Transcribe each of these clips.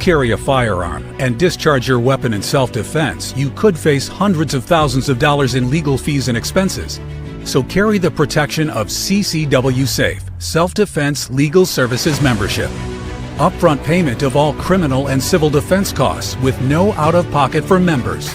carry a firearm and discharge your weapon in self-defense, you could face hundreds of thousands of dollars in legal fees and expenses. So carry the protection of CCW Safe, Self-Defense Legal Services membership. Upfront payment of all criminal and civil defense costs with no out-of-pocket for members.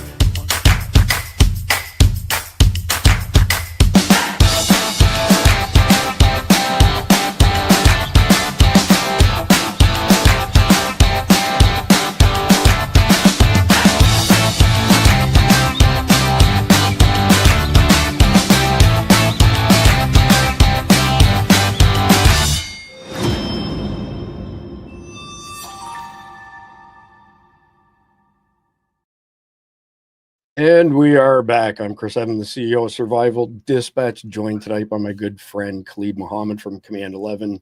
And we are back. I'm Chris Evans, the CEO of Survival Dispatch, joined tonight by my good friend Khalid Mohammed from Command 11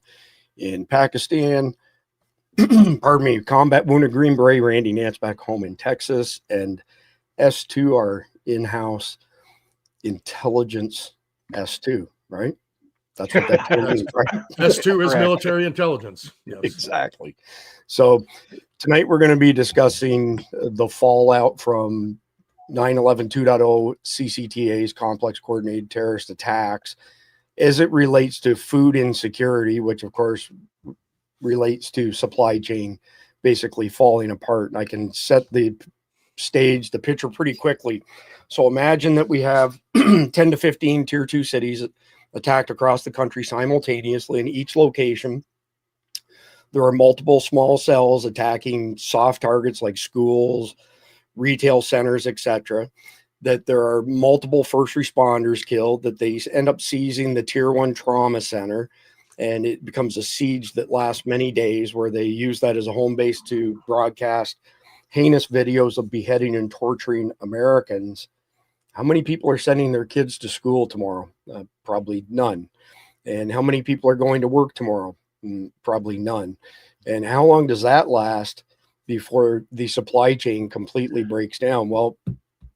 in Pakistan. Pardon me, Combat Wounded Green Beret Randy Nance back home in Texas, and S2, our in-house intelligence S2, right? That's what that means, right? S2 is military intelligence. Yes. Exactly. So tonight we're going to be discussing the fallout from 9/11 2.0 CCTA's complex coordinated terrorist attacks as it relates to food insecurity, which of course relates to supply chain basically falling apart. And I can set the stage, the picture pretty quickly. So imagine that we have 10 to 15 tier 2 cities attacked across the country simultaneously. In each location, there are multiple small cells attacking soft targets like schools, retail centers, etc., that there are multiple first responders killed, that they end up seizing the tier 1 trauma center, and it becomes a siege that lasts many days, where they use that as a home base to broadcast heinous videos of beheading and torturing Americans. How many people are sending their kids to school tomorrow? Probably none. And how many people are going to work tomorrow? Probably none. And how long does that last before the supply chain completely breaks down? Well,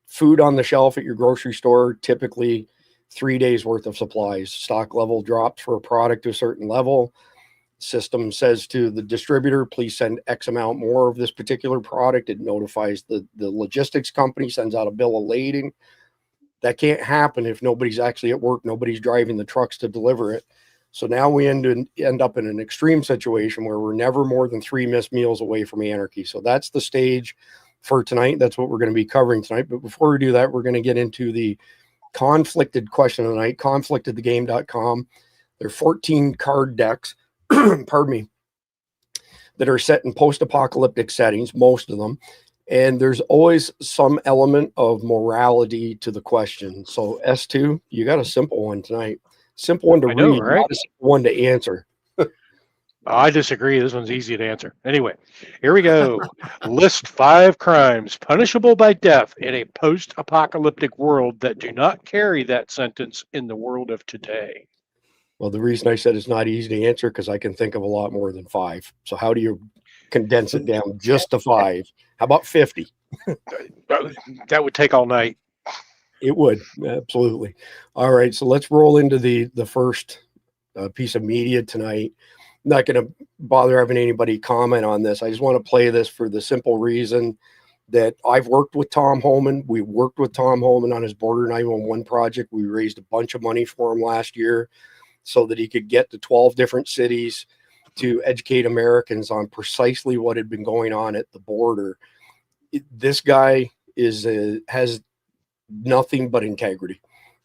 food on the shelf at your grocery store, typically 3 days worth of supplies. Stock level drops for a product to a certain level. System says to the distributor, please send X amount more of this particular product. It notifies the logistics company, sends out a bill of lading. That can't happen if nobody's actually at work, nobody's driving the trucks to deliver it. So now we end up in an extreme situation where we're never more than 3 missed meals away from anarchy. So that's the stage for tonight. That's what we're going to be covering tonight. But before we do that, we're going to get into the conflicted question of the night, conflictedthegame.com. There are 14 card decks, pardon me, that are set in post-apocalyptic settings, most of them. And there's always some element of morality to the question. So S2, you got a simple one tonight. Simple one to read, right? Not a simple one to answer. I disagree. This one's easy to answer. Anyway, here we go. List 5 crimes punishable by death in a post-apocalyptic world that do not carry that sentence in the world of today. Well, the reason I said it's not easy to answer, because I can think of a lot more than 5. So how do you condense it down just to 5? How about 50? That would take all night. It would, absolutely. All right, so let's roll into the first piece of media tonight. I'm not going to bother having anybody comment on this. I just want to play this for the simple reason that I've worked with Tom Homan. We worked with Tom Homan on his Border 911 project. We raised a bunch of money for him last year so that he could get to 12 different cities to educate Americans on precisely what had been going on at the border. This guy has nothing but integrity.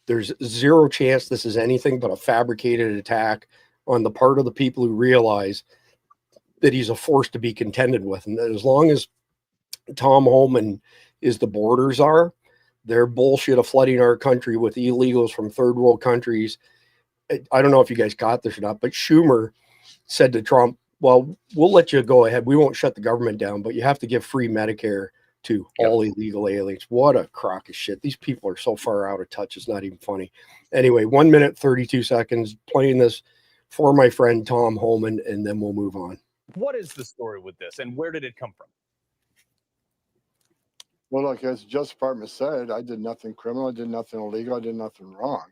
There's zero chance this is anything but a fabricated attack on the part of the people who realize that he's a force to be contended with. And that as long as Tom Homan is the borders are, their bullshit of flooding our country with illegals from third world countries. I don't know if you guys got this or not, but Schumer said to Trump, well, we'll let you go ahead. We won't shut the government down, but you have to give free Medicare to all illegal aliens. What a crock of shit. These people are so far out of touch. It's not even funny. Anyway, 1 minute, 32 seconds playing this for my friend Tom Homan, and then we'll move on. What is the story with this, and where did it come from? Well, look, as the Justice Department said, I did nothing criminal. I did nothing illegal. I did nothing wrong.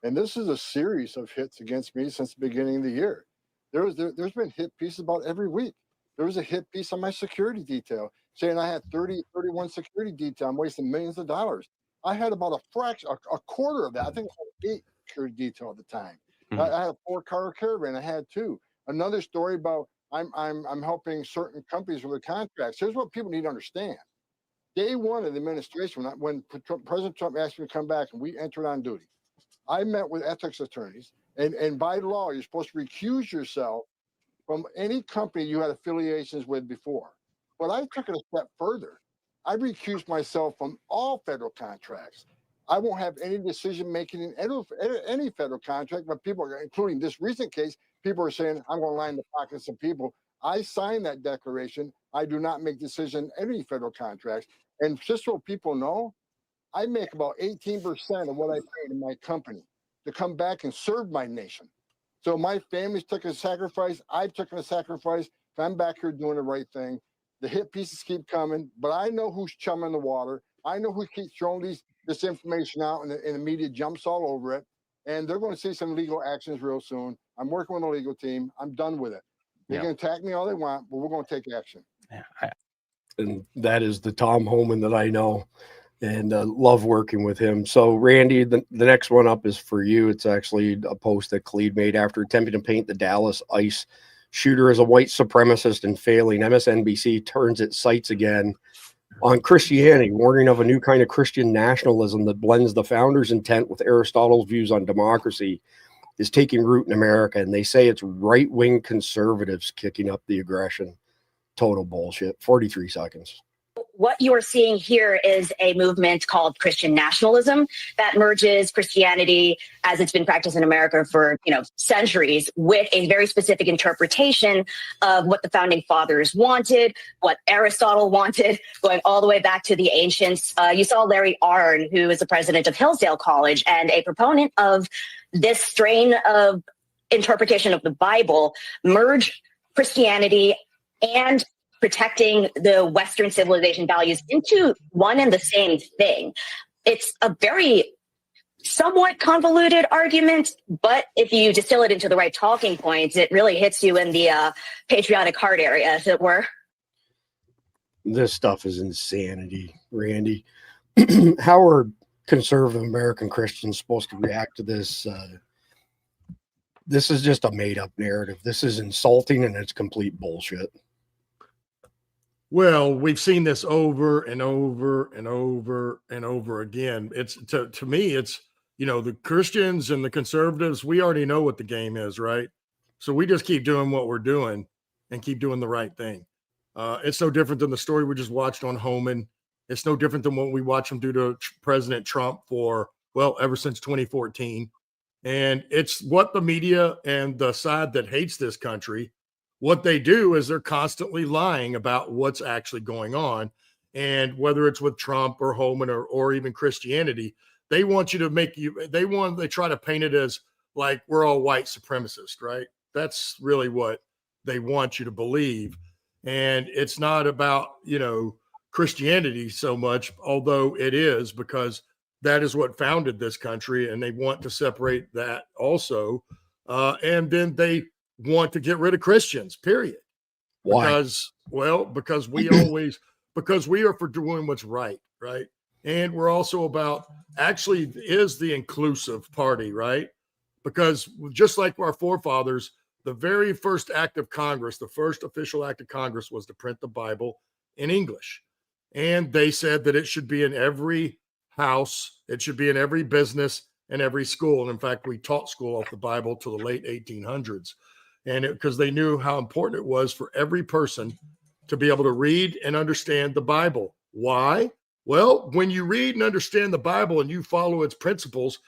And this is a series of hits against me since the beginning of the year. There's been hit pieces about every week. There was a hit piece on my security detail saying I had 31 security detail. I'm wasting millions of dollars. I had about a fraction, a quarter of that. I think I had 8 security detail at the time. I had a 4-car caravan. I had 2. Another story about I'm helping certain companies with their contracts. Here's what people need to understand. Day one of the administration, when President Trump asked me to come back and we entered on duty, I met with ethics attorneys, and by law, you're supposed to recuse yourself from any company you had affiliations with before. But I took it a step further. I recused myself from all federal contracts. I won't have any decision making in any federal contract, but people, including this recent case, people are saying, I'm going to line the pockets of people. I signed that declaration. I do not make decisions in any federal contracts. And just so people know, I make about 18% of what I paid in my company to come back and serve my nation. So my family's took a sacrifice. I've taken a sacrifice. I'm back here doing the right thing. The hit pieces keep coming, but I know who's chumming the water. I know who keeps throwing this information out, and the media jumps all over it. And they're going to see some legal actions real soon. I'm working with a legal team. I'm done with it. They can attack me all they want, but we're going to take action. And that is the Tom Homan that I know, and love working with him. So Randy, the next one up is for you. It's actually a post that Khalid made after attempting to paint the Dallas ICE shooter as a white supremacist and failing. MSNBC turns its sights again on Christianity, warning of a new kind of Christian nationalism that blends the founder's intent with Aristotle's views on democracy is taking root in America. And they say it's right-wing conservatives kicking up the aggression. Total bullshit. 43 seconds. What you are seeing here is a movement called Christian nationalism that merges Christianity as it's been practiced in America for, centuries with a very specific interpretation of what the founding fathers wanted, what Aristotle wanted, going all the way back to the ancients. You saw Larry Arnn, who is the president of Hillsdale College and a proponent of this strain of interpretation of the Bible, merge Christianity and protecting the Western civilization values into one and the same thing. It's a very somewhat convoluted argument, but if you distill it into the right talking points, it really hits you in the patriotic heart area, as it were. This stuff is insanity, Randy. How are conservative American Christians supposed to react to this? This is just a made-up narrative. This is insulting, and it's complete bullshit. Well, we've seen this over and over and over and over again. It's to me, it's, the Christians and the conservatives, we already know what the game is, right? So we just keep doing what we're doing and keep doing the right thing. It's no different than the story we just watched on Homan. It's no different than what we watch him do to President Trump ever since 2014. And it's what the media and the side that hates this country, what they do is they're constantly lying about what's actually going on. And whether it's with Trump or Homan or even Christianity, they want you to they try to paint it as like we're all white supremacists, right? That's really what they want you to believe. And it's not about, Christianity so much, although it is, because that is what founded this country, and they want to separate that also. And then they want to get rid of Christians, period. Why? Because we are for doing what's right. And we're also about actually is the inclusive party, right? Because just like our forefathers, the very first act of Congress, the first official act of Congress was to print the Bible in English. And they said that it should be in every house, it should be in every business and every school. And in fact, we taught school off the Bible till the late 1800s. And because they knew how important it was for every person to be able to read and understand the Bible. Why? Well, when you read and understand the Bible and you follow its principles,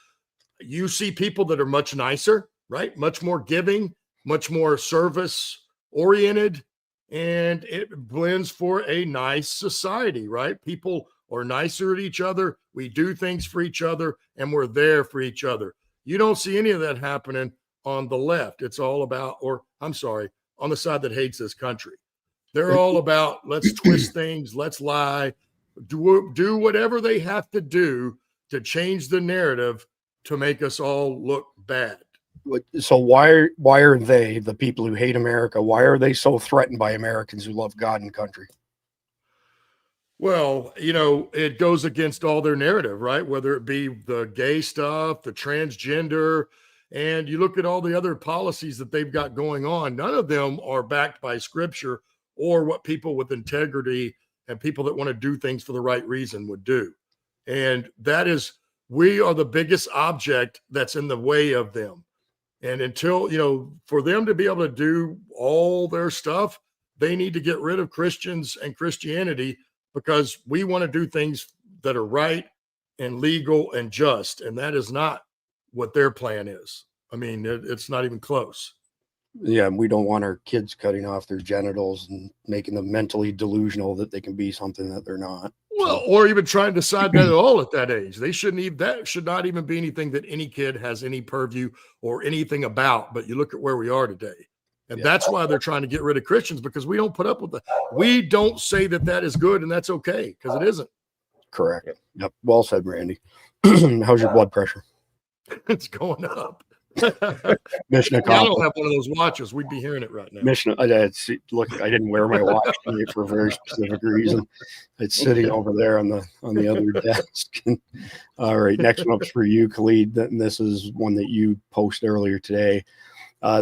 you see people that are much nicer, right? Much more giving, much more service oriented, and it blends for a nice society, right? People are nicer at each other. We do things for each other, and we're there for each other. You don't see any of that happening on the left. It's all about, on the side that hates this country. They're all about, let's twist things, let's lie, do whatever they have to do to change the narrative to make us all look bad. So why are they, the people who hate America, why are they so threatened by Americans who love God and country? Well, it goes against all their narrative, right? Whether it be the gay stuff, the transgender, and you look at all the other policies that they've got going on, none of them are backed by scripture or what people with integrity and people that want to do things for the right reason would do. And we are the biggest object that's in the way of them. And until, for them to be able to do all their stuff, they need to get rid of Christians and Christianity, because we want to do things that are right and legal and just. And that is not what their plan is. I mean, it's not even close. Yeah, we don't want our kids cutting off their genitals and making them mentally delusional that they can be something that they're not. Well, or even trying to decide that at all at that age. That should not even be anything that any kid has any purview or anything about. But you look at where we are today. And that's why they're trying to get rid of Christians, because we don't put up with that. We don't say that is good and that's okay, because it isn't. Correct. Yep. Well said, Randy. How's your blood pressure? It's going up. Mission I accomplished. don't have one of those watches. We'd be hearing it right now. Look, I didn't wear my watch today for a very specific reason. It's sitting over there on the other desk. All right, next one up's for you, Khalid. And this is one that you posted earlier today.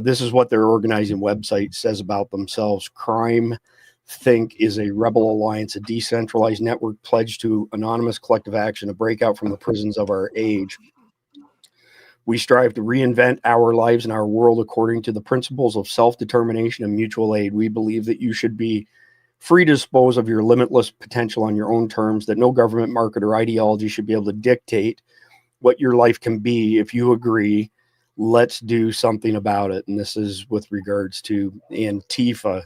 This is what their organizing website says about themselves. Crime Think is a rebel alliance, a decentralized network pledged to anonymous collective action, a breakout from the prisons of our age. We strive to reinvent our lives and our world according to the principles of self-determination and mutual aid. We believe that you should be free to dispose of your limitless potential on your own terms, that no government, market, or ideology should be able to dictate what your life can be. If you agree, let's do something about it. And this is with regards to Antifa.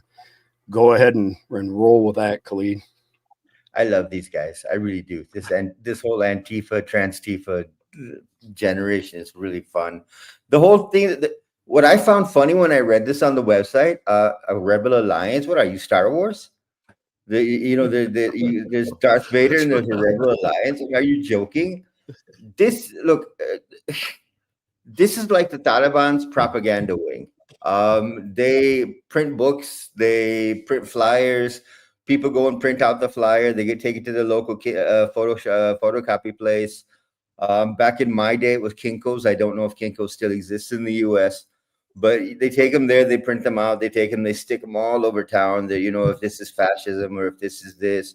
Go ahead and roll with that, Khalid. I love these guys. I really do. This whole Antifa, Transtifa generation is really fun. The whole thing, what I found funny when I read this on the website, a rebel alliance. What are you, Star Wars? There's Darth Vader and there's a rebel alliance. Are you joking? This is like the Taliban's propaganda wing. They print books, they print flyers. People go and print out the flyer. They take it to the local photocopy place. Back in my day, it was Kinko's. I don't know if Kinko's still exists in the U.S., but they take them there. They print them out. They take them. They stick them all over town. That, if this is fascism or if this is this.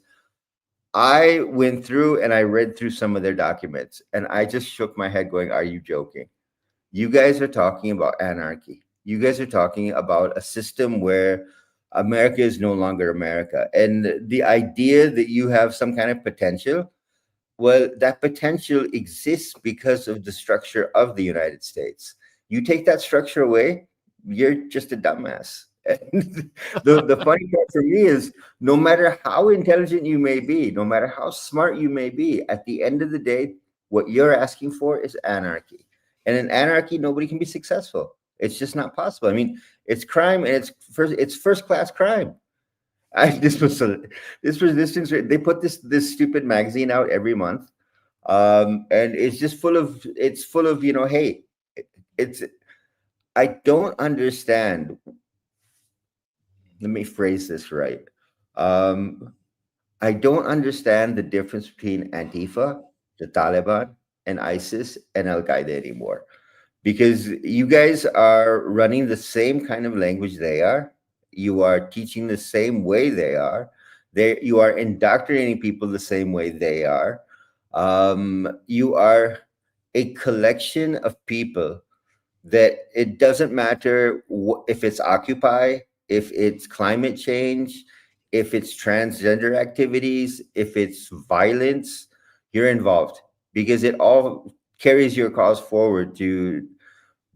I went through and I read through some of their documents, and I just shook my head, going, "Are you joking? You guys are talking about anarchy. You guys are talking about a system where America is no longer America, and the idea that you have some kind of potential." Well, that potential exists because of the structure of the United States. You take that structure away, you're just a dumbass. And the funny part for me is, no matter how intelligent you may be, no matter how smart you may be, at the end of the day, what you're asking for is anarchy. And in anarchy, nobody can be successful. It's just not possible. I mean, it's crime, and it's first-class crime. They put this stupid magazine out every month, and it's just full of hate. I don't understand. Let me phrase this right. I don't understand the difference between Antifa, the Taliban, and ISIS and Al Qaeda anymore, because you guys are running the same kind of language they are. You are teaching the same way they are. You are indoctrinating people the same way they are. You are a collection of people that it doesn't matter if it's Occupy, if it's climate change, if it's transgender activities, if it's violence, you're involved, because it all carries your cause forward to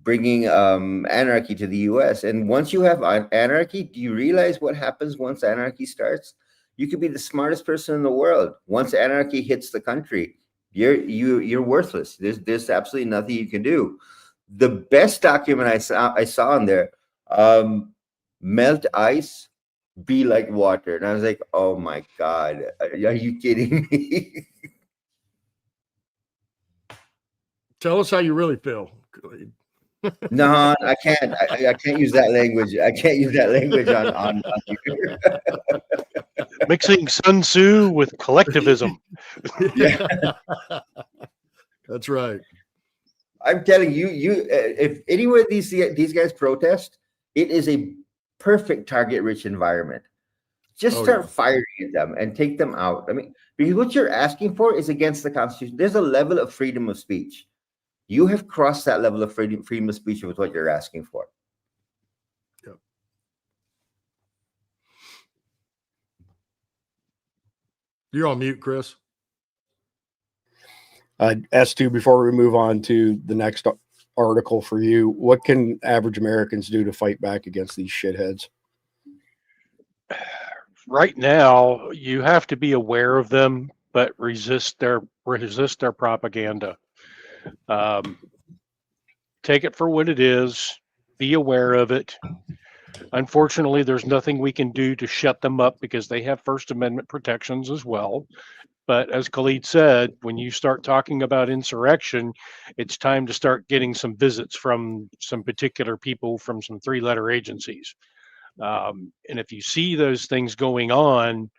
bringing anarchy to the US. And once you have anarchy, do you realize what happens once anarchy starts? You could be the smartest person in the world. Once anarchy hits the country, you're worthless. There's absolutely nothing you can do. The best document I saw on there, melt ice, be like water. And I was like, oh my God, are you kidding me? Tell us how you really feel. No, I can't. I can't use that language. I can't use that language on here. Mixing Sun Tzu with collectivism. Yeah. That's right. I'm telling you, if anywhere these guys protest, it is a perfect target-rich environment. Just start firing at them and take them out. I mean, because what you're asking for is against the Constitution. There's a level of freedom of speech. You have crossed that level of freedom of speech with what you're asking for. Yep. You're on mute, Chris. S2, before we move on to the next article for you, what can average Americans do to fight back against these shitheads? Right now, you have to be aware of them, but resist their propaganda. Take it for what it is. Be aware of it. Unfortunately, there's nothing we can do to shut them up because they have First Amendment protections as well. But as Khalid said, when you start talking about insurrection, it's time to start getting some visits from some particular people from some three-letter agencies. And if you see those things going on,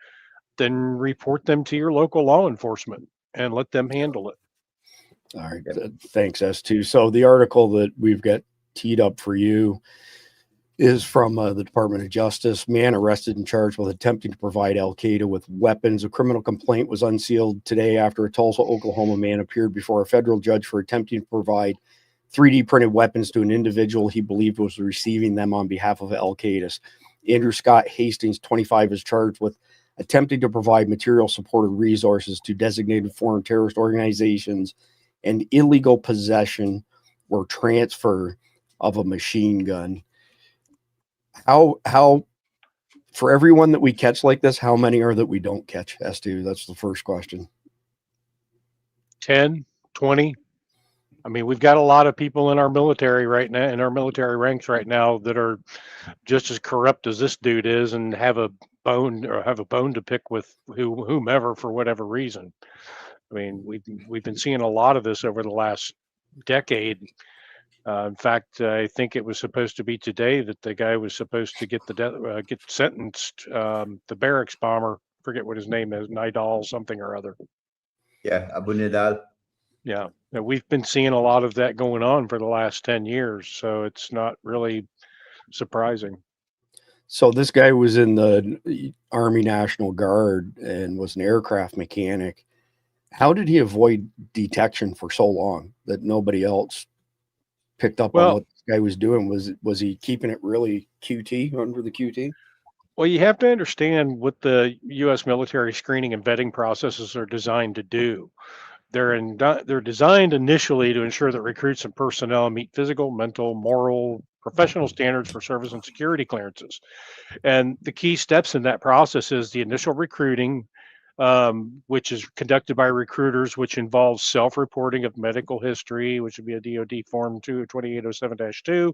then report them to your local law enforcement and let them handle it. All right. Thanks, S2. So the article that we've got teed up for you is from the Department of Justice. Man arrested and charged with attempting to provide Al-Qaeda with weapons. A criminal complaint was unsealed today after a Tulsa, Oklahoma man appeared before a federal judge for attempting to provide 3D printed weapons to an individual he believed was receiving them on behalf of Al-Qaeda. Andrew Scott Hastings, 25, is charged with attempting to provide material support or resources to designated foreign terrorist organizations and illegal possession or transfer of a machine gun. How for everyone that we catch like this, how many are that we don't catch, S2? That's the first question. 10, 20. I mean, we've got a lot of people in our military right now, in our military ranks right now, that are just as corrupt as this dude is and have a bone to pick with whomever for whatever reason. I mean, we've been seeing a lot of this over the last decade. In fact, I think it was supposed to be today that the guy was supposed to get get sentenced. The barracks bomber, forget what his name is, Nidal something or other. Yeah, Abu Nidal. Yeah, we've been seeing a lot of that going on for the last 10 years, so it's not really surprising. So this guy was in the Army National Guard and was an aircraft mechanic. How did he avoid detection for so long that nobody else picked up on what this guy was doing? Was he keeping it really QT, under the QT? Well, you have to understand what the U.S. military screening and vetting processes are designed to do. They're designed initially to ensure that recruits and personnel meet physical, mental, moral, professional standards for service and security clearances. And the key steps in that process is the initial recruiting, which is conducted by recruiters, which involves self-reporting of medical history, which would be a DoD Form 2807-2,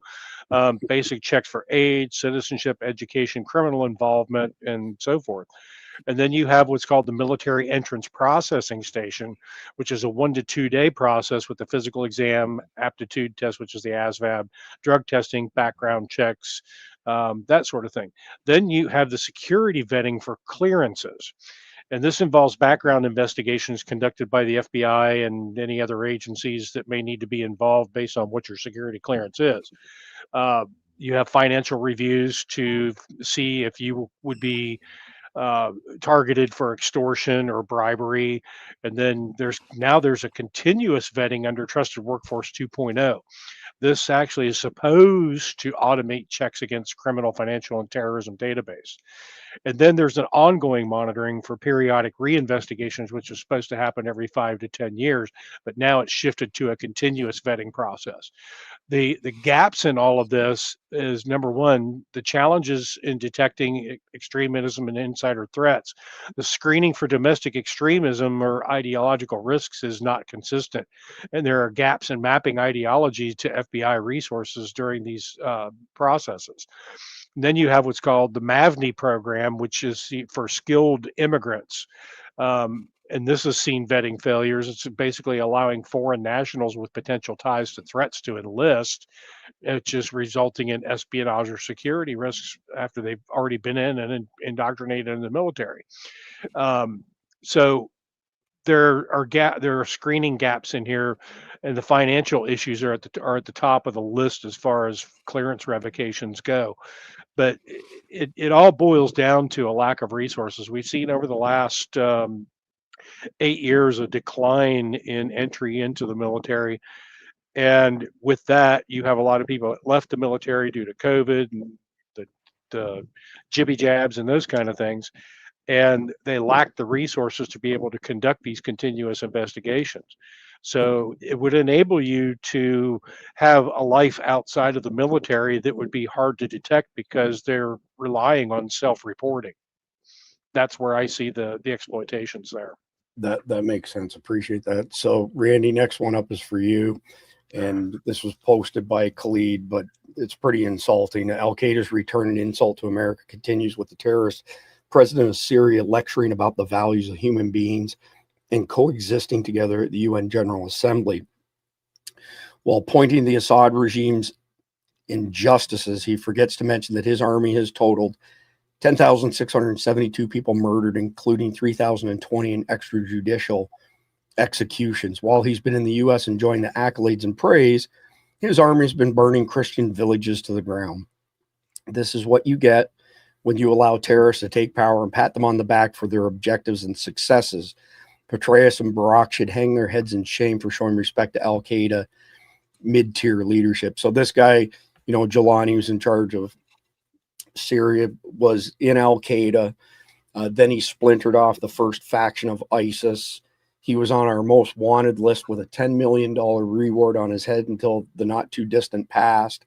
basic checks for age, citizenship, education, criminal involvement, and so forth. And then you have what's called the Military Entrance Processing Station, which is a 1 to 2 day process with the physical exam, aptitude test, which is the ASVAB, drug testing, background checks, that sort of thing. Then you have the security vetting for clearances. And this involves background investigations conducted by the FBI and any other agencies that may need to be involved based on what your security clearance is. You have financial reviews to see if you would be targeted for extortion or bribery. And then there's a continuous vetting under Trusted Workforce 2.0. This actually is supposed to automate checks against criminal, financial, and terrorism database. And then there's an ongoing monitoring for periodic reinvestigations, which is supposed to happen every 5 to 10 years, but now it's shifted to a continuous vetting process. The gaps in all of this is, number one, the challenges in detecting extremism and insider threats. The screening for domestic extremism or ideological risks is not consistent, and there are gaps in mapping ideology to FBI resources during these processes. And then you have what's called the MAVNI program, which is for skilled immigrants. and this has seen vetting failures. It's basically allowing foreign nationals with potential ties to threats to enlist, which is resulting in espionage or security risks after they've already been in and indoctrinated in the military. So there are screening gaps in here, and the financial issues are at the top of the list as far as clearance revocations go. But it all boils down to a lack of resources. We've seen over the last 8 years a decline in entry into the military, and with that, you have a lot of people that left the military due to COVID and the jibby jabs and those kind of things, and they lack the resources to be able to conduct these continuous investigations. So it would enable you to have a life outside of the military that would be hard to detect because they're relying on self-reporting. That's where I see the exploitations there. That makes sense. Appreciate that. So Randy, next one up is for you. And this was posted by Khalid, but it's pretty insulting. Al-Qaeda's return and insult to America continues with the terrorist president of Syria lecturing about the values of human beings and coexisting together at the UN General Assembly. While pointing the Assad regime's injustices, he forgets to mention that his army has totaled 10,672 people murdered, including 3,020 in extrajudicial executions. While he's been in the U.S. enjoying the accolades and praise, his army has been burning Christian villages to the ground. This is what you get when you allow terrorists to take power and pat them on the back for their objectives and successes. Petraeus and Barak should hang their heads in shame for showing respect to Al-Qaeda mid-tier leadership. So this guy, Jelani, who's in charge of Syria, was in Al-Qaeda. Then he splintered off the first faction of ISIS. He was on our most wanted list with a $10 million reward on his head until the not too distant past.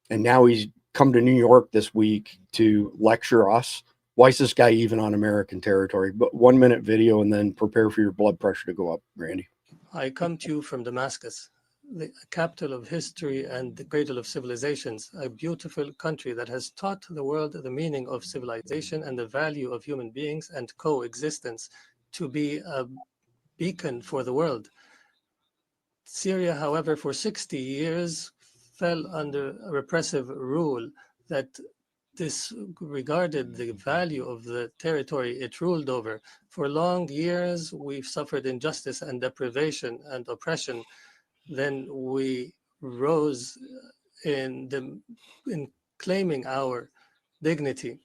And now he's come to New York this week to lecture us. Why is this guy even on American territory? But 1 minute video, and then prepare for your blood pressure to go up, Randy. I come to you from Damascus, the capital of history and the cradle of civilizations, a beautiful country that has taught the world the meaning of civilization and the value of human beings and coexistence to be a beacon for the world. Syria, however, for 60 years fell under a repressive rule that disregarded the value of the territory it ruled over. For long years, we've suffered injustice and deprivation and oppression. Then we rose in claiming our dignity.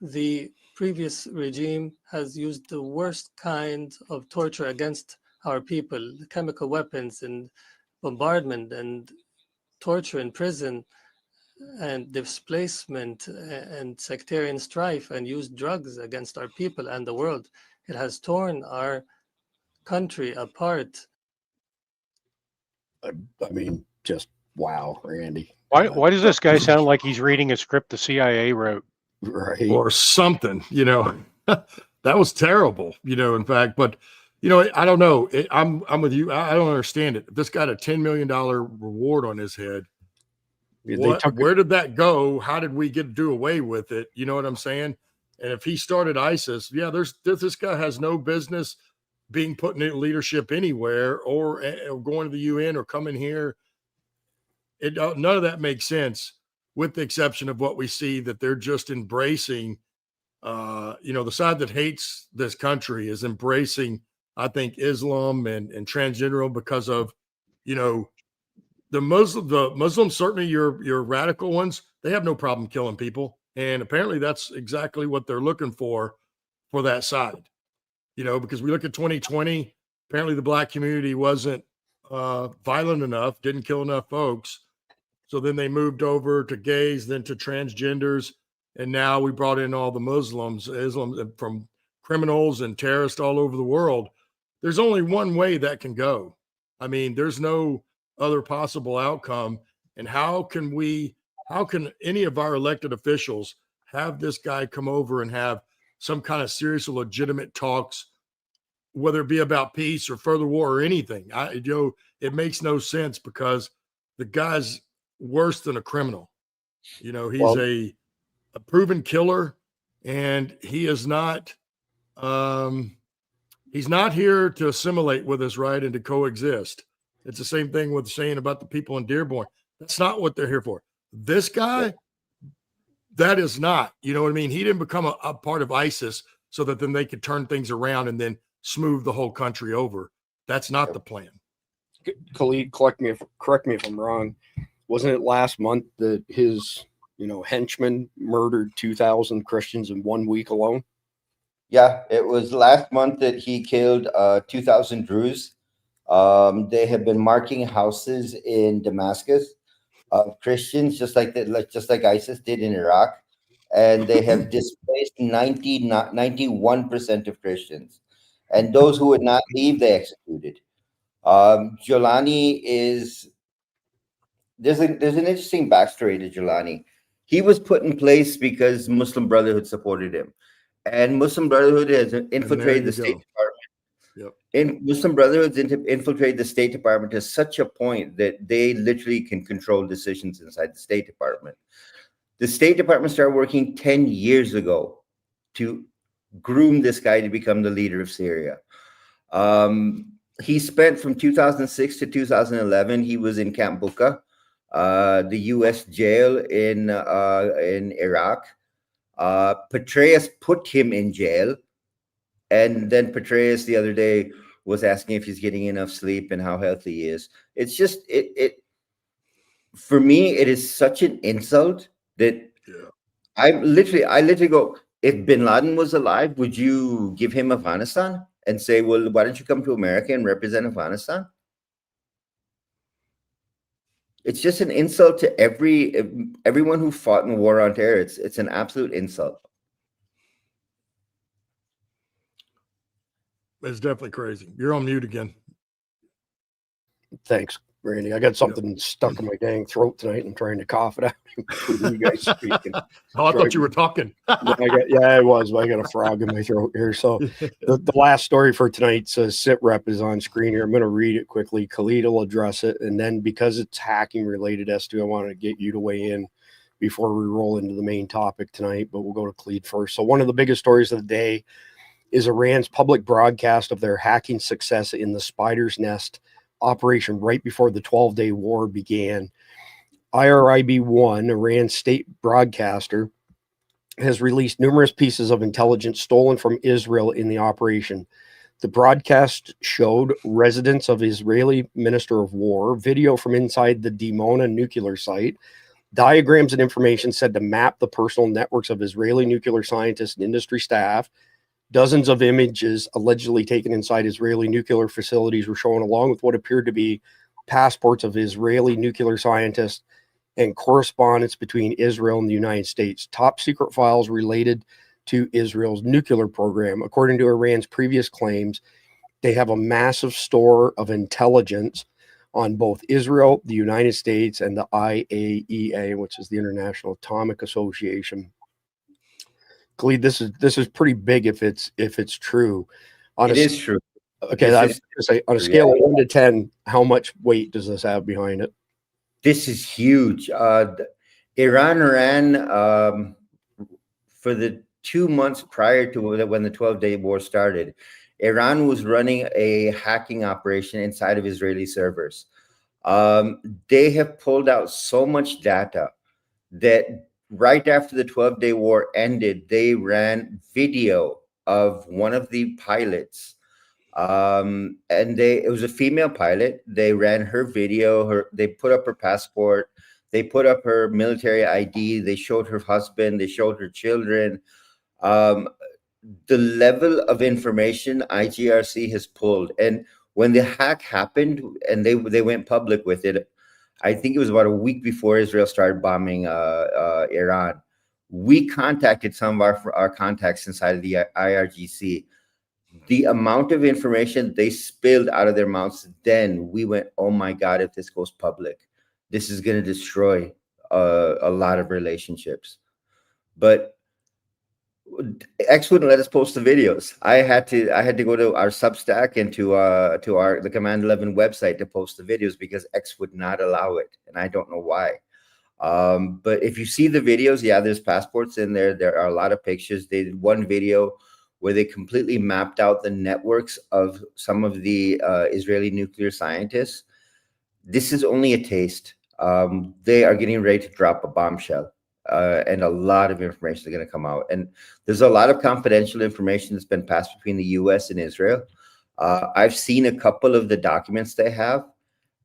The previous regime has used the worst kind of torture against our people, chemical weapons and bombardment and torture in prison and displacement and sectarian strife, and used drugs against our people and the world. It has torn our country apart. I mean, just wow, Randy. Why does this guy sound like he's reading a script the CIA wrote? Right. Or something, that was terrible, in fact, but I don't know. I'm with you. I don't understand it. If this got a $10 million reward on his head, where did that go? How did we do away with it? You know what I'm saying? And if he started ISIS, this guy has no business being put in leadership anywhere or going to the UN or coming here. None of that makes sense, with the exception of what we see, that they're just embracing, the side that hates this country is embracing, I think, Islam and transgender because of, the Muslims, certainly your radical ones, they have no problem killing people. And apparently that's exactly what they're looking for that side, because we look at 2020, apparently the black community wasn't violent enough, didn't kill enough folks. So then they moved over to gays, then to transgenders. And now we brought in all the Muslims, Islam, from criminals and terrorists all over the world. There's only one way that can go. I mean, there's no other possible outcome. And how can any of our elected officials have this guy come over and have some kind of serious or legitimate talks, whether it be about peace or further war or anything? It makes no sense, because the guy's worse than a criminal. He's a proven killer, and he is not He's not here to assimilate with us, right, and to coexist. It's the same thing with saying about the people in Dearborn. That's not what they're here for. This guy, that is not. You know what I mean? He didn't become a part of ISIS so that then they could turn things around and then smooth the whole country over. That's not the plan. Khalid, correct me if I'm wrong. Wasn't it last month that his, henchmen murdered 2,000 Christians in 1 week alone? Yeah, it was last month that he killed 2,000 Druze. They have been marking houses in Damascus of Christians, just like ISIS did in Iraq, and they have displaced 91% of Christians, and those who would not leave, they executed. Jolani is there's an interesting backstory to Jolani. He was put in place because Muslim Brotherhood supported him, and Muslim Brotherhood has infiltrated the State Department. Muslim Brotherhood's infiltrated the State Department to such a point that they literally can control decisions inside the State Department. The State Department started working 10 years ago to groom this guy to become the leader of Syria. He spent from 2006 to 2011. He was in Camp Bucca, the U.S. jail in Iraq. Petraeus put him in jail, and then Petraeus the other day was asking if he's getting enough sleep and how healthy he is. It's just it for me, it is such an insult that I literally go, if bin Laden was alive, would you give him Afghanistan and say, well, why don't you come to America and represent Afghanistan? It's just an insult to everyone who fought in the war on terror. It's an absolute insult. It's definitely crazy. You're on mute again. Thanks, Randy. I got something stuck in my dang throat tonight. I'm trying to cough it out. You guys speaking. Oh, I thought you were talking. I was. But I got a frog in my throat here. So the last story for tonight's sit rep is on screen here. I'm going to read it quickly. Khalid will address it. And then because it's hacking related, S2, I want to get you to weigh in before we roll into the main topic tonight. But we'll go to Khalid first. So one of the biggest stories of the day is Iran's public broadcast of their hacking success in the Spider's Nest operation right before the 12-day war began. IRIB-1, Iran's state broadcaster, has released numerous pieces of intelligence stolen from Israel in the operation. The broadcast showed residents of Israeli Minister of War, video from inside the Dimona nuclear site, diagrams and information said to map the personal networks of Israeli nuclear scientists and industry staff. Dozens of images allegedly taken inside Israeli nuclear facilities were shown, along with what appeared to be passports of Israeli nuclear scientists and correspondence between Israel and the United States. Top secret files related to Israel's nuclear program. According to Iran's previous claims, they have a massive store of intelligence on both Israel, the United States, and the IAEA, which is the International Atomic Association. Khalid, this is pretty big if it's true. It is true. Okay, I was going to say, on a scale of 1 to 10, how much weight does this have behind it? This is huge. Iran ran for the 2 months prior to when the 12-day war started. Iran was running a hacking operation inside of Israeli servers. They have pulled out so much data that right after the 12-day war ended, they ran video of one of the pilots. And it was a female pilot. They ran her video, they put up her passport, they put up her military ID, they showed her husband, they showed her children. The level of information IGRC has pulled. And when the hack happened and they went public with it, I think it was about a week before Israel started bombing Iran. We contacted some of our contacts inside of the IRGC. The amount of information they spilled out of their mouths, then we went, oh my God, if this goes public, this is going to destroy a lot of relationships. But X wouldn't let us post the videos. I had to go to our Substack and to the Command 11 website to post the videos because X would not allow it, and I don't know why. But if you see the videos, yeah, there's passports in there. There are a lot of pictures. They did one video where they completely mapped out the networks of some of the Israeli nuclear scientists. This is only a taste. They are getting ready to drop a bombshell, and a lot of information is going to come out. And there's a lot of confidential information that's been passed between the U.S. and Israel. I've seen a couple of the documents they have,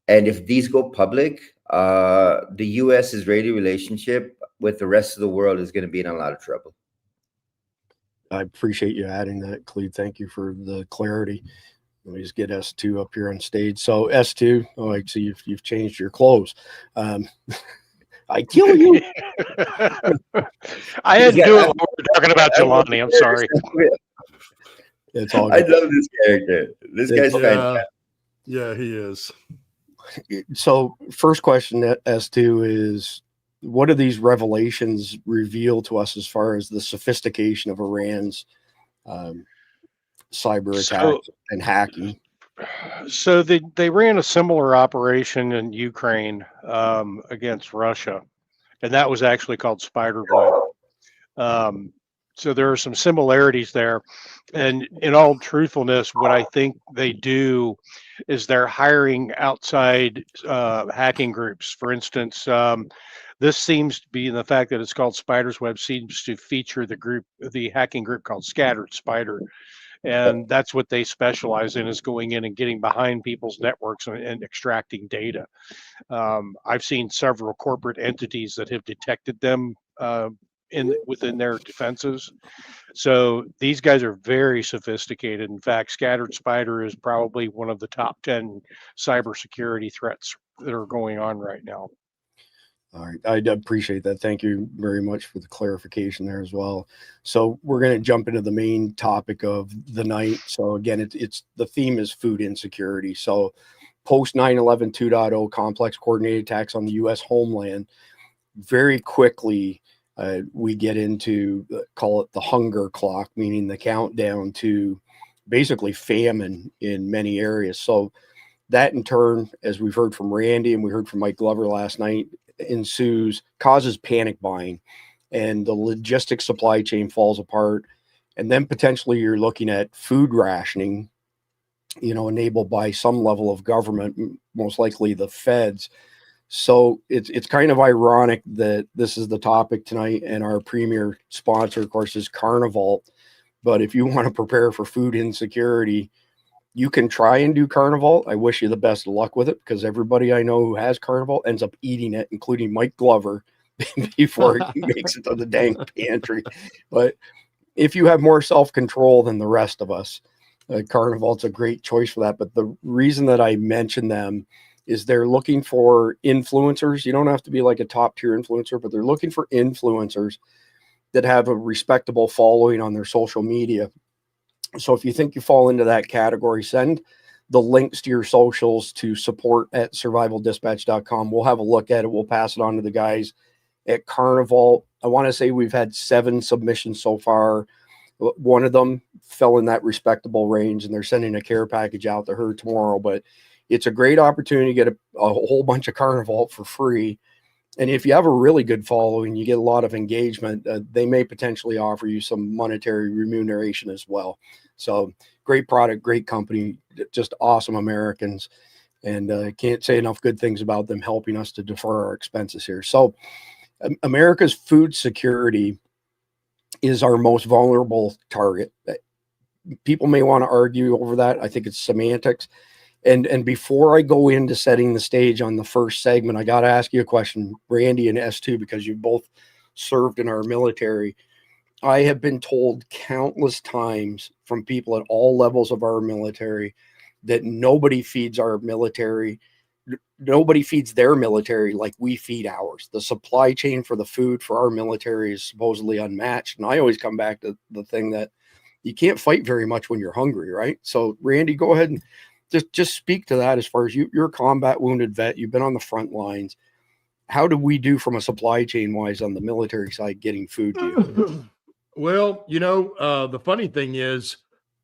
and if these go public, the U.S.-Israeli relationship with the rest of the world is going to be in a lot of trouble. I appreciate you adding that, Cleve. Thank you for the clarity. Let me just get S2 up here on stage. So S2, oh, I see you've changed your clothes. I kill you. I had to do it when we were talking about Jelani. I'm sorry. It's all I good. love this character. This guy's fantastic. Yeah, he is. So first question at S2 is, what do these revelations reveal to us as far as the sophistication of Iran's cyber attacks and hacking? So they ran a similar operation in Ukraine against Russia, and that was actually called Spiderweb. So there are some similarities there. And in all truthfulness, what I think they do is they're hiring outside hacking groups. For instance, this seems to be, the fact that it's called Spider's Web seems to feature the hacking group called Scattered Spider. And that's what they specialize in, is going in and getting behind people's networks and extracting data. I've seen several corporate entities that have detected them within their defenses. So these guys are very sophisticated. In fact, Scattered Spider is probably one of the top 10 cybersecurity threats that are going on right now. All right, I appreciate that. Thank you very much for the clarification there as well. So we're going to jump into the main topic of the night. So again, it's the theme is food insecurity. So post 9/11 2.0 complex coordinated attacks on the U.S. homeland, very quickly we get into, call it the hunger clock, meaning the countdown to basically famine in many areas. So that in turn, as we've heard from Randy and we heard from Mike Glover last night, causes panic buying, and the logistics supply chain falls apart. And then potentially you're looking at food rationing, enabled by some level of government, most likely the feds. So it's kind of ironic that this is the topic tonight, and our premier sponsor, of course, is Carnival. But if you want to prepare for food insecurity, you can try and do Carnival. I wish you the best of luck with it, because everybody I know who has Carnival ends up eating it, including Mike Glover, before it makes it to the dang pantry. But if you have more self-control than the rest of us, Carnival, it's a great choice for that. But the reason that I mention them is they're looking for influencers. You don't have to be like a top tier influencer, but they're looking for influencers that have a respectable following on their social media. So if you think you fall into that category, send the links to your socials to support@survivaldispatch.com. We'll have a look at it. We'll pass it on to the guys at Carnival. I want to say we've had 7 submissions so far. One of them fell in that respectable range, and they're sending a care package out to her tomorrow. But it's a great opportunity to get a whole bunch of Carnival for free. And if you have a really good following, you get a lot of engagement, they may potentially offer you some monetary remuneration as well. So great product, great company, just awesome Americans. And I can't say enough good things about them helping us to defer our expenses here. So America's food security is our most vulnerable target. People may want to argue over that. I think it's semantics. And before I go into setting the stage on the first segment, I got to ask you a question, Randy and S2, because you both served in our military. I have been told countless times from people at all levels of our military that nobody feeds our military. Nobody feeds their military like we feed ours. The supply chain for the food for our military is supposedly unmatched. And I always come back to the thing that you can't fight very much when you're hungry, right? So Randy, go ahead and just speak to that. As far as you're a combat wounded vet, you've been on the front lines. How do we do from a supply chain wise on the military side getting food to you? Well, the funny thing is,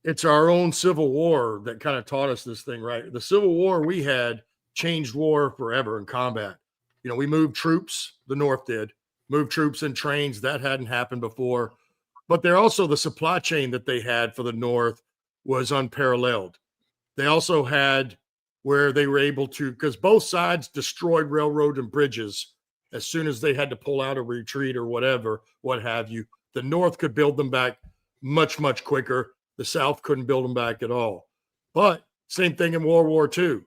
it's our own Civil War that kind of taught us this thing, right? The Civil War we had changed war forever in combat. We moved troops, the North did, moved troops in trains. That hadn't happened before. but they're also, the supply chain that they had for the North was unparalleled. They also had where they were able to, because both sides destroyed railroad and bridges as soon as they had to pull out a retreat or whatever, what have you. The North could build them back much, much quicker. The South couldn't build them back at all. But same thing in World War II.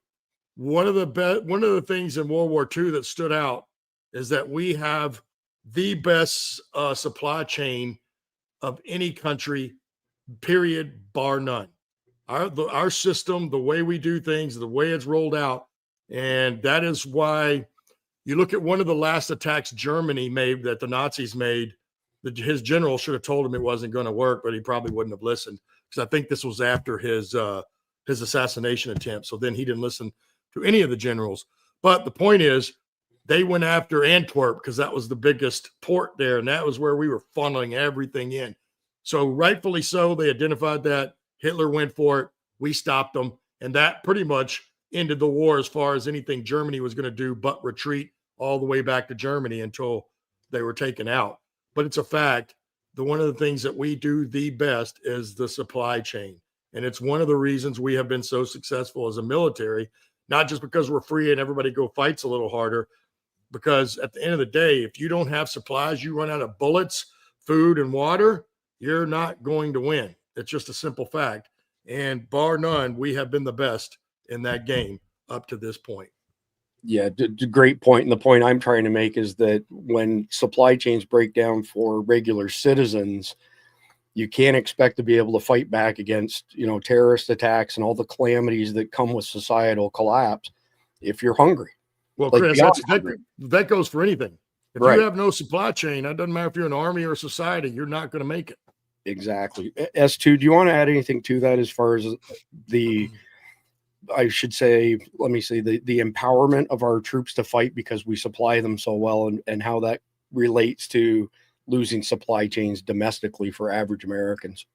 One of the things in World War II that stood out is that we have the best supply chain of any country, period, bar none. Our system, the way we do things, the way it's rolled out, and that is why you look at one of the last attacks Germany made, that the Nazis made. His general should have told him it wasn't going to work, but he probably wouldn't have listened, because I think this was after his assassination attempt. So then he didn't listen to any of the generals. But the point is, they went after Antwerp because that was the biggest port there, and that was where we were funneling everything in. So rightfully so, they identified that. Hitler went for it. We stopped them, and that pretty much ended the war as far as anything Germany was going to do but retreat all the way back to Germany until they were taken out. But it's a fact. One of the things that we do the best is the supply chain. And it's one of the reasons we have been so successful as a military, not just because we're free and everybody go fights a little harder, because at the end of the day, if you don't have supplies, you run out of bullets, food, and water, you're not going to win. It's just a simple fact. And bar none, we have been the best in that game up to this point. Yeah, great point. And the point I'm trying to make is that when supply chains break down for regular citizens, you can't expect to be able to fight back against, terrorist attacks and all the calamities that come with societal collapse if you're hungry. Well, Like, Chris, that goes for anything. If Right. you have no supply chain, that doesn't matter if you're an army or a society, you're not going to make it. Exactly. S2, do you want to add anything to that as far as the empowerment of our troops to fight because we supply them so well, and how that relates to losing supply chains domestically for average Americans?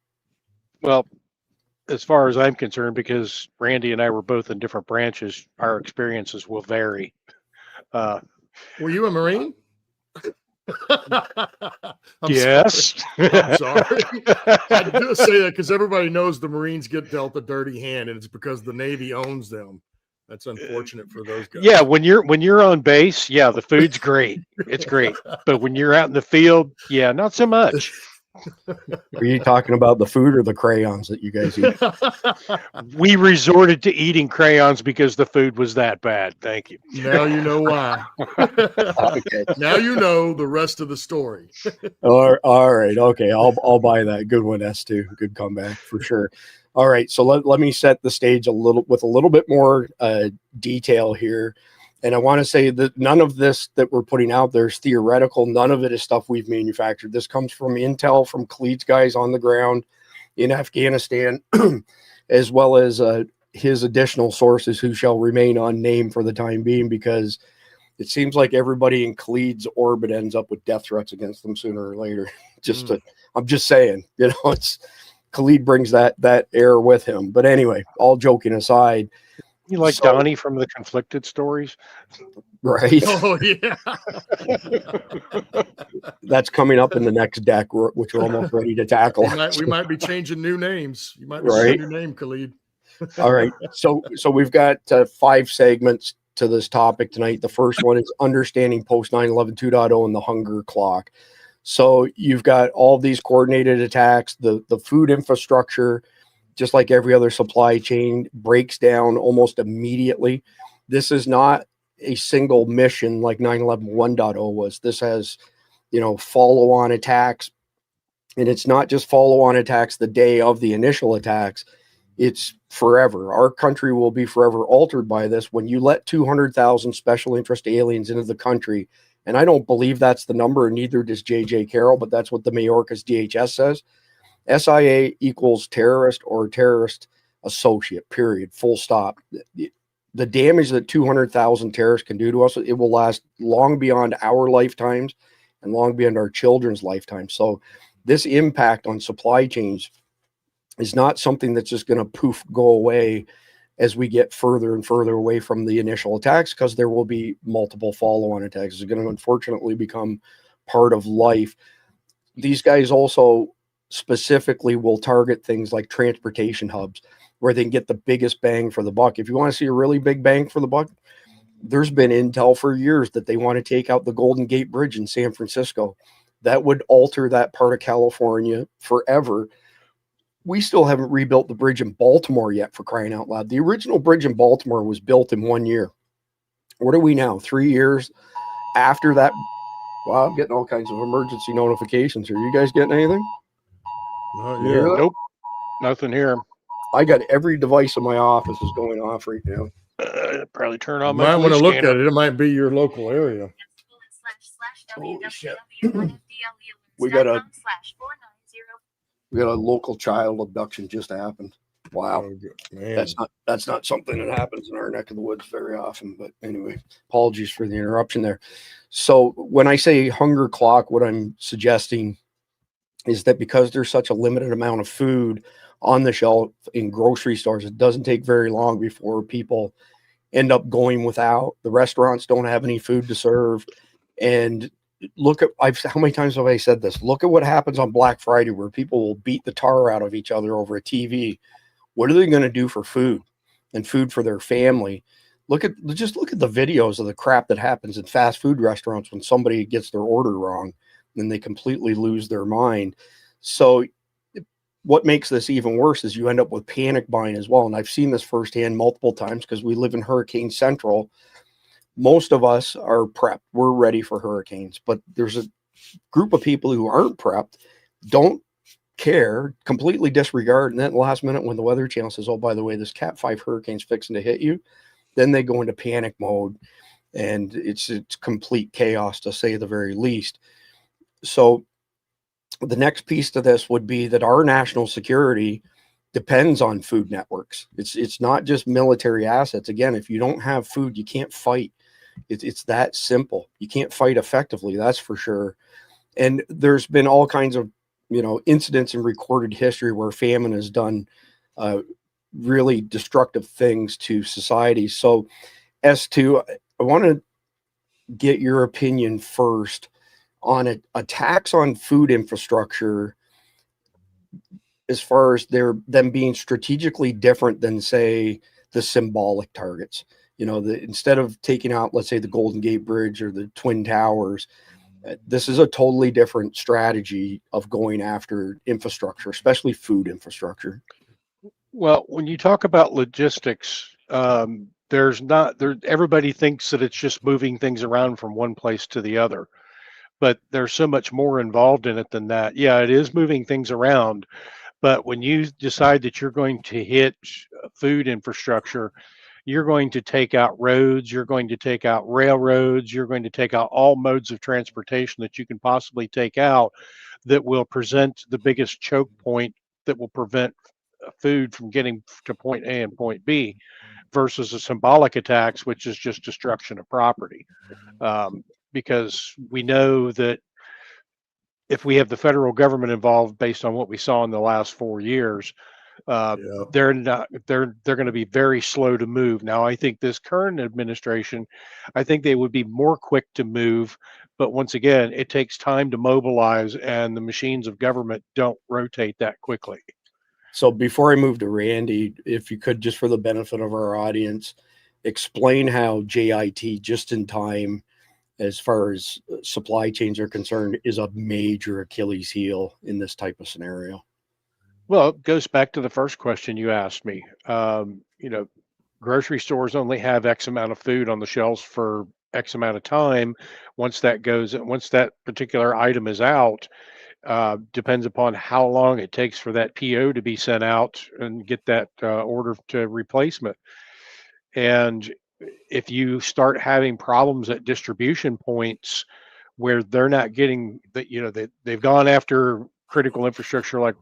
Well, as far as I'm concerned, because Randy and I were both in different branches, our experiences will vary. Were you a Marine? Yes. I'm sorry. I do say that because everybody knows the Marines get dealt a dirty hand, and it's because the Navy owns them. That's unfortunate for those guys. Yeah, when you're on base, yeah, the food's great. It's great. But when you're out in the field, yeah, not so much. Are you talking about the food or the crayons that you guys eat? We resorted to eating crayons because the food was that bad. Thank you. Now you know why. Okay. Now you know the rest of the story. All right. Okay. I'll buy that. Good one, S2. Good comeback for sure. All right. So let me set the stage a little bit more detail here. And I want to say that none of this that we're putting out there is theoretical. None of it is stuff we've manufactured. This comes from intel from Khalid's guys on the ground in Afghanistan, as well as his additional sources who shall remain unnamed for the time being, because it seems like everybody in Khalid's orbit ends up with death threats against them sooner or later. I'm just saying, it's Khalid brings that air with him. But anyway, all joking aside, you like Donnie from the Conflicted Stories? Right. Oh, yeah. That's coming up in the next deck, which we're almost ready to tackle. We might be changing new names. You might be right. changing your name, Khalid. All right. So we've got 5 segments to this topic tonight. The first one is understanding post 9/11 2.0 and the hunger clock. So you've got all these coordinated attacks, the food infrastructure, just like every other supply chain, breaks down almost immediately. This is not a single mission like 9/11 1.0 was. This has, follow-on attacks. And it's not just follow-on attacks the day of the initial attacks. It's forever. Our country will be forever altered by this. When you let 200,000 special interest aliens into the country, and I don't believe that's the number, and neither does J.J. Carroll, but that's what the Mayorkas DHS says. SIA equals terrorist or terrorist associate, period, full stop. The damage that 200,000 terrorists can do to us, it will last long beyond our lifetimes and long beyond our children's lifetimes. So this impact on supply chains is not something that's just going to go away as we get further and further away from the initial attacks, because there will be multiple follow-on attacks. It's going to unfortunately become part of life. These guys also specifically will target things like transportation hubs where they can get the biggest bang for the buck. If you want to see a really big bang for the buck, there's been intel for years that they want to take out the Golden Gate Bridge in San Francisco. That would alter that part of California forever. We still haven't rebuilt the bridge in Baltimore yet, for crying out loud. The original bridge in Baltimore was built in 1 year. What are we now? 3 years after that? Wow, I'm getting all kinds of emergency notifications. Are you guys getting anything? Not You hear yet. that? Nope, nothing here. I got every device in my office is going off right now. Probably turn You on my might want police to look scanner. at it. It might be your local area. Holy shit. We got a local child abduction just happened. Wow. Oh, good. Man. That's not something that happens in our neck of the woods very often. But anyway, apologies for the interruption there. So when I say hunger clock, what I'm suggesting is that because there's such a limited amount of food on the shelf in grocery stores, it doesn't take very long before people end up going without. The restaurants don't have any food to serve. And look at, how many times have I said this? Look at what happens on Black Friday where people will beat the tar out of each other over a TV. What are they going to do for food and food for their family? Just look at the videos of the crap that happens in fast food restaurants when somebody gets their order wrong and they completely lose their mind. So what makes this even worse is you end up with panic buying as well. And I've seen this firsthand multiple times because we live in Hurricane Central. Most of us are prepped. We're ready for hurricanes, but there's a group of people who aren't prepped, don't care, completely disregard. And then at the last minute when the Weather Channel says, oh, by the way, this Cat 5 hurricane's fixing to hit you, then they go into panic mode and it's complete chaos, to say the very least. So the next piece to this would be that our national security depends on food networks. It's not just military assets. Again, if you don't have food, you can't fight. It's that simple. You can't fight effectively, that's for sure. And there's been all kinds of incidents in recorded history where famine has done really destructive things to society. So S2, I want to get your opinion first on attacks on food infrastructure, as far as them being strategically different than, say, the symbolic targets. Instead of taking out, let's say, the Golden Gate Bridge or the Twin Towers, this is a totally different strategy of going after infrastructure, especially food infrastructure. Well, when you talk about logistics, everybody thinks that it's just moving things around from one place to the other, but there's so much more involved in it than that. Yeah, it is moving things around, but when you decide that you're going to hit food infrastructure, you're going to take out roads, you're going to take out railroads, you're going to take out all modes of transportation that you can possibly take out that will present the biggest choke point that will prevent food from getting to point A and point B, versus the symbolic attacks, which is just destruction of property. Because we know that if we have the federal government involved, based on what we saw in the last 4 years, they're going to be very slow to move. Now, I think this current administration, I think they would be more quick to move, but once again, it takes time to mobilize, and the machines of government don't rotate that quickly. So before I move to Randy, if you could, just for the benefit of our audience, explain how JIT, just in time, as far as supply chains are concerned, is a major Achilles heel in this type of scenario. Well, it goes back to the first question you asked me. Grocery stores only have X amount of food on the shelves for X amount of time. Once that particular item is out, depends upon how long it takes for that PO to be sent out and get that order to replacement. And if you start having problems at distribution points where they're not getting that, they've gone after critical infrastructure like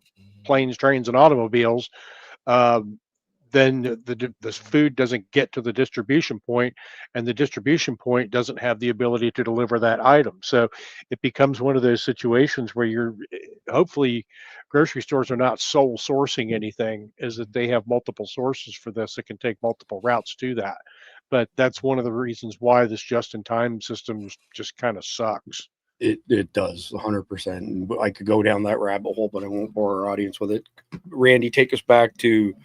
planes, trains, and automobiles, then the food doesn't get to the distribution point, and the distribution point doesn't have the ability to deliver that item. So it becomes one of those situations where hopefully grocery stores are not sole sourcing anything, is that they have multiple sources for this that can take multiple routes to that. But that's one of the reasons why this just-in-time system just kind of sucks. It does 100%. And I could go down that rabbit hole, but I won't bore our audience with it. Randy, take us back to,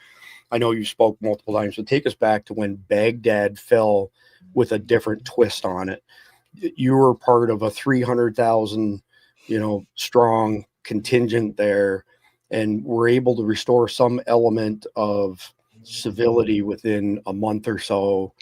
I know you spoke multiple times, but take us back to when Baghdad fell with a different twist on it. You were part of a 300,000, strong contingent there, and were able to restore some element of civility within a month or so.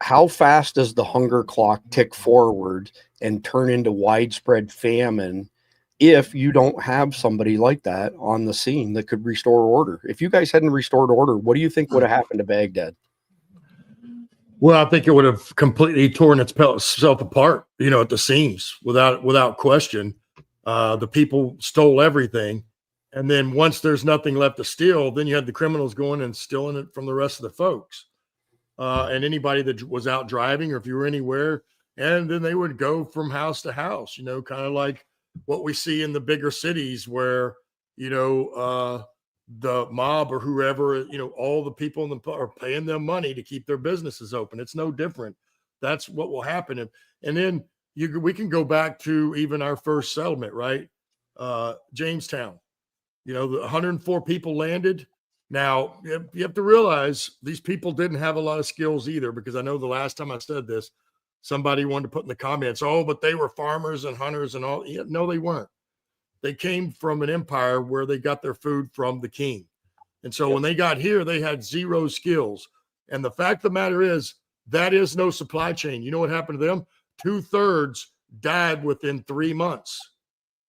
How fast does the hunger clock tick forward and turn into widespread famine if you don't have somebody like that on the scene that could restore order? If you guys hadn't restored order, what do you think would have happened to Baghdad? Well, I think it would have completely torn itself apart, at the seams, without question. The people stole everything. And then once there's nothing left to steal, then you had the criminals going and stealing it from the rest of the folks. And anybody that was out driving, or if you were anywhere, and then they would go from house to house, kind of like what we see in the bigger cities where, the mob or whoever, all the people are paying them money to keep their businesses open. It's no different. That's what will happen. And then we can go back to even our first settlement, right? Jamestown, the 104 people landed. Now, you have to realize these people didn't have a lot of skills either, because I know the last time I said this, somebody wanted to put in the comments, oh, but they were farmers and hunters and all. Yeah, no, they weren't. They came from an empire where they got their food from the king. And so when they got here, they had zero skills. And the fact of the matter is, that is no supply chain. You know what happened to them? 2/3 died within 3 months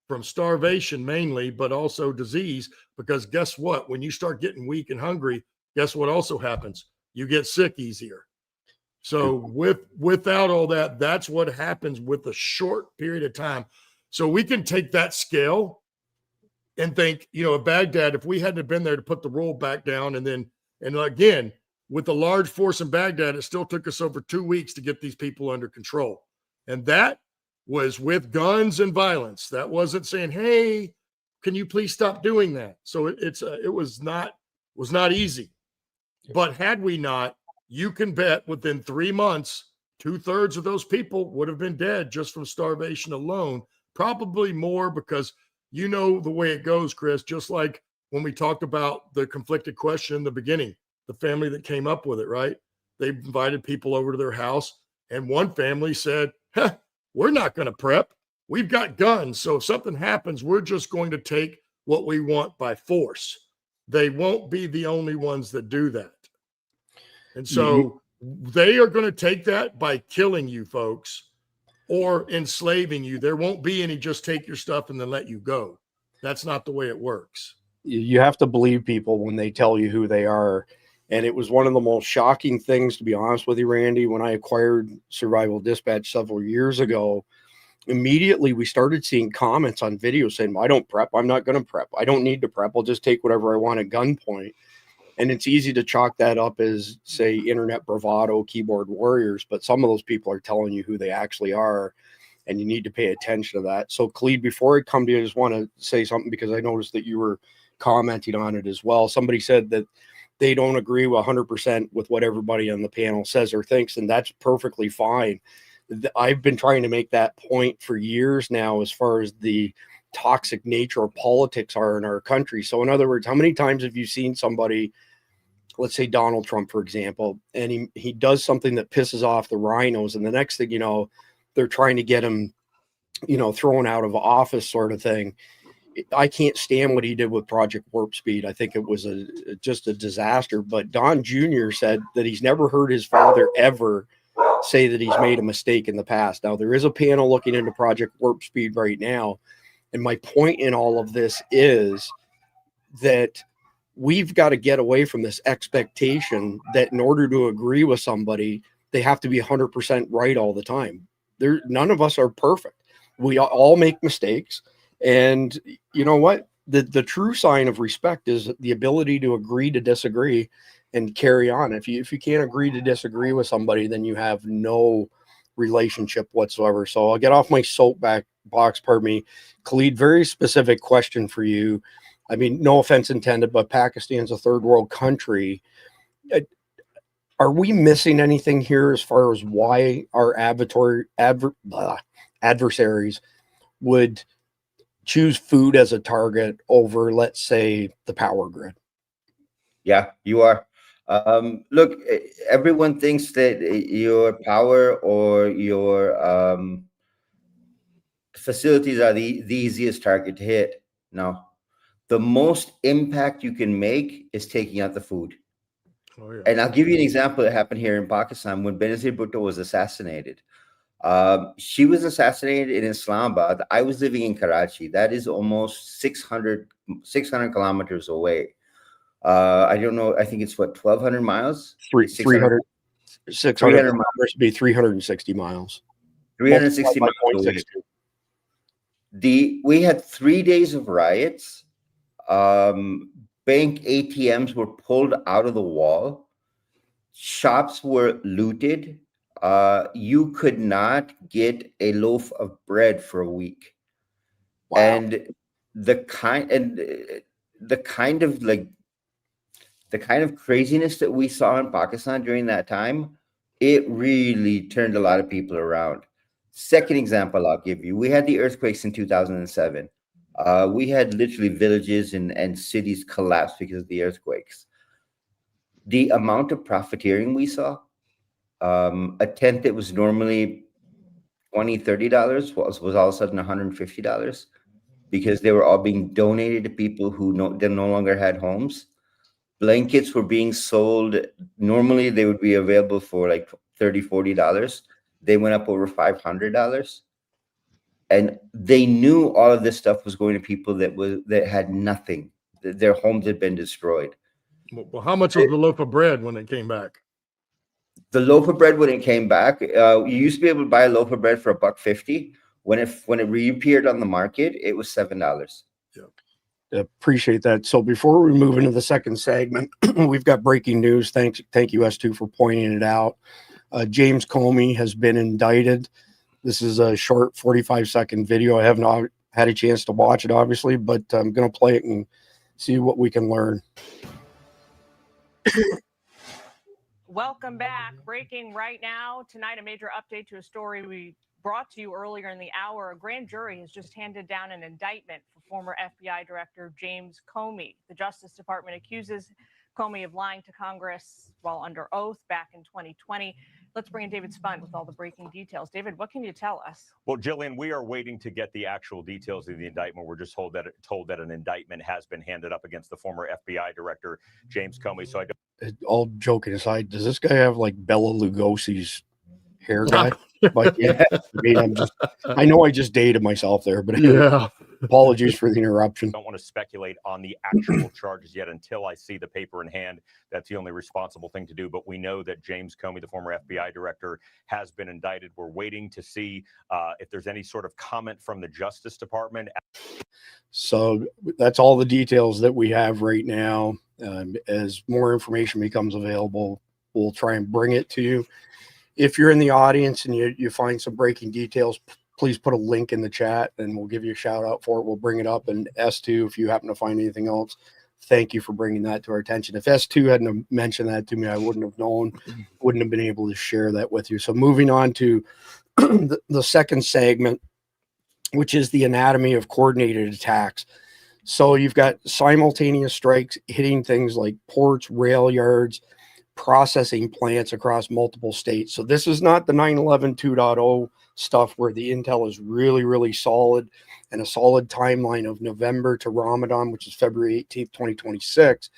from starvation mainly, but also disease. Because guess what? When you start getting weak and hungry, guess what also happens? You get sick easier. So without all that, that's what happens with a short period of time. So we can take that scale and think, at Baghdad, if we hadn't been there to put the roll back down, and again, with a large force in Baghdad, it still took us over 2 weeks to get these people under control. And that was with guns and violence. That wasn't saying, hey, can you please stop doing that? So it was not easy. But had we not, you can bet within 3 months, 2/3 of those people would have been dead just from starvation alone. Probably more, because the way it goes, Chris, just like when we talked about the conflicted question in the beginning, the family that came up with it, right? They invited people over to their house, and one family said, we're not going to prep. We've got guns. So if something happens, we're just going to take what we want by force. They won't be the only ones that do that. And so they are going to take that by killing you folks or enslaving you. There won't be any just take your stuff and then let you go. That's not the way it works. You have to believe people when they tell you who they are. And it was one of the most shocking things, to be honest with you, Randy, when I acquired Survival Dispatch several years ago. Immediately we started seeing comments on video saying, I don't prep. I'm not going to prep. I don't need to prep. I'll just take whatever I want at gunpoint. And it's easy to chalk that up as, say, internet bravado, keyboard warriors. But some of those people are telling you who they actually are, and you need to pay attention to that. So, Khalid, before I come to you, I just want to say something, because I noticed that you were commenting on it as well. Somebody said that they don't agree 100% with what everybody on the panel says or thinks, and that's perfectly fine. I've been trying to make that point for years now, as far as the toxic nature of politics are in our country. So in other words, how many times have you seen somebody, let's say Donald Trump, for example, and he does something that pisses off the rhinos, and the next thing you know, they're trying to get him, thrown out of office, sort of thing. I can't stand what he did with Project Warp Speed. I think it was just a disaster. But Don Jr. said that he's never heard his father ever say that he's made a mistake in the past. Now, there is a panel looking into Project Warp Speed right now. And my point in all of this is that we've got to get away from this expectation that in order to agree with somebody, they have to be 100% right all the time. None of us are perfect. We all make mistakes. And you know what? The true sign of respect is the ability to agree to disagree and carry on. If you can't agree to disagree with somebody, then you have no relationship whatsoever. So I'll get off my soapbox, pardon me. Khalid, very specific question for you. I mean, no offense intended, but Pakistan's a third world country. Are we missing anything here as far as why our adversaries would choose food as a target over, let's say, the power grid. Yeah, you are. Look, everyone thinks that your power or your facilities are the easiest target to hit. No, the most impact you can make is taking out the food. Oh, yeah. And I'll give you an example that happened here in Pakistan when Benazir Bhutto was assassinated. She was assassinated in Islamabad. I was living in Karachi. That is almost 600 kilometers away. I don't know. I think it's what, 1,200 miles? 300, 600 300 miles would be 360 miles. 360 miles Multiplied by away. We had 3 days of riots. Bank ATMs were pulled out of the wall. Shops were looted. You could not get a loaf of bread for a week. Wow. And the kind of craziness that we saw in Pakistan during that time, it really turned a lot of people around. Second example I'll give you, we had the earthquakes in 2007. We had literally villages and cities collapse because of the earthquakes. The amount of profiteering we saw, a tent that was normally $20, $30 was all of a sudden $150 because they were all being donated to people who no longer had homes. Blankets were being sold. Normally they would be available for like $30, $40. They went up over $500. And they knew all of this stuff was going to people that had nothing. Their homes had been destroyed. Well, how much was the loaf of bread when it came back? The loaf of bread when it came back, you used to be able to buy a loaf of bread for $1.50. When it reappeared on the market, it was $7. Yeah. Appreciate that. So before we move into the second segment, we've got breaking news. Thank you, S2, for pointing it out. James Comey has been indicted. This is a short 45-second video. I haven't had a chance to watch it, obviously, but I'm going to play it and see what we can learn. Welcome back. Breaking right now. Tonight, a major update to a story we brought to you earlier in the hour. A grand jury has just handed down an indictment for former FBI Director James Comey. The Justice Department accuses Comey of lying to Congress while under oath back in 2020. Let's bring in David Spunt with all the breaking details. David, what can you tell us? Well, Jillian, we are waiting to get the actual details of the indictment. We're just told that an indictment has been handed up against the former FBI Director James Comey. So all joking aside, does this guy have like Bela Lugosi's hair guy? But yeah, I know I just dated myself there, but yeah. Apologies for the interruption. I don't want to speculate on the actual charges yet until I see the paper in hand. That's the only responsible thing to do. But we know that James Comey, the former FBI director, has been indicted. We're waiting to see if there's any sort of comment from the Justice Department. So that's all the details that we have right now. As more information becomes available, we'll try and bring it to you. If you're in the audience and you find some breaking details, please put a link in the chat and we'll give you a shout out for it. We'll bring it up. And S2, if you happen to find anything else, thank you for bringing that to our attention. If S2 hadn't mentioned that to me, I wouldn't have known, wouldn't have been able to share that with you. So moving on to the second segment, which is the anatomy of coordinated attacks. So you've got simultaneous strikes hitting things like ports, rail yards, processing plants across multiple states. So this is not the 9/11 2.0 stuff where the intel is really, really solid and a solid timeline of November to Ramadan, which is February 18th, 2026,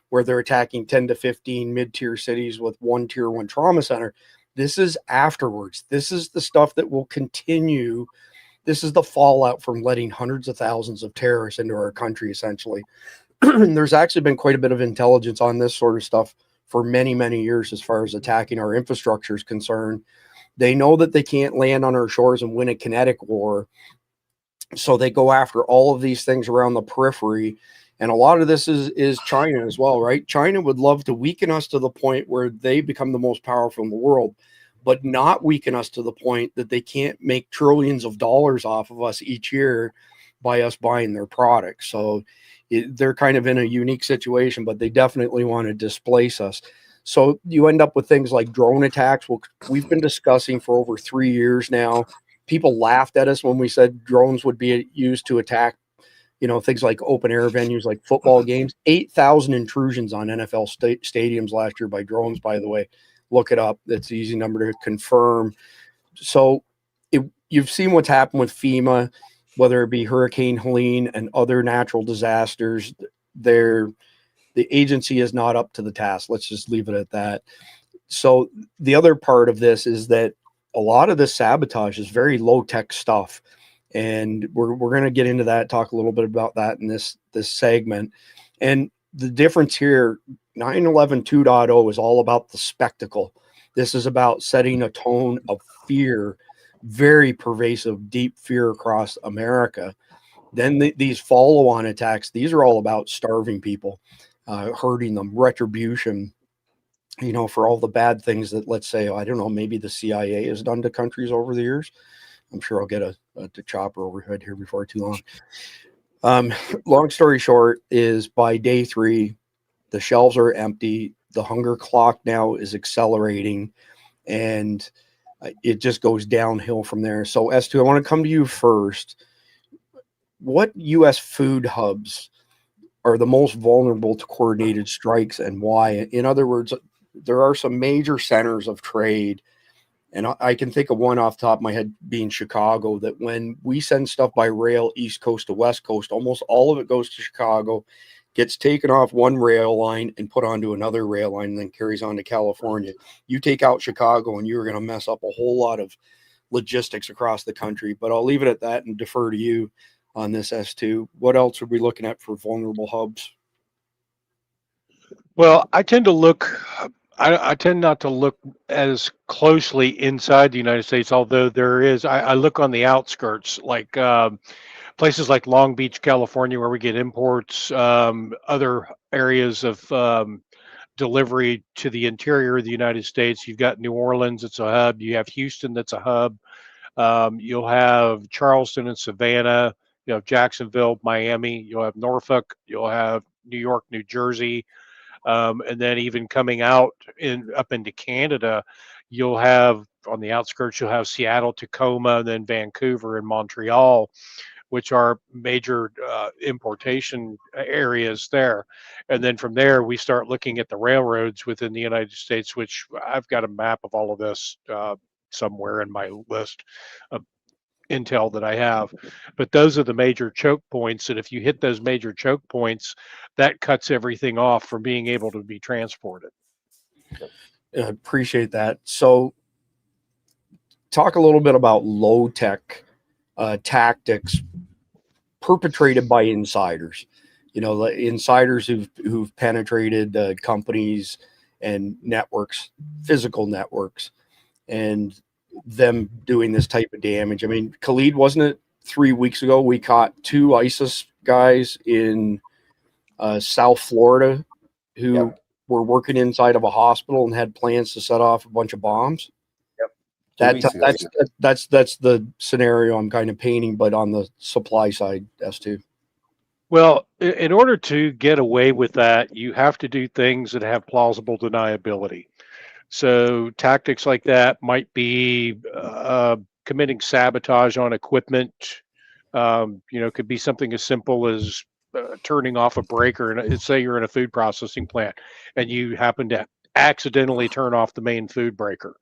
where they're attacking 10 to 15 mid-tier cities with one tier 1 trauma center. This is afterwards. This is the stuff that will continue. This is the fallout from letting hundreds of thousands of terrorists into our country, essentially. There's actually been quite a bit of intelligence on this sort of stuff for many, many years as far as attacking our infrastructure is concerned. They know that they can't land on our shores and win a kinetic war. So they go after all of these things around the periphery. And a lot of this is China as well, right? China would love to weaken us to the point where they become the most powerful in the world, but not weaken us to the point that they can't make trillions of dollars off of us each year by us buying their products. So they're kind of in a unique situation, but they definitely want to displace us. So you end up with things like drone attacks. Well, we've been discussing for over 3 years now people laughed at us when we said drones would be used to attack, things like open air venues like football games. 8,000 intrusions on NFL stadiums last year by drones, by the way. Look it up. That's an easy number to confirm. So you've seen what's happened with FEMA, whether it be Hurricane Helene and other natural disasters. The agency is not up to the task. Let's just leave it at that. So the other part of this is that a lot of this sabotage is very low-tech stuff. And we're going to get into that, talk a little bit about that in this segment. And the difference here, 9/11 2.0 is all about the spectacle. This is about setting a tone of fear, very pervasive, deep fear across America. Then these follow-on attacks, these are all about starving people, hurting them, retribution, for all the bad things that, let's say, I don't know, maybe the CIA has done to countries over the years. I'm sure I'll get a chopper overhead here before too long. Long story short is by day 3, the shelves are empty. The hunger clock now is accelerating, and it just goes downhill from there. So S2, I want to come to you first. What U.S. food hubs are the most vulnerable to coordinated strikes, and why? In other words, there are some major centers of trade, and I can think of one off the top of my head being Chicago, that when we send stuff by rail, East Coast to West Coast, almost all of it goes to Chicago, gets taken off one rail line and put onto another rail line, and then carries on to California. You take out Chicago and you're going to mess up a whole lot of logistics across the country. But I'll leave it at that and defer to you on this, S2. What else are we looking at for vulnerable hubs? Well, I tend to look. I tend not to look as closely inside the United States, although there is. I look on the outskirts, like places like Long Beach, California, where we get imports. Other areas of delivery to the interior of the United States. You've got New Orleans, it's a hub. You have Houston, that's a hub. You'll have Charleston and Savannah. You have Jacksonville, Miami. You'll have Norfolk. You'll have New York, New Jersey. And then even coming out up into Canada, you'll have on the outskirts, you'll have Seattle, Tacoma, and then Vancouver and Montreal, which are major importation areas there. And then from there, we start looking at the railroads within the United States, which I've got a map of all of this somewhere in my list of intel that I have. But those are the major choke points. And if you hit those major choke points, that cuts everything off from being able to be transported. I appreciate that. So talk a little bit about low tech tactics perpetrated by insiders. The insiders who've penetrated companies and networks, physical networks, and them doing this type of damage. I mean, Khalid, wasn't it 3 weeks ago we caught 2 ISIS guys in South Florida who were working inside of a hospital and had plans to set off a bunch of bombs? That's the scenario I'm kind of painting, but on the supply side, S2. Well, in order to get away with that, you have to do things that have plausible deniability. So tactics like that might be committing sabotage on equipment. Could be something as simple as turning off a breaker. And say you're in a food processing plant and you happen to accidentally turn off the main food breaker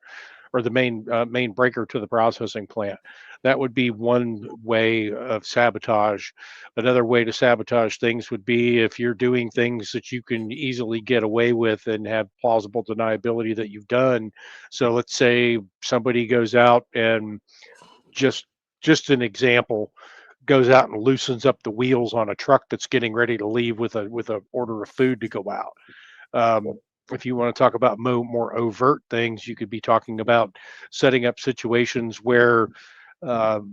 or the main breaker to the processing plant. That would be one way of sabotage. Another way to sabotage things would be if you're doing things that you can easily get away with and have plausible deniability that you've done. So let's say somebody goes out and just an example, goes out and loosens up the wheels on a truck that's getting ready to leave with a order of food to go out. If you want to talk about more overt things, you could be talking about setting up situations where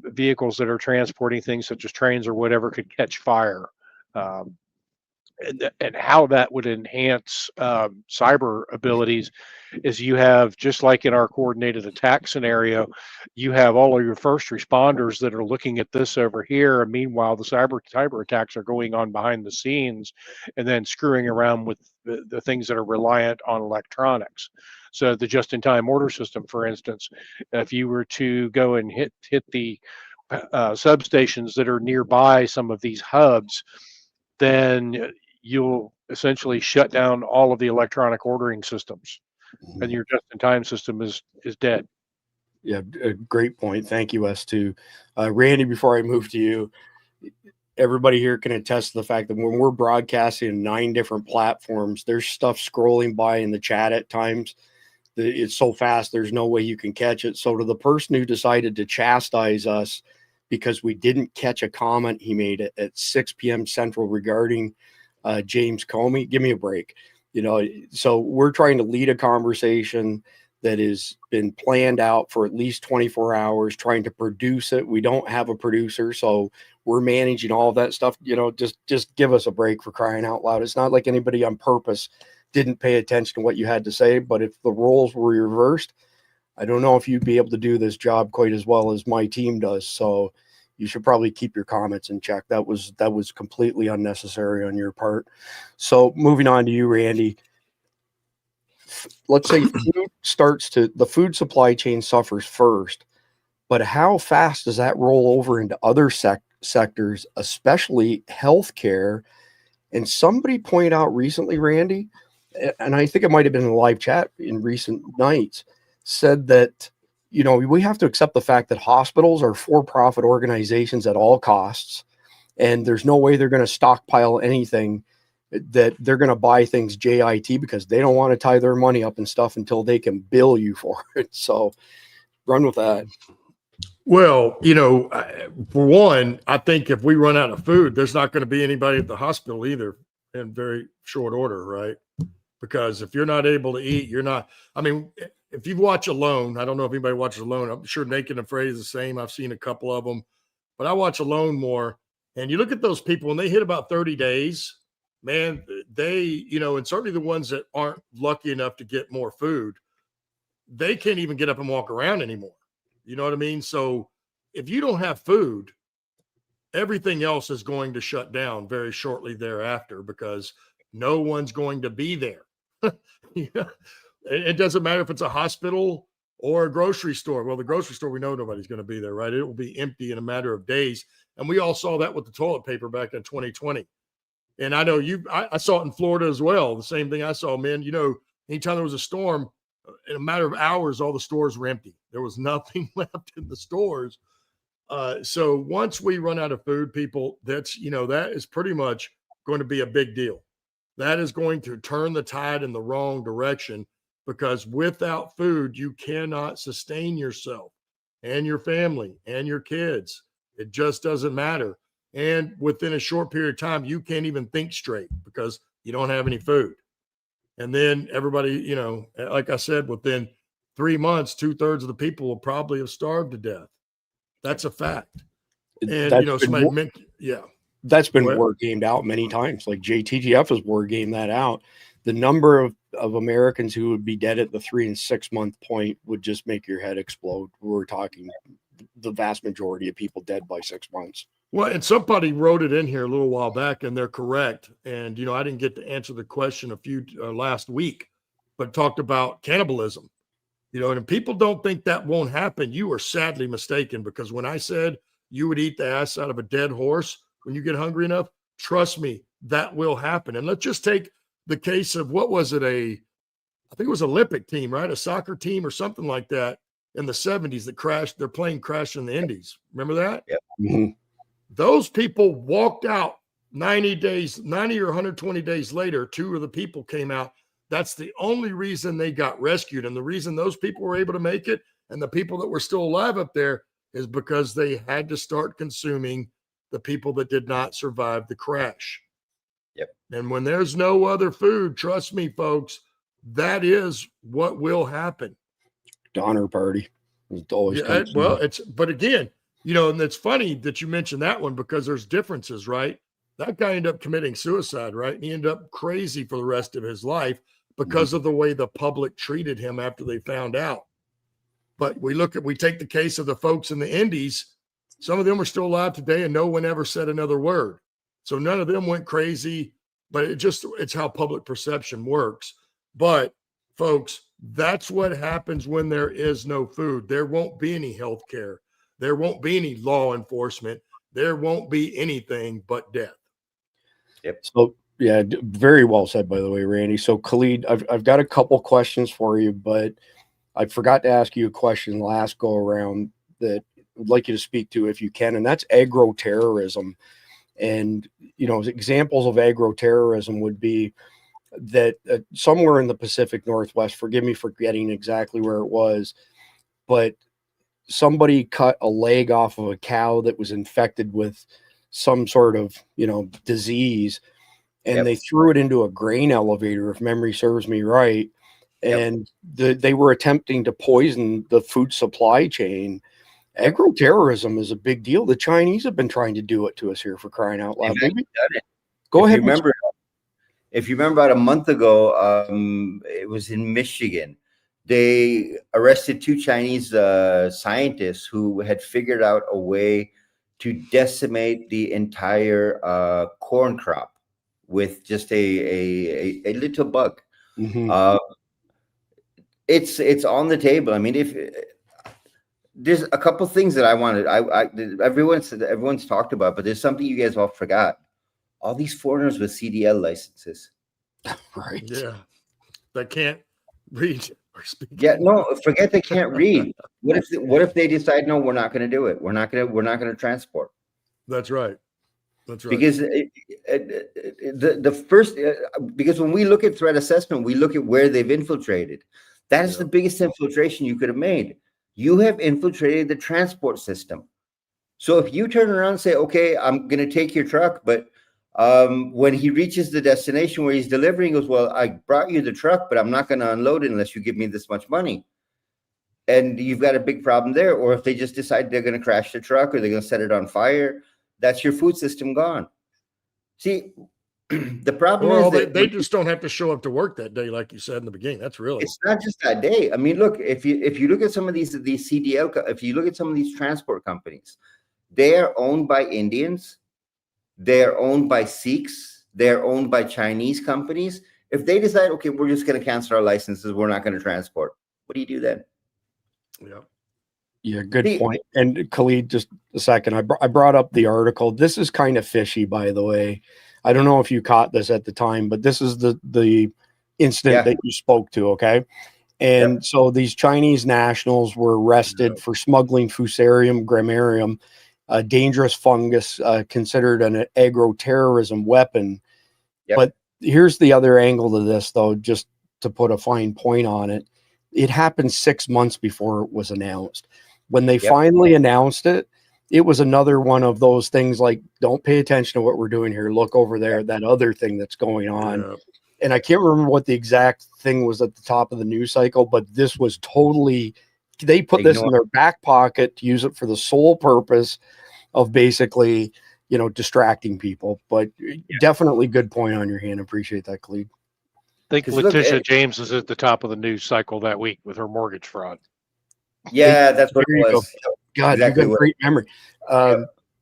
vehicles that are transporting things such as trains or whatever could catch fire. And how that would enhance cyber abilities is you have, just like in our coordinated attack scenario, you have all of your first responders that are looking at this over here. And meanwhile, the cyber attacks are going on behind the scenes and then screwing around with the things that are reliant on electronics. So the just-in-time order system, for instance, if you were to go and hit the substations that are nearby some of these hubs, then you'll essentially shut down all of the electronic ordering systems, and your just-in-time system is dead. Yeah, a great point. Thank you, S2. Randy, before I move to you, everybody here can attest to the fact that when we're broadcasting 9 different platforms, there's stuff scrolling by in the chat at times. It's so fast, there's no way you can catch it. So to the person who decided to chastise us because we didn't catch a comment he made at 6 p.m. Central regarding James Comey, give me a break. So we're trying to lead a conversation that has been planned out for at least 24 hours, trying to produce it. We don't have a producer, so we're managing all of that stuff. Just give us a break, for crying out loud. It's not like anybody on purpose didn't pay attention to what you had to say, but if the roles were reversed, I don't know if you'd be able to do this job quite as well as my team does. So you should probably keep your comments in check. That was completely unnecessary on your part. So moving on to you, Randy. Let's say the food supply chain suffers first, but how fast does that roll over into other sectors, especially healthcare? And somebody pointed out recently, Randy, and I think it might have been in a live chat in recent nights, said that, we have to accept the fact that hospitals are for-profit organizations at all costs, and there's no way they're going to stockpile anything, that they're going to buy things JIT because they don't want to tie their money up and stuff until they can bill you for it. So run with that. Well, for one, I think if we run out of food, there's not going to be anybody at the hospital either in very short order, right? Because if you're not able to eat, if you watch Alone, I don't know if anybody watches Alone. I'm sure Naked and Afraid is the same. I've seen a couple of them, but I watch Alone more. And you look at those people when they hit about 30 days, man, they, and certainly the ones that aren't lucky enough to get more food, they can't even get up and walk around anymore. You know what I mean? So if you don't have food, everything else is going to shut down very shortly thereafter because no one's going to be there. It doesn't matter if it's a hospital or a grocery store. Well, the grocery store, we know nobody's going to be there, right? It will be empty in a matter of days. And we all saw that with the toilet paper back in 2020. And I know I saw it in Florida as well. The same thing I saw, man. Anytime there was a storm, in a matter of hours, all the stores were empty. There was nothing left in the stores. So once we run out of food, people, that is pretty much going to be a big deal. That is going to turn the tide in the wrong direction because without food, you cannot sustain yourself and your family and your kids. It just doesn't matter. And within a short period of time, you can't even think straight because you don't have any food. And then everybody, like I said, within 3 months, 2/3 of the people will probably have starved to death. That's a fact. And, that's been war gamed out many times. Like JTTF has war gamed that out. The number of Americans who would be dead at the 3 and 6 month point would just make your head explode. We're talking the vast majority of people dead by 6 months. Well, and somebody wrote it in here a little while back, and they're correct. And, I didn't get to answer the question last week, but talked about cannibalism. And if people don't think that won't happen, you are sadly mistaken, because when I said you would eat the ass out of a dead horse when you get hungry enough, trust me, that will happen. And let's just take the case of, what was it? I think it was an Olympic team, right? A soccer team or something like that in the 70s that crashed. Their plane crashed in the Indies. Remember that? Yep. Mm-hmm. Those people walked out 90 or 120 days later. 2 of the people came out. That's the only reason they got rescued. And the reason those people were able to make it, and the people that were still alive up there, is because they had to start consuming the people that did not survive the crash. Yep. And when there's no other food, trust me, folks, that is what will happen. Donner party. It always but again, and it's funny that you mentioned that one, because there's differences, right? That guy ended up committing suicide, right? And he ended up crazy for the rest of his life because of the way the public treated him after they found out. But we take the case of the folks in the Indies. Some of them are still alive today, and no one ever said another word. So none of them went crazy, but it's how public perception works. But folks, that's what happens when there is no food. There won't be any health care. There won't be any law enforcement. There won't be anything but death. Yep. So yeah, very well said, by the way, Randy. So Khalid, I've got a couple questions for you, but I forgot to ask you a question last go around that I'd like you to speak to if you can, and that's agro-terrorism. And, you know, examples of agro-terrorism would be that somewhere in the Pacific Northwest, forgive me for getting exactly where it was, but somebody cut a leg off of a cow that was infected with some sort of, you know, disease, and they threw it into a grain elevator, if memory serves me right. And they were attempting to poison the food supply chain. Agro-terrorism is a big deal. The Chinese have been trying to do it to us here, for crying out loud. Go ahead. If you remember about a month ago, it was in Michigan. They arrested 2 Chinese scientists who had figured out a way to decimate the entire corn crop with just a little bug. It's on the table. I mean, if there's a couple things that I wanted, everyone's talked about, but there's something you guys all forgot. All these foreigners with CDL licenses. Right. Yeah. That can't read or speak. Yeah, no, forget they can't read. What if they decide, no, we're not going to do it. We're not going to transport. That's right. That's right. Because the first, because when we look at threat assessment, we look at where they've infiltrated. That is the biggest infiltration you could have made. You have infiltrated the transport system. So if you turn around and say, okay, I'm going to take your truck, but when he reaches the destination where he's delivering, he goes, well, I brought you the truck, but I'm not going to unload it unless you give me this much money. And you've got a big problem there. Or if they just decide they're going to crash the truck or they're going to set it on fire, that's your food system gone. See, the problem is that they just don't have to show up to work that day, like you said in the beginning. That's really, it's not just that day. I mean, look, if you look at some of these CDL, if you look at some of these transport companies, they are owned by Indians, they are owned by Sikhs, they're owned by Chinese companies. If they decide, okay, we're just going to cancel our licenses, we're not going to transport, what do you do then? Yeah, good point. And Khalid, just a second, I brought up the article. This is kind of fishy, by the way. I don't know if you caught this at the time, but this is the incident that you spoke to, okay? And so these Chinese nationals were arrested for smuggling Fusarium grammarium, a dangerous fungus considered an agro-terrorism weapon. But here's the other angle to this, though, just to put a fine point on it. It happened 6 months before it was announced. When they finally announced it, it was another one of those things like, don't pay attention to what we're doing here. Look over there, that other thing that's going on. And I can't remember what the exact thing was at the top of the news cycle, but this was totally, they put this in their back pocket to use it for the sole purpose of basically, you know, distracting people. But definitely good point on your hand. Appreciate that, Khalid. I think Letitia James is at the top of the news cycle that week with her mortgage fraud. Yeah, that's what it was. God, exactly, you got great memory.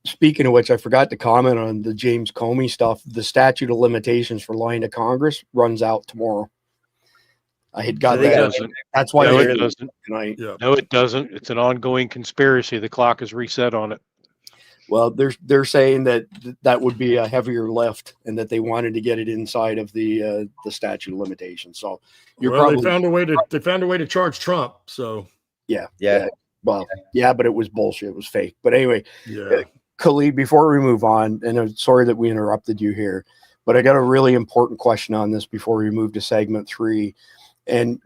Speaking of which, I forgot to comment on the James Comey stuff. The statute of limitations for lying to Congress runs out tomorrow. I had got that. That's why it doesn't. Tonight. No, it doesn't. It's an ongoing conspiracy. The clock is reset on it. Well, they're saying that that would be a heavier lift, and that they wanted to get it inside of the statute of limitations. So they found a way to charge Trump. So yeah. Well, but it was bullshit. It was fake. But anyway, Khalid, before we move on, and I'm sorry that we interrupted you here, but I got a really important question on this before we move to segment 3. And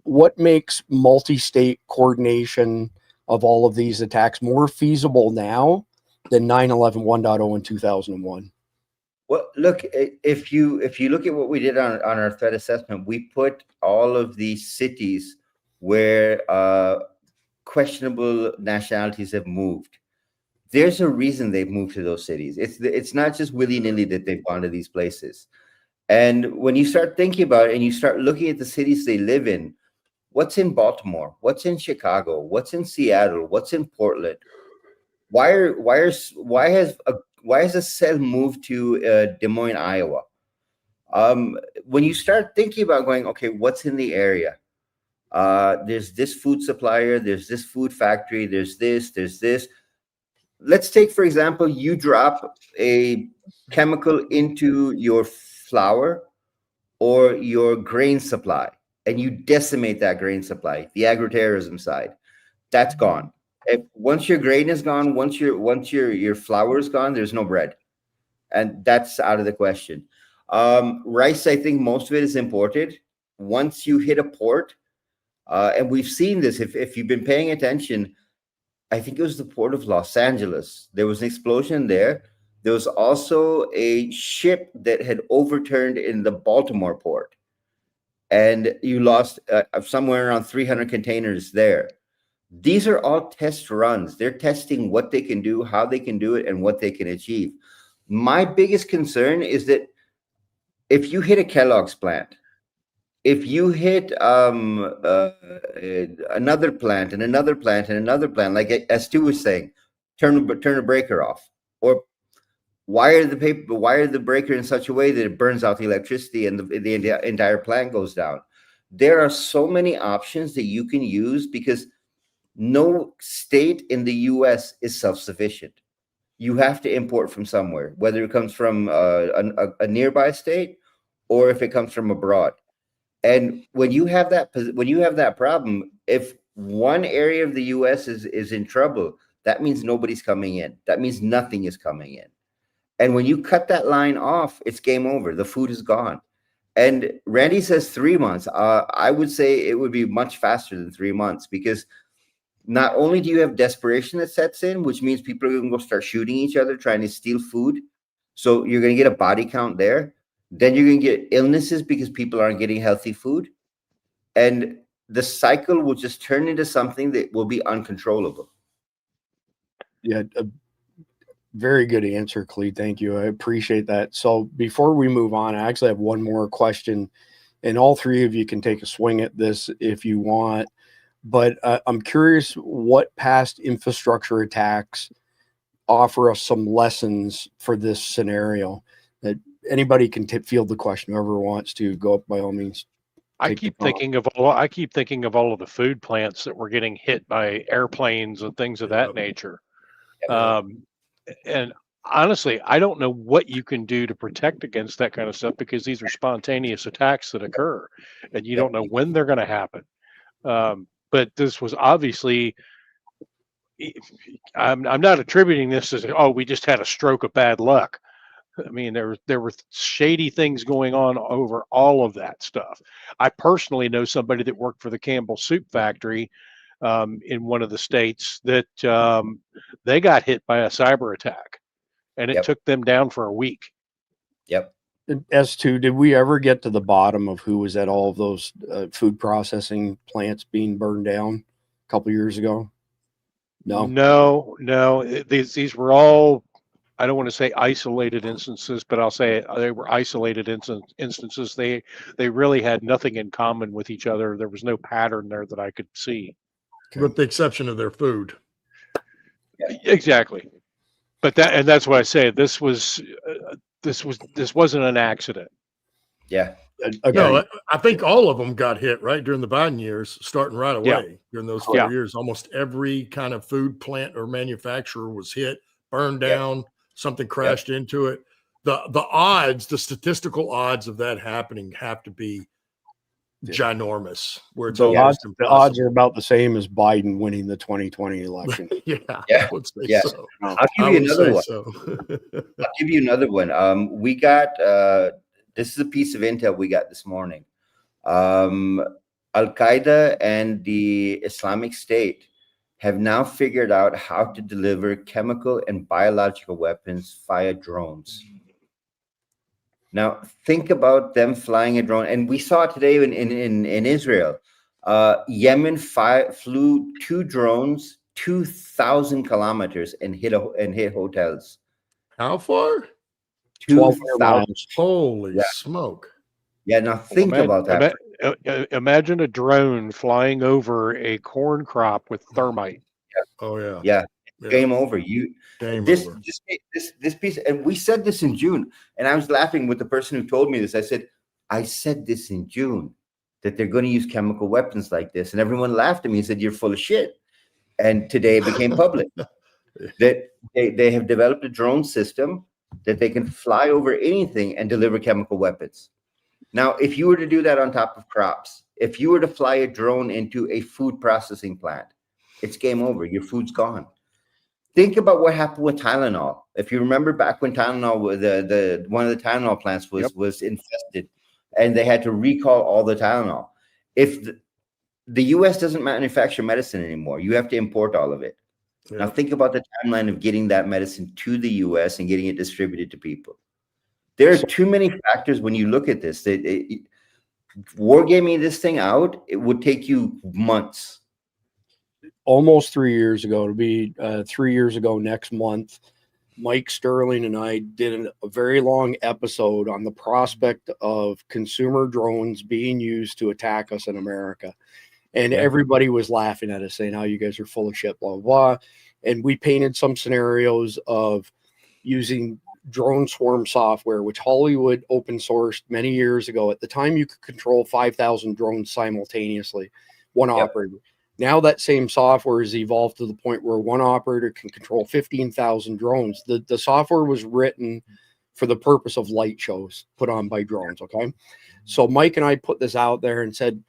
what makes multi-state coordination of all of these attacks more feasible now than 9/11 1.0 in 2001? Well, look, if you look at what we did on our threat assessment, we put all of these cities where questionable nationalities have moved. There's a reason they've moved to those cities. It's not just willy-nilly that they've gone to these places. And when you start thinking about it and you start looking at the cities they live in, what's in Baltimore? What's in Chicago? What's in Seattle? What's in Portland? Why has a cell moved to Des Moines, Iowa? When you start thinking about going, okay, what's in the area? There's this food supplier, there's this food factory, there's this. Let's take, for example, you drop a chemical into your flour or your grain supply, and you decimate that grain supply, the agroterrorism side, that's gone. Once your grain is gone, once your flour is gone, there's no bread, and that's out of the question. Rice, I think most of it is imported. Once you hit a port, and we've seen this, if you've been paying attention, I think it was the port of Los Angeles. There was an explosion there. There was also a ship that had overturned in the Baltimore port, and you lost somewhere around 300 containers there. These are all test runs. They're testing what they can do, how they can do it, and what they can achieve. My biggest concern is that if you hit a Kellogg's plant, if you hit another plant and another plant and another plant, like as Stu was saying, turn a breaker off, or wire the breaker in such a way that it burns out the electricity and the entire plant goes down. There are so many options that you can use because no state in the U.S. is self-sufficient. You have to import from somewhere, whether it comes from a nearby state or if it comes from abroad. And when you have that problem, if one area of the U.S. is in trouble, that means nobody's coming in. That means nothing is coming in. And when you cut that line off, it's game over. The food is gone. And Randy says 3 months. I would say it would be much faster than 3 months, because not only do you have desperation that sets in, which means people are going to go start shooting each other, trying to steal food. So you're going to get a body count there. Then you're going to get illnesses because people aren't getting healthy food. And the cycle will just turn into something that will be uncontrollable. Yeah, a very good answer, Clee. Thank you. I appreciate that. So before we move on, I actually have one more question, and all three of you can take a swing at this if you want. But I'm curious what past infrastructure attacks offer us some lessons for this scenario. That anybody can field the question. Whoever wants to go up, by all means. I keep thinking of all of the food plants that were getting hit by airplanes and things of that nature. And honestly, I don't know what you can do to protect against that kind of stuff, because these are spontaneous attacks that occur, and you don't know when they're going to happen. But this was obviously, I'm not attributing this as, oh, we just had a stroke of bad luck. I mean, there were shady things going on over all of that stuff. I personally know somebody that worked for the Campbell Soup Factory in one of the states that they got hit by a cyber attack, and it took them down for a week. Yep. S2, did we ever get to the bottom of who was at all of those food processing plants being burned down a couple years ago? No. These were all, I don't want to say isolated instances, but I'll say they were isolated instances. They really had nothing in common with each other. There was no pattern there that I could see. With the exception of their food. Exactly. But that's what I say. This wasn't an accident. Yeah. Okay. No, I think all of them got hit right during the Biden years, starting right away. During those 4 years, almost every kind of food plant or manufacturer was hit, burned down, something crashed into it. The odds, the statistical odds of that happening have to be ginormous. Where it's the odds are about the same as Biden winning the 2020 election. I would say so. I'll give you another one. I'll give you another one. We got this is a piece of intel we got this morning. Al-Qaeda and the Islamic State have now figured out how to deliver chemical and biological weapons via drones. Now, think about them flying a drone. And we saw today in Israel, Yemen flew 2 drones 2,000 kilometers and hit hotels. How far? 12,000. Holy smoke. Yeah, now think about that. Imagine a drone flying over a corn crop with thermite. Oh, yeah. Yeah. Game over. This over. this piece, and we said this in June, and I was laughing with the person who told me this. I said this in June, that they're going to use chemical weapons like this, and everyone laughed at me and said, "You're full of shit." And today it became public that they have developed a drone system that they can fly over anything and deliver chemical weapons. Now, if you were to do that on top of crops, if you were to fly a drone into a food processing plant, it's game over. Your food's gone. Think about what happened with Tylenol. If you remember back when Tylenol, the one of the Tylenol plants was infested, and they had to recall all the Tylenol. If the U.S. doesn't manufacture medicine anymore, you have to import all of it. Yeah. Now think about the timeline of getting that medicine to the U.S. and getting it distributed to people. There are too many factors when you look at this. Wargaming this thing out, it would take you months. Almost 3 years ago, it'll be 3 years ago next month, Mike Sterling and I did a very long episode on the prospect of consumer drones being used to attack us in America. And everybody was laughing at us, saying how you guys are full of shit, blah, blah, blah. And we painted some scenarios of using drone swarm software, which Hollywood open sourced many years ago. At the time, you could control 5,000 drones simultaneously, one operator. Now that same software has evolved to the point where one operator can control 15,000 drones. The software was written for the purpose of light shows put on by drones, okay? So Mike and I put this out there and said,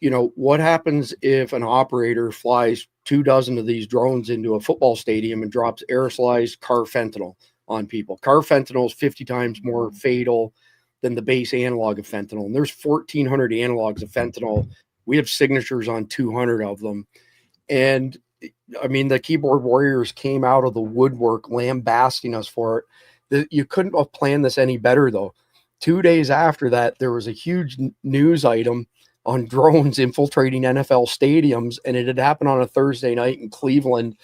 you know, what happens if an operator flies 24 of these drones into a football stadium and drops aerosolized carfentanil on people? Carfentanil is 50 times more fatal than the base analog of fentanyl. And there's 1,400 analogs of fentanyl. We have signatures on 200 of them. And I mean, the keyboard warriors came out of the woodwork lambasting us for it. You couldn't have planned this any better, though. 2 days after that, there was a huge news item on drones infiltrating NFL stadiums, and it had happened on a Thursday night in Cleveland.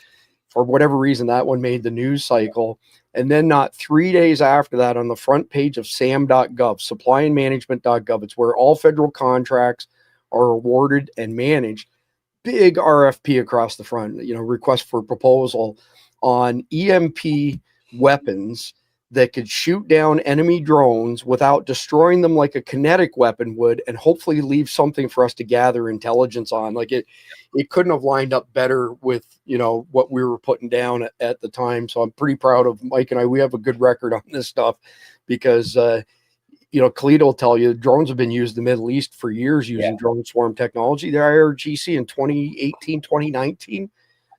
For whatever reason, that one made the news cycle. And then not 3 days after that, on the front page of SAM.gov, supplyandmanagement.gov, it's where all federal contracts are awarded and managed. Big RFP across the front, you know, request for proposal on EMP weapons that could shoot down enemy drones without destroying them like a kinetic weapon would, and hopefully leave something for us to gather intelligence on. Like it couldn't have lined up better with, you know, what we were putting down at the time. So I'm pretty proud of Mike and I. We have a good record on this stuff because, you know, Khalid will tell you drones have been used in the Middle East for years using drone swarm technology. The IRGC in 2018, 2019,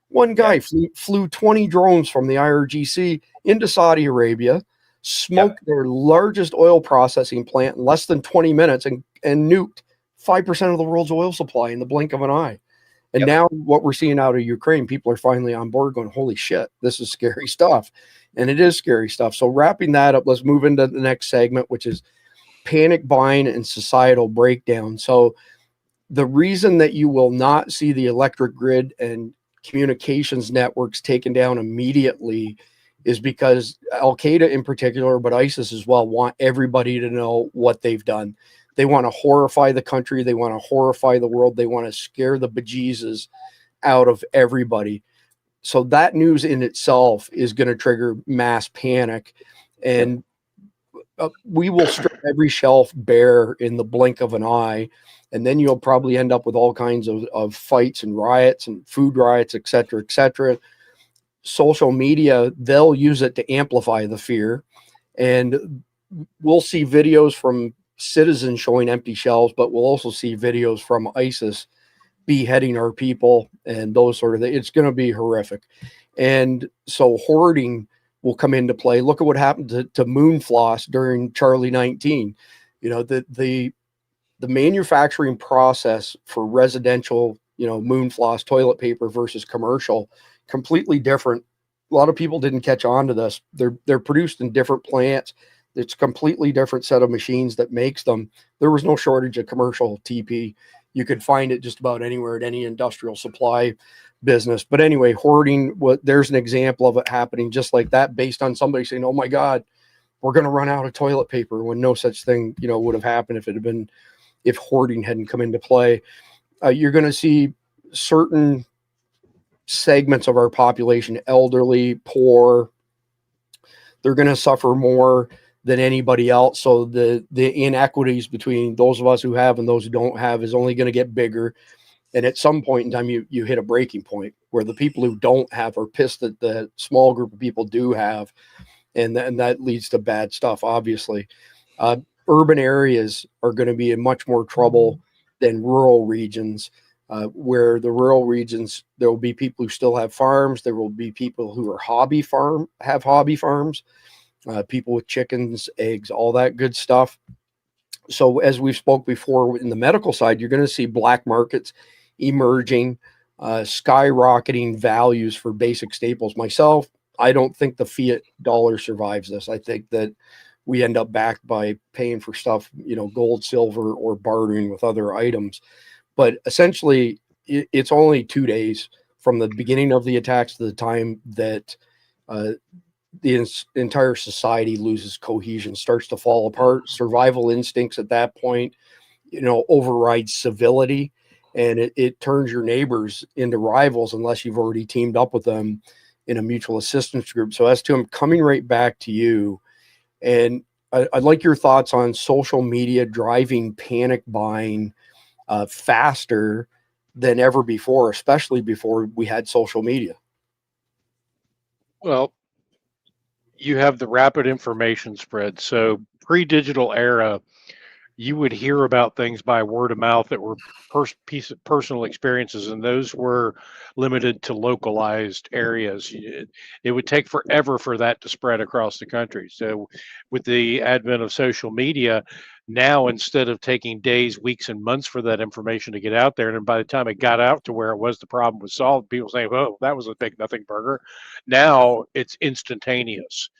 one guy flew 20 drones from the IRGC into Saudi Arabia, smoked their largest oil processing plant in less than 20 minutes and nuked 5% of the world's oil supply in the blink of an eye. And now what we're seeing out of Ukraine, people are finally on board going, holy shit, this is scary stuff. And it is scary stuff. So wrapping that up, let's move into the next segment, which is panic buying and societal breakdown. So the reason that you will not see the electric grid and communications networks taken down immediately is because Al-Qaeda in particular, but ISIS as well, want everybody to know what they've done. They want to horrify the country. They want to horrify the world. They want to scare the bejesus out of everybody. So that news in itself is going to trigger mass panic. And we will strip every shelf bare in the blink of an eye. And then you'll probably end up with all kinds of fights and riots and food riots, et cetera, et cetera. Social media, they'll use it to amplify the fear. And we'll see videos from citizens showing empty shelves, but we'll also see videos from ISIS beheading our people and those sort of things. It's going to be horrific. And so hoarding will come into play. Look at what happened to Moonfloss during Charlie 19. You know, the manufacturing process for residential, you know, Moonfloss toilet paper versus commercial, completely different. A lot of people didn't catch on to this. They're produced in different plants. It's a completely different set of machines that makes them. There was no shortage of commercial TP. You could find it just about anywhere at any industrial supply business. But anyway, hoarding, there's an example of it happening just like that, based on somebody saying, oh my God, we're going to run out of toilet paper, when no such thing, you know, would have happened if hoarding hadn't come into play. You're going to see certain segments of our population, elderly, poor, they're going to suffer more than anybody else. So the inequities between those of us who have and those who don't have is only going to get bigger. And at some point in time, you hit a breaking point where the people who don't have are pissed that the small group of people do have. And that leads to bad stuff, obviously. Urban areas are going to be in much more trouble than rural regions, where the rural regions, there will be people who still have farms. There will be people who are hobby farms, people with chickens, eggs, all that good stuff. So as we've spoke before in the medical side, you're going to see black markets emerging, skyrocketing values for basic staples. Myself, I don't think the fiat dollar survives this. I think that we end up backed by paying for stuff, gold, silver, or bartering with other items. But essentially, it's only 2 days from the beginning of the attacks to the time that the entire society loses cohesion, starts to fall apart. Survival instincts at that point, override civility, and it turns your neighbors into rivals unless you've already teamed up with them in a mutual assistance group. So as to, I'm coming right back to you, and I'd like your thoughts on social media driving panic buying faster than ever before, especially before we had social media. Well, you have the rapid information spread. So pre-digital era, you would hear about things by word of mouth that were personal experiences, and those were limited to localized areas. It would take forever for that to spread across the country. So with the advent of social media, now instead of taking days, weeks, and months for that information to get out there, and by the time it got out to where it was, the problem was solved, people saying, oh, that was a big nothing burger. Now it's instantaneous.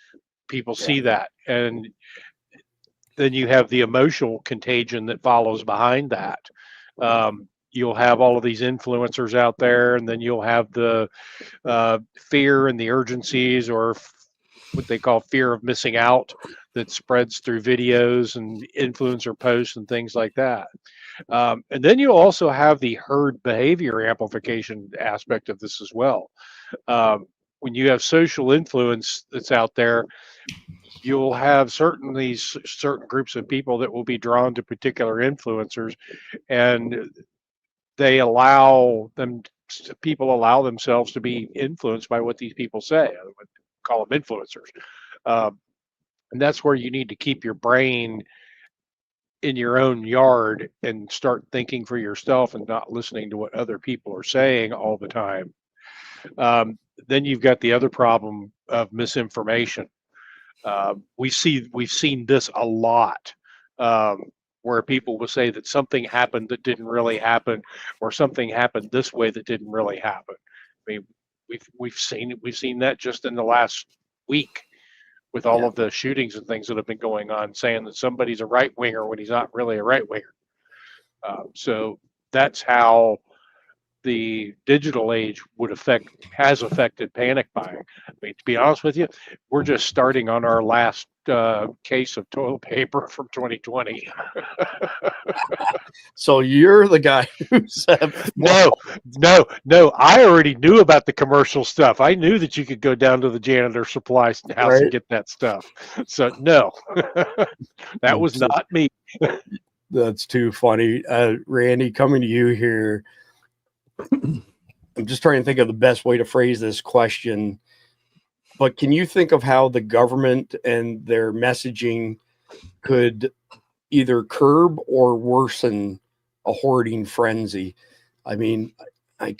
People see that, and then you have the emotional contagion that follows behind that. You'll have all of these influencers out there, and then you'll have the fear and the urgencies, or what they call fear of missing out, that spreads through videos and influencer posts and things like that. And then you'll also have the herd behavior amplification aspect of this as well. When you have social influence that's out there, you'll have certain groups of people that will be drawn to particular influencers, and people allow themselves to be influenced by what these people say. I would call them influencers. And that's where you need to keep your brain in your own yard and start thinking for yourself and not listening to what other people are saying all the time. Then you've got the other problem of misinformation. We've seen this a lot, where people will say that something happened that didn't really happen, or something happened this way that didn't really happen. I mean, we've seen that just in the last week with all of the shootings and things that have been going on, saying that somebody's a right winger when he's not really a right winger. So that's how the digital age has affected panic buying. I mean, to be honest with you, we're just starting on our last case of toilet paper from 2020. So you're the guy who said, no, I already knew about the commercial stuff. I knew that you could go down to the janitor supply house and get that stuff. So no, that was not me. That's too funny. Randy, coming to you here. I'm just trying to think of the best way to phrase this question, but can you think of how the government and their messaging could either curb or worsen a hoarding frenzy? I mean, I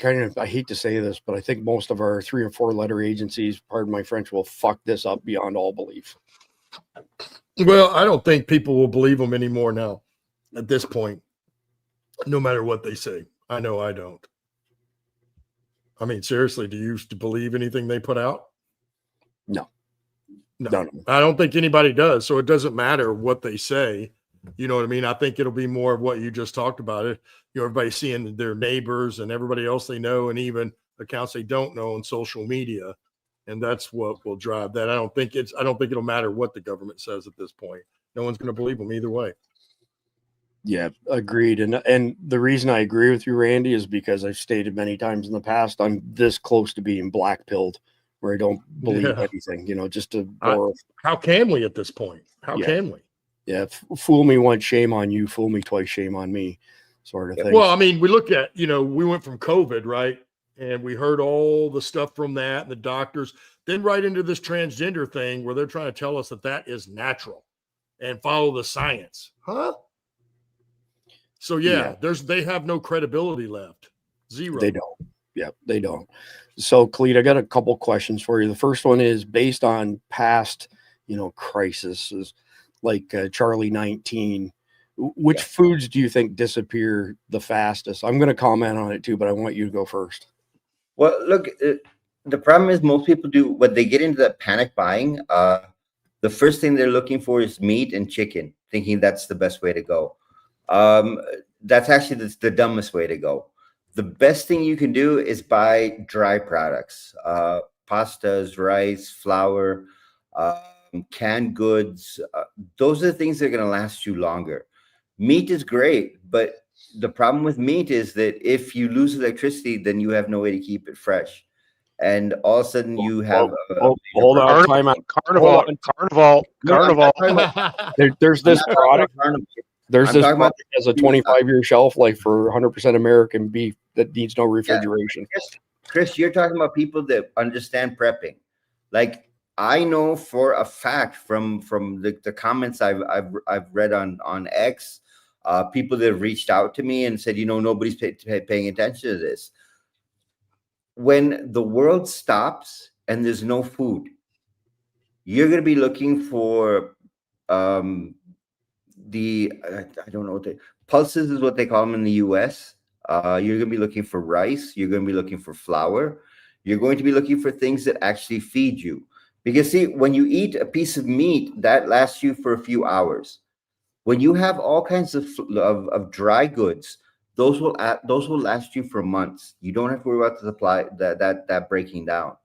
hate to say this, but I think most of our 3 or 4 letter agencies, pardon my French, will fuck this up beyond all belief. Well, I don't think people will believe them anymore now at this point, no matter what they say. I know I don't. I mean, seriously, do you used to believe anything they put out? No. I don't think anybody does. So it doesn't matter what they say. You know what I mean? I think it'll be more of what you just talked about. It, everybody seeing their neighbors and everybody else they know, and even accounts they don't know on social media, and that's what will drive that. I don't think it'll matter what the government says at this point. No one's going to believe them either way. Yeah, agreed. And the reason I agree with you, Randy, is because I've stated many times in the past, I'm this close to being black-pilled, where I don't believe anything, just to borrow. How can we at this point? How can we? Yeah, fool me once, shame on you. Fool me twice, shame on me, sort of thing. Well, I mean, we look at, we went from COVID, right? And we heard all the stuff from that and the doctors, then right into this transgender thing where they're trying to tell us that is natural and follow the science. Huh? So they have no credibility left. Zero. They don't. Yeah, they don't. So, Cleet, I got a couple questions for you. The first one is based on past, crises like Charlie 19. Which foods do you think disappear the fastest? I'm going to comment on it too, but I want you to go first. Well, look, the problem is most people do when they get into that panic buying. The first thing they're looking for is meat and chicken, thinking that's the best way to go. That's actually the dumbest way to go. The best thing you can do is buy dry products, pastas, rice, flour, canned goods. Those are the things that are going to last you longer. Meat is great, but the problem with meat is that if you lose electricity, then you have no way to keep it fresh. And all of a sudden you have hold on, time out. Carnival. There's this product. There's this product that has a 25-year shelf life for 100% American beef that needs no refrigeration. Chris, you're talking about people that understand prepping. Like I know for a fact from the comments I've read on X, people that have reached out to me and said, nobody's paying attention to this. When the world stops and there's no food, you're going to be looking for I don't know, pulses is what they call them in the US. You're going to be looking for rice. You're going to be looking for flour. You're going to be looking for things that actually feed you. Because see, when you eat a piece of meat, that lasts you for a few hours. When you have all kinds of dry goods, those will last you for months. You don't have to worry about the supply that breaking down.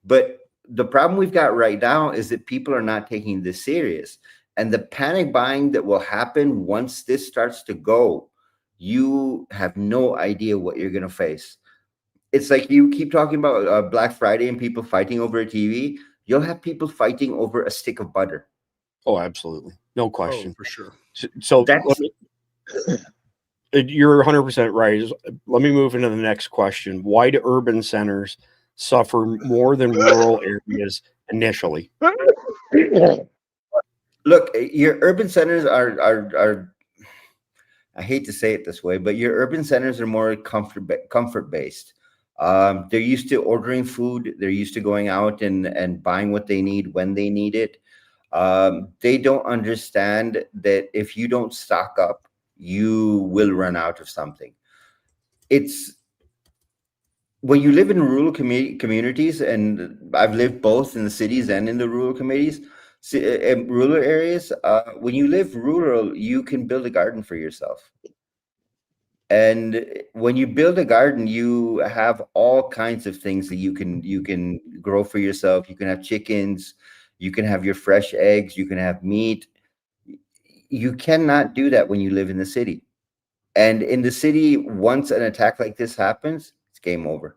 But the problem we've got right now is that people are not taking this serious. And the panic buying that will happen once this starts to go, you have no idea what you're going to face. It's like you keep talking about Black Friday and people fighting over a TV. You'll have people fighting over a stick of butter. Oh, absolutely. No question. Oh, for sure. So you're 100% right. Let me move into the next question. Why do urban centers suffer more than rural areas initially? Look, your urban centers are I hate to say it this way, but your urban centers are more comfort based. They're used to ordering food. They're used to going out and buying what they need when they need it. They don't understand that if you don't stock up, you will run out of something. It's when you live in rural communities, and I've lived both in the cities and in the rural communities. Rural areas, when you live rural, you can build a garden for yourself. And when you build a garden, you have all kinds of things that you can grow for yourself. You can have chickens, you can have your fresh eggs, you can have meat. You cannot do that when you live in the city. And in the city, once an attack like this happens, it's game over.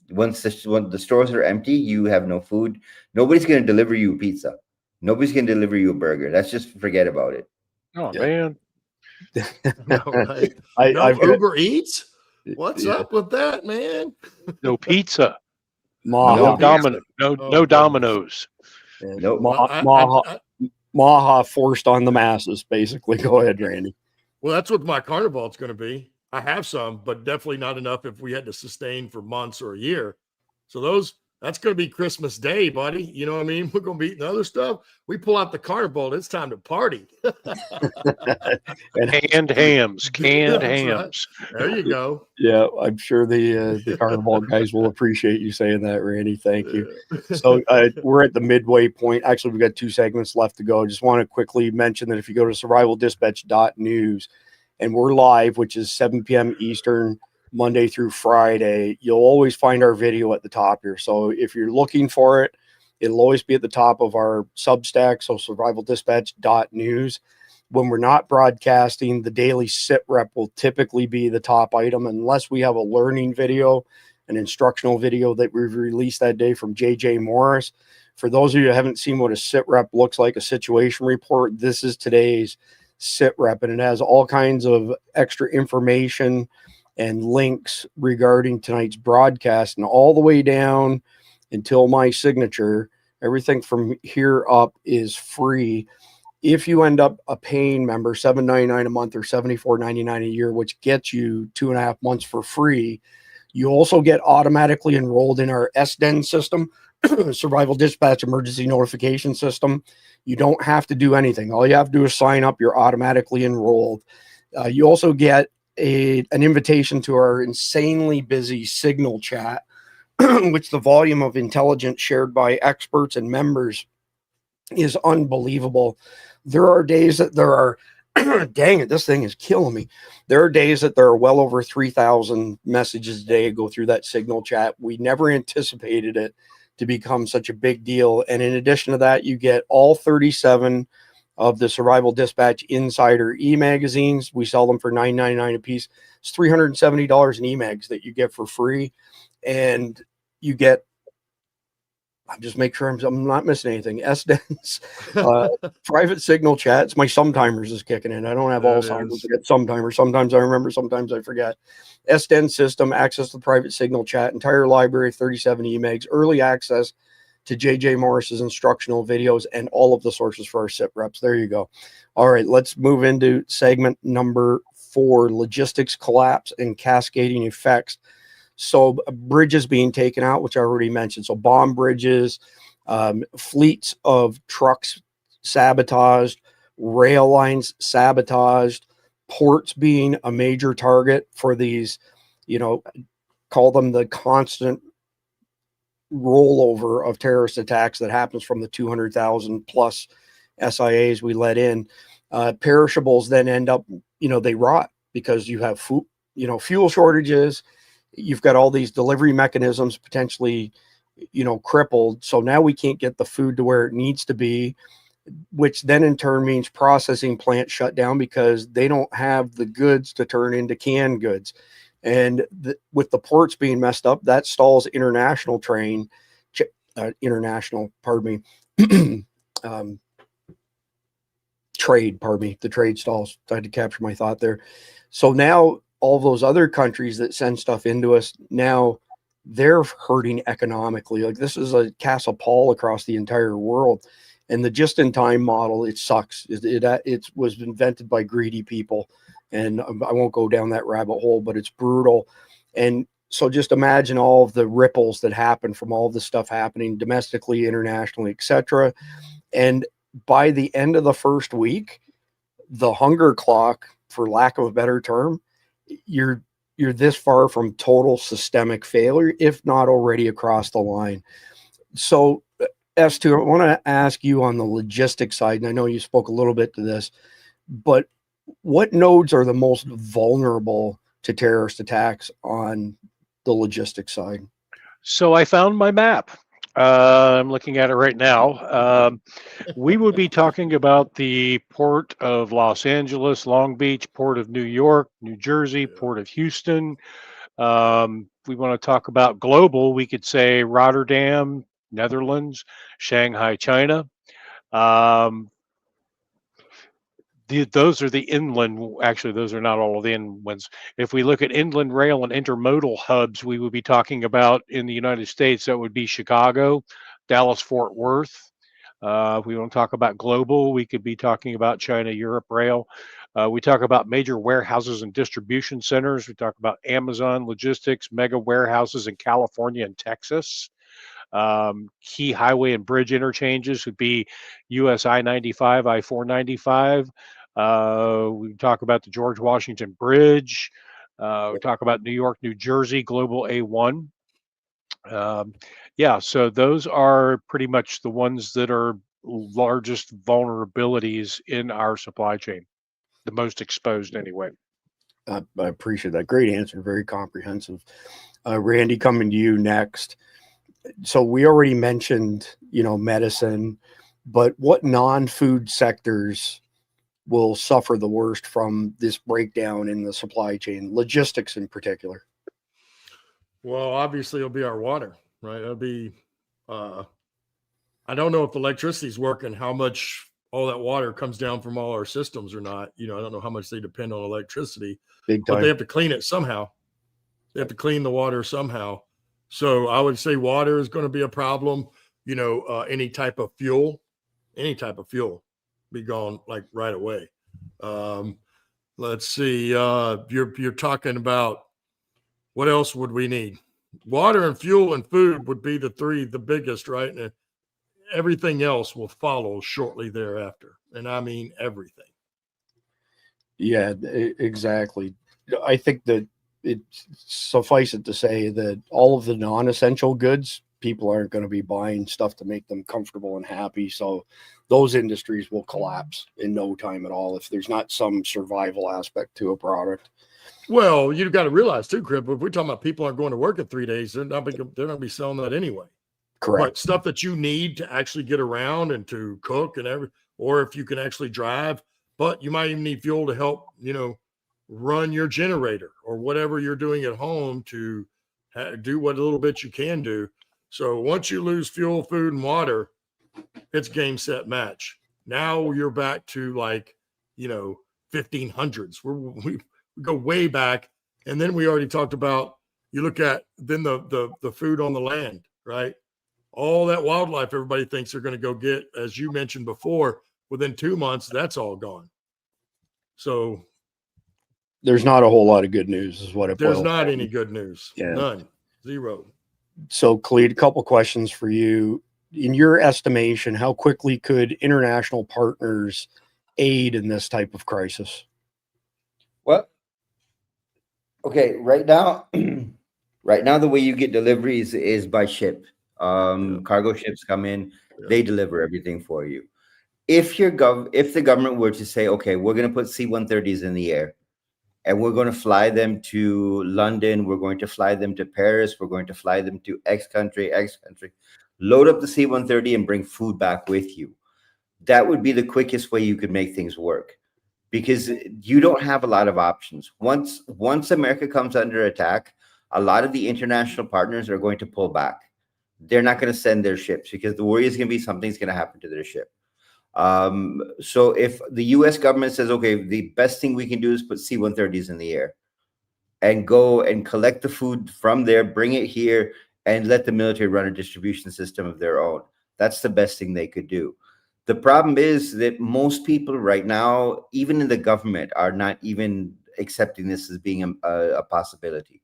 Once the stores are empty, you have no food. Nobody's going to deliver you a pizza. Nobody's going to deliver you a burger. Let's just forget about it. Oh, man. No, right. Uber Eats? What's up with that, man? No pizza. Maha. No Domino's. Maha forced on the masses, basically. Go ahead, Randy. Well, that's what my Carnival is going to be. I have some, but definitely not enough if we had to sustain for months or a year. So that's going to be Christmas Day, buddy. You know what I mean? We're going to be eating other stuff. We pull out the Carnival. It's time to party. Canned hams. Right. There you go. Yeah, I'm sure the Carnival guys will appreciate you saying that, Randy. Thank you. So we're at the midway point. Actually, we've got 2 segments left to go. I just want to quickly mention that if you go to survivaldispatch.news and we're live, which is 7 p.m. Eastern, Monday through Friday, you'll always find our video at the top here. So if you're looking for it, it'll always be at the top of our Substack. So survivaldispatch.news. When we're not broadcasting, the daily sit rep will typically be the top item, unless we have a learning video, an instructional video that we've released that day from JJ Morris. For those of you who haven't seen what a sit rep looks like, a situation report, this is today's sit rep, and it has all kinds of extra information and links regarding tonight's broadcast, and all the way down until my signature. Everything from here up is free. If you end up a paying member, $7.99 a month or $74.99 a year, which gets you 2.5 months for free, you also get automatically enrolled in our SDEN system, Survival Dispatch Emergency Notification System. You don't have to do anything. All you have to do is sign up. You're automatically enrolled. You also get an invitation to our insanely busy Signal chat, which the volume of intelligence shared by experts and members is unbelievable. There are days that there are, dang it, this thing is killing me. There are days that there are well over 3,000 messages a day go through that Signal chat. We never anticipated it to become such a big deal. And in addition to that, you get all 37 of the Survival Dispatch Insider e-magazines. We sell them for $9.99 a piece. It's $370 in e-mags that you get for free. And you get, I'm just make sure I'm not missing anything. SDEN's private Signal chats. My Sometimers is kicking in. I don't have Alzheimer's. I get Sometimers. Sometimes I remember, sometimes I forget. SDEN system, access to the private Signal chat, entire library, 37 emags, early access to JJ Morris's instructional videos, and all of the sources for our SIP reps. There you go. All right, let's move into segment number 4, logistics collapse and cascading effects. So bridges being taken out, which I already mentioned. So bomb bridges, fleets of trucks sabotaged, rail lines sabotaged, ports being a major target for these, call them the constant rollover of terrorist attacks that happens from the 200,000 plus SIAs we let in. Perishables then end up, they rot because you have food, fuel shortages. You've got all these delivery mechanisms potentially, crippled. So now we can't get the food to where it needs to be, which then in turn means processing plants shut down because they don't have the goods to turn into canned goods. And with the ports being messed up, that stalls international trade. The trade stalls. I had to capture my thought there. So now all those other countries that send stuff into us, now they're hurting economically. Like this is a Castle Paul across the entire world. And the just-in-time model, it sucks. It was invented by greedy people. And I won't go down that rabbit hole, but it's brutal. And so just imagine all of the ripples that happen from all the stuff happening domestically, internationally, etc. And by the end of the first week, the hunger clock, for lack of a better term, you're this far from total systemic failure, if not already across the line. So S2, I want to ask you on the logistics side, and I know you spoke a little bit to this, but what nodes are the most vulnerable to terrorist attacks on the logistics side? So I found my map. I'm looking at it right now. We would be talking about the port of Los Angeles, Long Beach, port of New York, New Jersey, port of Houston. We want to talk about global. We could say Rotterdam, Netherlands, Shanghai, China. Those are the inland. Actually, those are not all of the inland ones. If we look at inland rail and intermodal hubs, we would be talking about in the United States, that would be Chicago, Dallas, Fort Worth. If we want to talk about global, we could be talking about China, Europe rail. We talk about major warehouses and distribution centers. We talk about Amazon logistics, mega warehouses in California and Texas. Key highway and bridge interchanges would be US I-95, I-495. We talk about the George Washington Bridge. We talk about New York, New Jersey, Global A1. So those are pretty much the ones that are largest vulnerabilities in our supply chain, the most exposed anyway. I appreciate that. Great answer. Very comprehensive. Randy, coming to you next. So we already mentioned, medicine, but what non-food sectors will suffer the worst from this breakdown in the supply chain, logistics in particular? Well, obviously it'll be our water, right? It'll be, I don't know if the electricity's working, how much all that water comes down from all our systems or not. I don't know how much they depend on electricity, Big but time. they have to clean it somehow. They have to clean the water somehow. So I would say water is going to be a problem. Any type of fuel be gone like right away. Let's see. You're talking about what else would we need? Water and fuel and food would be the biggest, right? And everything else will follow shortly thereafter. And I mean everything. Yeah, exactly. I think that it suffice it to say that all of the non-essential goods, people aren't going to be buying stuff to make them comfortable and happy. So those industries will collapse in no time at all if there's not some survival aspect to a product. Well, you've got to realize too, Crip, if we're talking about people aren't going to work in 3 days, they're not going to be selling that anyway. Correct. But stuff that you need to actually get around and to cook and or if you can actually drive, but you might even need fuel to help, run your generator or whatever you're doing at home to do what little bit you can do. So once you lose fuel, food, and water, it's game, set, match. Now you're back to 1500s. We go way back. And then we already talked about, you look at then the food on the land, right? All that wildlife everybody thinks they're going to go get, as you mentioned before, within 2 months, that's all gone. So there's not a whole lot of good news is what it there's boils not down any to. good news. Yeah. None. Zero. So, Clete, a couple questions for you. In your estimation, how quickly could international partners aid in this type of crisis? Well, okay, right now, the way you get deliveries is by ship. Cargo ships come in, they deliver everything for you. If the government were to say, okay, we're going to put C-130s in the air, and we're going to fly them to London, we're going to fly them to Paris, we're going to fly them to X country, load up the C-130 and bring food back with you. That would be the quickest way you could make things work, because you don't have a lot of options. Once America comes under attack, a lot of the international partners are going to pull back. They're not going to send their ships because the worry is going to be something's going to happen to their ship. So if the US government says, okay, the best thing we can do is put C-130s in the air and go and collect the food from there, bring it here, and let the military run a distribution system of their own. That's the best thing they could do. The problem is that most people right now, even in the government, are not even accepting this as being a possibility.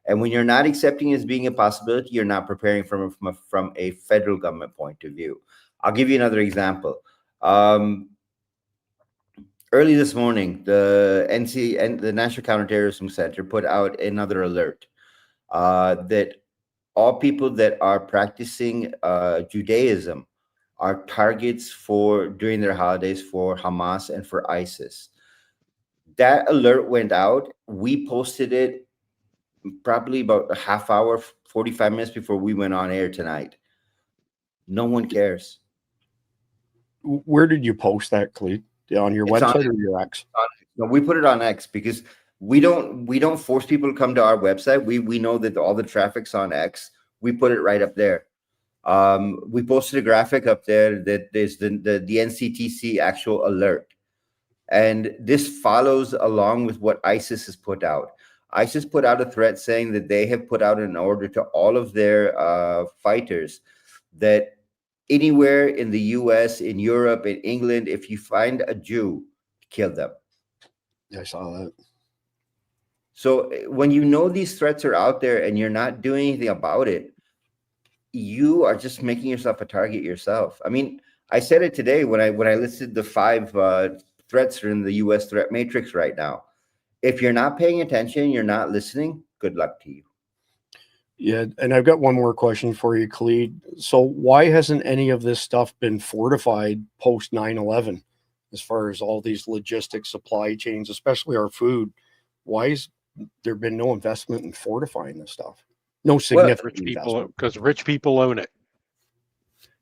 And when you're not accepting it as being a possibility, you're not preparing from a federal government point of view. I'll give you another example. Early this morning, the National Counterterrorism Center put out another alert that all people that are practicing Judaism are targets during their holidays for Hamas and for ISIS. That alert went out. We posted it probably about a half hour, 45 minutes before we went on air tonight. No one cares. Where did you post that, Clete? On your website or your X? No, we put it on X because we don't force people to come to our website. We know that all the traffic's on X. We put it right up there. We posted a graphic up there that there's the NCTC actual alert. And this follows along with what ISIS has put out. ISIS put out a threat saying that they have put out an order to all of their fighters that anywhere in the US, in Europe, in England, if you find a Jew, kill them. I saw that. So when you know these threats are out there and you're not doing anything about it, you are just making yourself a target yourself. I mean, I said it today when I listed the 5 threats that are in the US threat matrix right now. If you're not paying attention, you're not listening, good luck to you. Yeah, and I've got one more question for you, Khalid. So why hasn't any of this stuff been fortified post 9/11 as far as all these logistics, supply chains, especially our food? Why has there been no investment in fortifying this stuff? No significant investment. Because rich people own it.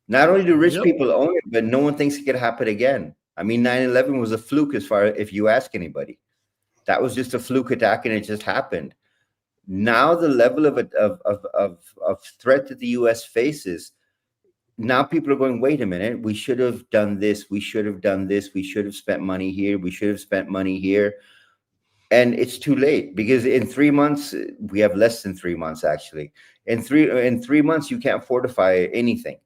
Not only do rich people own it, but no one thinks it could happen again. I mean, 9/11 was a fluke as far if you ask anybody. That was just a fluke attack, and it just happened. Now the level of threat that the U.S. faces, now people are going, wait a minute, we should have done this, we should have done this, we should have spent money here, we should have spent money here. And it's too late, because in 3 months, we have less than 3 months actually. In 3 months, you can't fortify anything.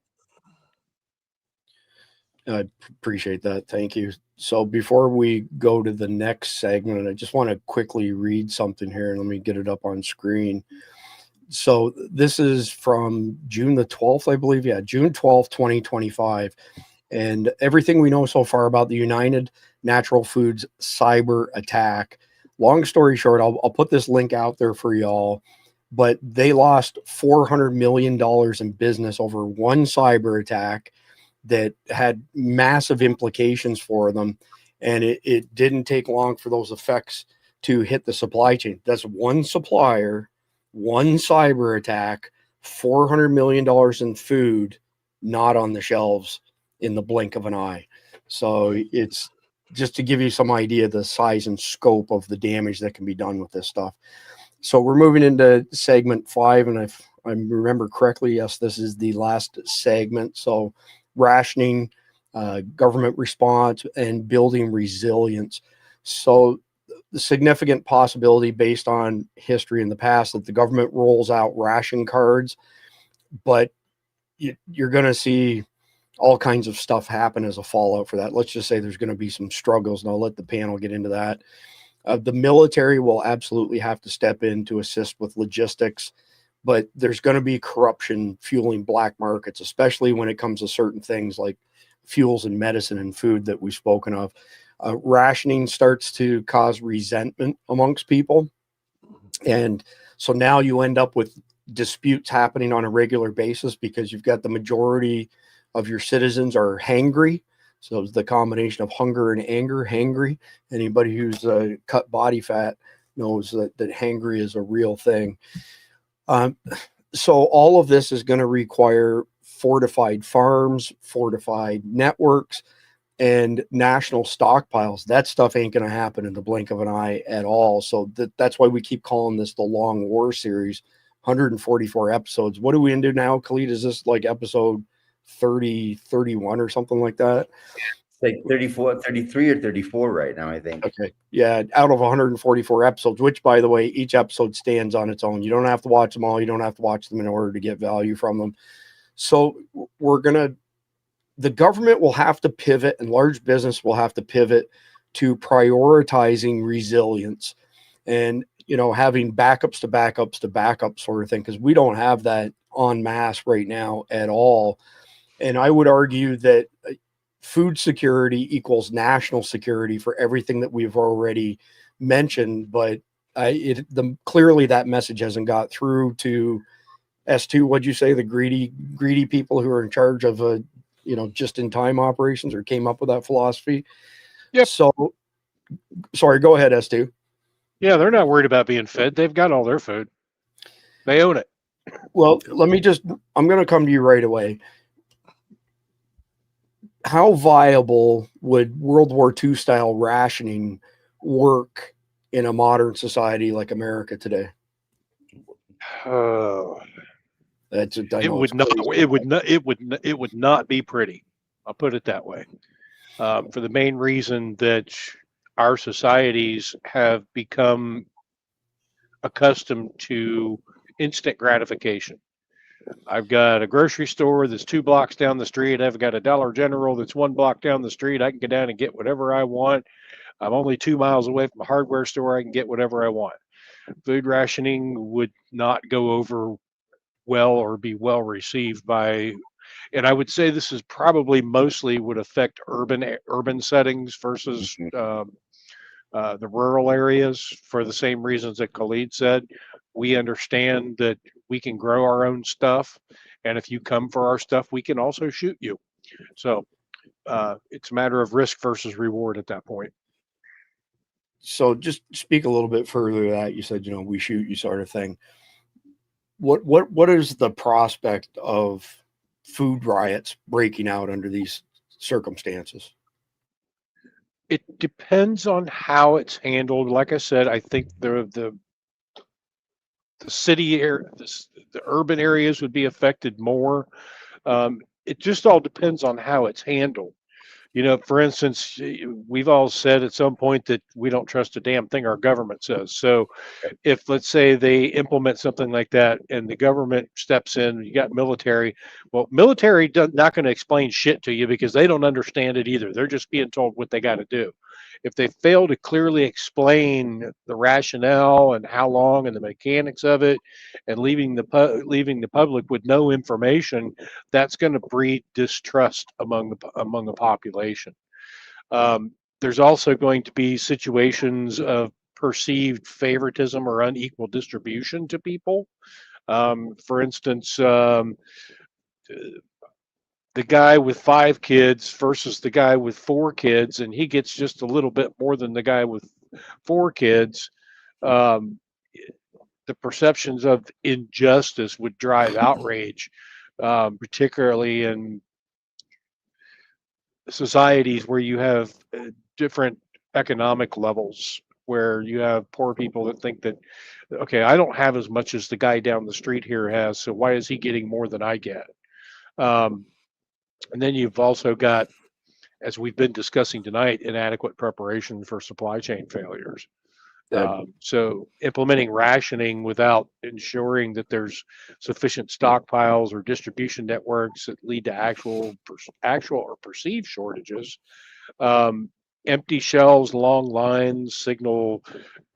I appreciate that. Thank you. So before we go to the next segment, I just want to quickly read something here. Let me get it up on screen. So this is from June the 12th, I believe. Yeah, June 12th, 2025. And everything we know so far about the United Natural Foods cyber attack. Long story short, I'll put this link out there for y'all, but they lost $400 million in business over one cyber attack that had massive implications for them. And it didn't take long for those effects to hit the supply chain. That's one supplier, one cyber attack, $400 million in food, not on the shelves in the blink of an eye. So it's just to give you some idea of the size and scope of the damage that can be done with this stuff. So we're moving into segment 5. And if I remember correctly, yes, this is the last segment. So rationing, government response, and building resilience. So the significant possibility based on history in the past that the government rolls out ration cards, but you're going to see all kinds of stuff happen as a fallout for that. Let's just say there's going to be some struggles, and I'll let the panel get into that. The military will absolutely have to step in to assist with logistics, but there's going to be corruption fueling black markets, especially when it comes to certain things like fuels and medicine and food that we've spoken of. Rationing starts to cause resentment amongst people. And so now you end up with disputes happening on a regular basis because you've got the majority of your citizens are hangry. So it's the combination of hunger and anger, hangry. Anybody who's cut body fat knows that hangry is a real thing. So all of this is going to require fortified farms, fortified networks, and national stockpiles. That stuff ain't going to happen in the blink of an eye at all. So that's why we keep calling this the Long War series, 144 episodes. What are we into now, Khalid? Is this like episode 30, 31 or something like that? Like 34, 33 or 34 right now, I think. Okay. Yeah. Out of 144 episodes, which, by the way, each episode stands on its own. You don't have to watch them all. You don't have to watch them in order to get value from them. So the government will have to pivot, and large business will have to pivot to prioritizing resilience and, having backups to backups to backup sort of thing, because we don't have that en masse right now at all. And I would argue that food security equals national security for everything that we've already mentioned, but clearly that message hasn't got through to S2. What'd you say? The greedy people who are in charge of just in time operations, or came up with that philosophy. Yep. So, sorry, go ahead, S2. Yeah, they're not worried about being fed. They've got all their food. They own it. Well, I'm going to come to you right away. How viable would World War II style rationing work in a modern society like America today? It would not be pretty. I'll put it that way. For the main reason that our societies have become accustomed to instant gratification. I've got a grocery store that's 2 blocks down the street. I've got a Dollar General that's 1 block down the street. I can go down and get whatever I want. I'm only 2 miles away from a hardware store. I can get whatever I want. Food rationing would not go over well or be well received by, and I would say this is probably mostly would affect urban settings versus the rural areas, for the same reasons that Khalid said. We understand that we can grow our own stuff, and if you come for our stuff, we can also shoot you. So it's a matter of risk versus reward at that point. So just speak a little bit further to that. You said, we shoot you sort of thing. What is the prospect of food riots breaking out under these circumstances? It depends on how it's handled. Like I said, I think the city area, the urban areas would be affected more. It just all depends on how it's handled. For instance, we've all said at some point that we don't trust a damn thing our government says. So if, let's say, they implement something like that and the government steps in, you got military. Well, military not going to explain shit to you because they don't understand it either. They're just being told what they got to do. If they fail to clearly explain the rationale and how long and the mechanics of it, and leaving the public with no information, that's going to breed distrust among the population. There's also going to be situations of perceived favoritism or unequal distribution to people. For instance, the guy with 5 kids versus the guy with 4 kids, and he gets just a little bit more than the guy with 4 kids. The perceptions of injustice would drive outrage, particularly in societies where you have different economic levels, where you have poor people that think that, okay, I don't have as much as the guy down the street here has, so why is he getting more than I get? And then you've also got, as we've been discussing tonight, inadequate preparation for supply chain failures. So implementing rationing without ensuring that there's sufficient stockpiles or distribution networks that lead to actual or perceived shortages. Empty shelves, long lines signal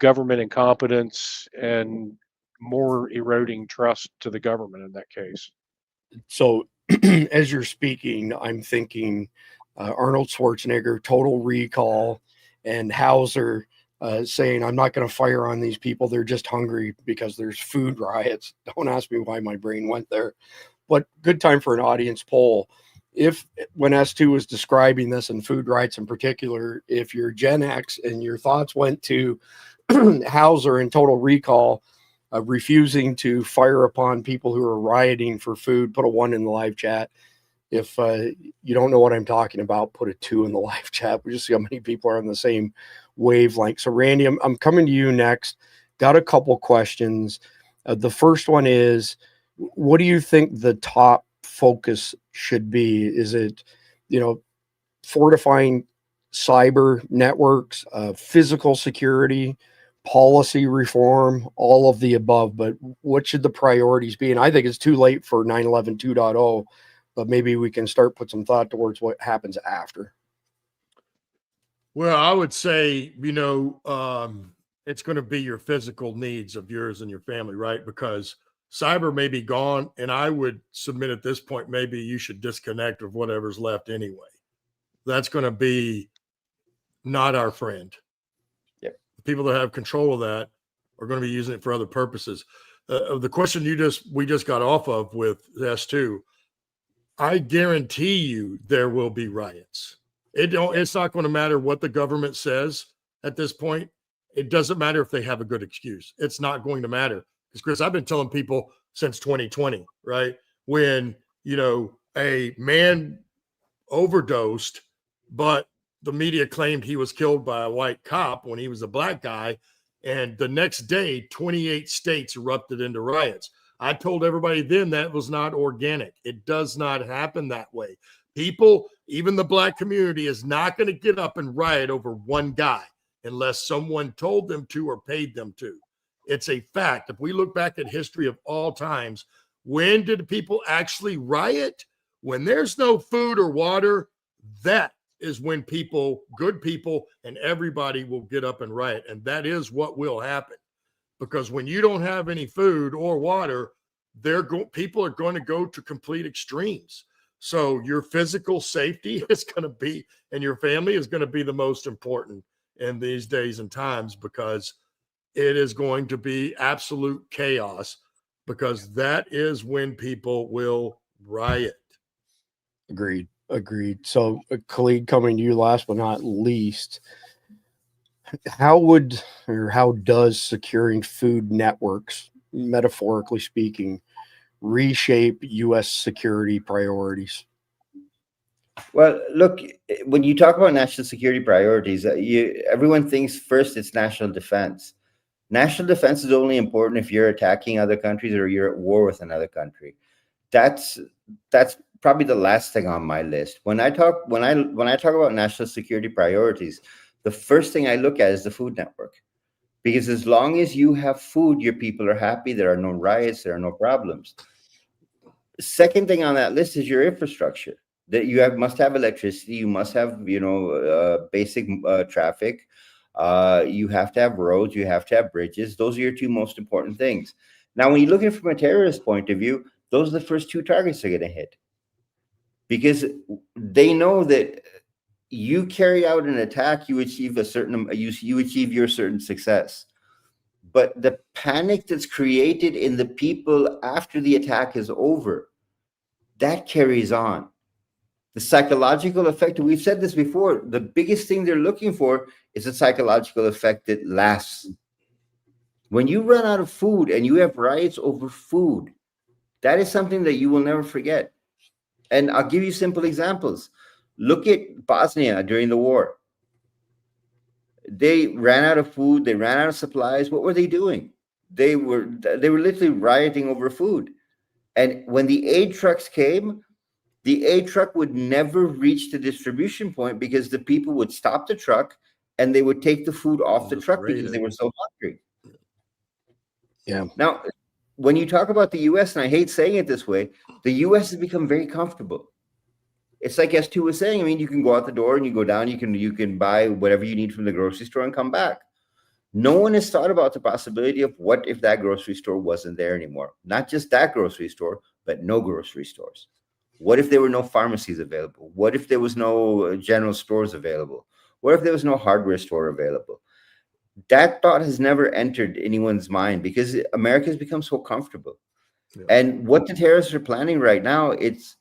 government incompetence and more eroding trust to the government in that case. So as you're speaking, I'm thinking Arnold Schwarzenegger, Total Recall, and Hauser saying, I'm not going to fire on these people. They're just hungry because there's food riots. Don't ask me why my brain went there. But good time for an audience poll. When S2 was describing this and food riots in particular, if you're Gen X and your thoughts went to Hauser and Total Recall, refusing to fire upon people who are rioting for food, put a 1 in the live chat. If you don't know what I'm talking about, put a 2 in the live chat. We just see how many people are on the same wavelength. So Randy, I'm coming to you next. Got a couple questions. The first one is, what do you think the top focus should be? Is it, fortifying cyber networks, physical security, policy reform, all of the above? But what should the priorities be? And I think it's too late for 9/11 2.0, but maybe we can start put some thought towards what happens after. Well, I would say, it's going to be your physical needs of yours and your family, right? Because cyber may be gone, and I would submit at this point, maybe you should disconnect with whatever's left anyway. That's going to be not our friend. Yep. The people that have control of that are going to be using it for other purposes. The question we just got off of with S2, I guarantee you there will be riots. It's not going to matter what the government says at this point. It doesn't matter if they have a good excuse. It's not going to matter. Because, Chris, I've been telling people since 2020, right? When, a man overdosed, but the media claimed he was killed by a white cop when he was a black guy. And the next day, 28 states erupted into riots. I told everybody then that was not organic. It does not happen that way. People, even the black community, is not going to get up and riot over one guy unless someone told them to or paid them to. It's a fact. If we look back at history of all times, when did people actually riot? When there's no food or water, that is when good people, and everybody will get up and riot. And that is what will happen. Because when you don't have any food or water, people are going to go to complete extremes. So your physical safety is going to be, and your family is going to be the most important in these days and times, because it is going to be absolute chaos, because that is when people will riot. Agreed. So, Khalid, coming to you last but not least, how does securing food networks, metaphorically speaking, reshape U.S. security priorities? Well, look, when you talk about national security priorities, everyone thinks first it's national defense. National defense is only important if you're attacking other countries or you're at war with another country. That's probably the last thing on my list. When I talk about national security priorities, the first thing I look at is the food network. Because as long as you have food, your people are happy. There are no riots. There are no problems. Second thing on that list is your infrastructure. That you must have electricity. You must have, basic traffic. You have to have roads. You have to have bridges. Those are your two most important things. Now, when you look at it from a terrorist point of view, those are the first two targets they're going to hit. Because they know that you carry out an attack, you achieve you achieve your certain success. But the panic that's created in the people after the attack is over, that carries on. The psychological effect, we've said this before, the biggest thing they're looking for is a psychological effect that lasts. When you run out of food and you have riots over food, that is something that you will never forget. And I'll give you simple examples. Look at Bosnia during the war. They ran out of food. They ran out of supplies. What were they doing? They were literally rioting over food. And when the aid trucks came, the aid truck would never reach the distribution point because the people would stop the truck and they would take the food off the truck because they were so hungry. Yeah. Now, when you talk about the U.S., and I hate saying it this way, the U.S. has become very comfortable. It's like S2 was saying. I mean, you can go out the door and you go down. You can buy whatever you need from the grocery store and come back. No one has thought about the possibility of what if that grocery store wasn't there anymore. Not just that grocery store, but no grocery stores. What if there were no pharmacies available? What if there was no general stores available? What if there was no hardware store available? That thought has never entered anyone's mind because America has become so comfortable. Yeah. And what the terrorists are planning right now, it's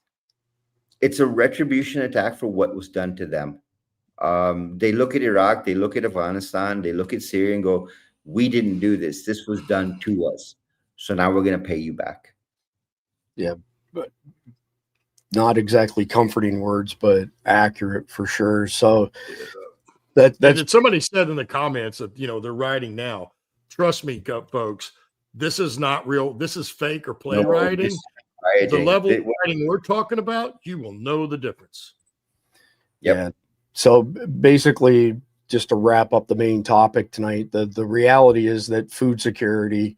a retribution attack for what was done to them. They look at Iraq, they look at Afghanistan, they look at Syria and go, we didn't do this. This was done to us. So now we're going to pay you back. Yeah, but not exactly comforting words, but accurate for sure. So that's somebody said in the comments that, they're writing now. Trust me, folks, this is not real. This is fake or play writing. The level of writing we're talking about, you will know the difference. Yep. Yeah. So basically, just to wrap up the main topic tonight, the reality is that food security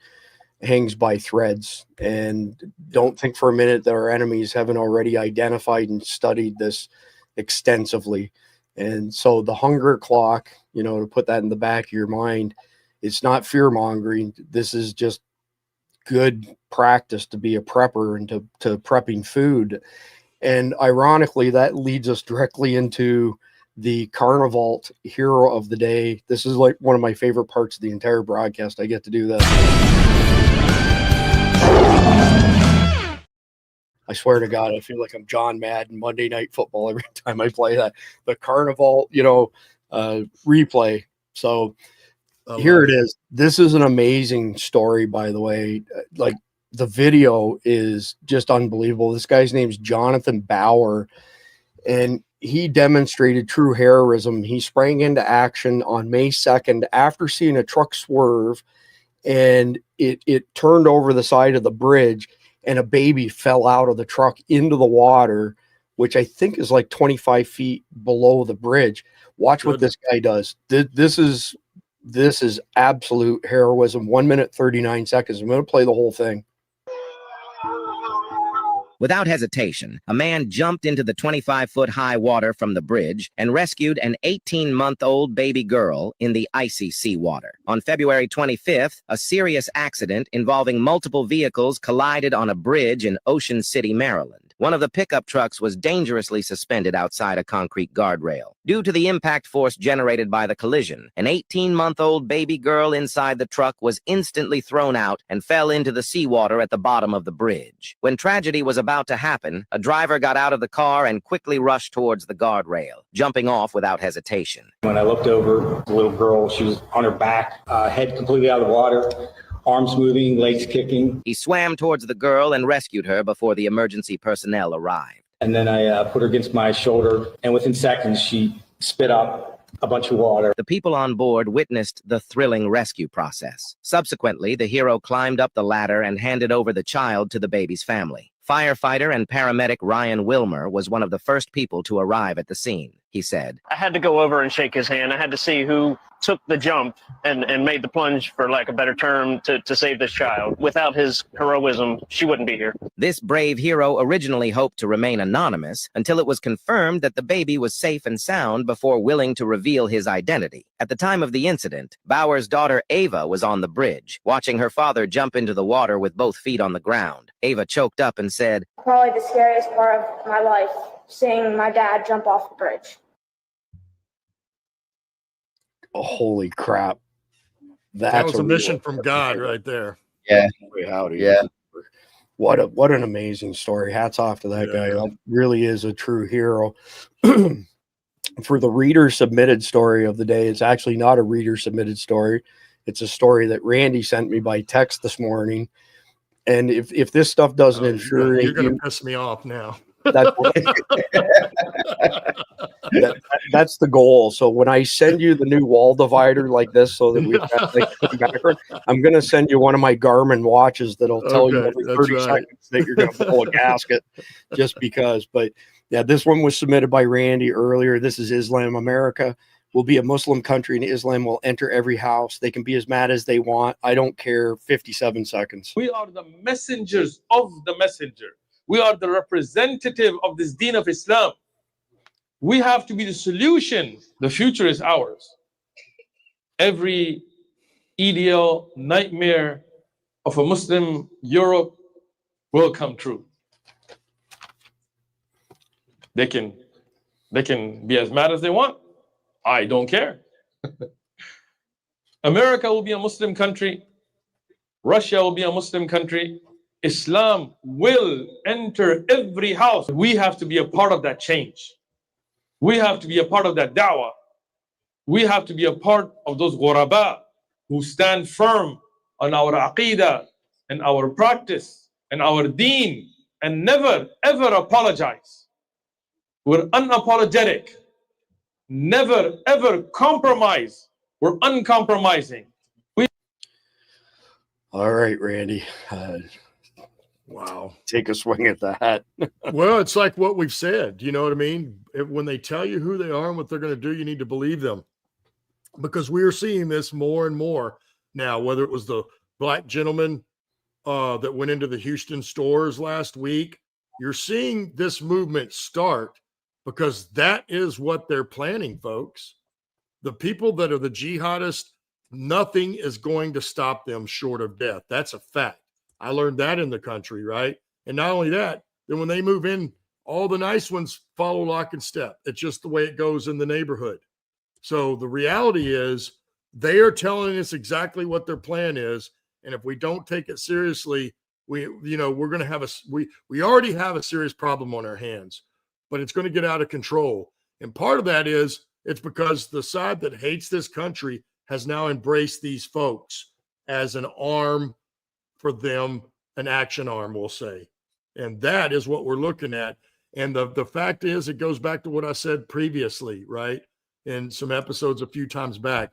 hangs by threads. And don't think for a minute that our enemies haven't already identified and studied this extensively. And so the hunger clock, to put that in the back of your mind, it's not fear mongering. This is just good practice to be a prepper and to prepping food. And ironically, that leads us directly into the Carnival hero of the day. This is like one of my favorite parts of the entire broadcast. I get to do this. I swear to God, I feel like I'm John Madden Monday Night Football every time I play that. The Carnival, replay. So here it is. This is an amazing story, by the way. Like, the video is just unbelievable. This guy's name's Jonathan Bauer, and he demonstrated true heroism. He sprang into action on May 2nd after seeing a truck swerve, and it turned over the side of the bridge, and a baby fell out of the truck into the water, which I think is like 25 feet below the bridge. Watch what this guy does. This is absolute heroism. 1 minute, 39 seconds. I'm going to play the whole thing. Without hesitation, a man jumped into the 25-foot high water from the bridge and rescued an 18-month-old baby girl in the icy seawater. On February 25th, a serious accident involving multiple vehicles collided on a bridge in Ocean City, Maryland. One of the pickup trucks was dangerously suspended outside a concrete guardrail. Due to the impact force generated by the collision, an 18-month-old baby girl inside the truck was instantly thrown out and fell into the seawater at the bottom of the bridge. When tragedy was about to happen, a driver got out of the car and quickly rushed towards the guardrail, jumping off without hesitation. When I looked over, the little girl, she was on her back, head completely out of the water, arms moving, legs kicking. He swam towards the girl and rescued her before the emergency personnel arrived. And then I put her against my shoulder, and within seconds, she spit out a bunch of water. The people on board witnessed the thrilling rescue process. Subsequently, the hero climbed up the ladder and handed over the child to the baby's family. Firefighter and paramedic Ryan Wilmer was one of the first people to arrive at the scene. He said, I had to go over and shake his hand. I had to see who took the jump and made the plunge, for lack of a better term, to save this child. Without his heroism, she wouldn't be here. This brave hero originally hoped to remain anonymous until it was confirmed that the baby was safe and sound before willing to reveal his identity. At the time of the incident, Bauer's daughter Ava was on the bridge, watching her father jump into the water with both feet on the ground. Ava choked up and said, "Probably the scariest part of my life, seeing my dad jump off the bridge." Oh, holy crap. That was a mission real- from God right there. Yeah. Howdy. Yeah. What an amazing story. Hats off to that guy. That really is a true hero. For the reader submitted story of the day, it's actually not a reader submitted story. It's a story that Randy sent me by text this morning. And if this stuff doesn't infuriate you're going you, to piss me off now. That's the goal. So when I send you the new wall divider like this, so that we've got like background, I'm going to send you one of my Garmin watches that'll tell you every 30 seconds that you're going to pull a gasket, just because. But yeah, this one was submitted by Randy earlier. This is Islam America. Will be a Muslim country, and Islam will enter every house. They can be as mad as they want. I don't care. 57 seconds. We are the messengers of the messenger. We are the representative of this deen of Islam. We have to be the solution. The future is ours. Every ideal nightmare of a Muslim Europe will come true. They can be as mad as they want. I don't care. America will be a Muslim country. Russia will be a Muslim country. Islam will enter every house. We have to be a part of that change. We have to be a part of that da'wah. We have to be a part of those ghuraba who stand firm on our aqidah and our practice and our deen and never, ever apologize. We're unapologetic. Never, ever compromise. We're uncompromising. All right, Randy. Wow. Take a swing at that. Well, it's like what we've said. You know what I mean? When they tell you who they are and what they're going to do, you need to believe them. Because we are seeing this more and more now, whether it was the black gentleman that went into the Houston stores last week, you're seeing this movement start because that is what they're planning, folks. The people that are the jihadists, nothing is going to stop them short of death. That's a fact. I learned that in the country, right? And not only that, then when they move in, all the nice ones follow lock and step. It's just the way it goes in the neighborhood. So the reality is they are telling us exactly what their plan is. And if we don't take it seriously, we're going to have we already have a serious problem on our hands, but it's going to get out of control. And part of that is it's because the side that hates this country has now embraced these folks as an arm for them, an action arm, we'll say. And that is what we're looking at. And the fact is, it goes back to what I said previously, right? In some episodes a few times back.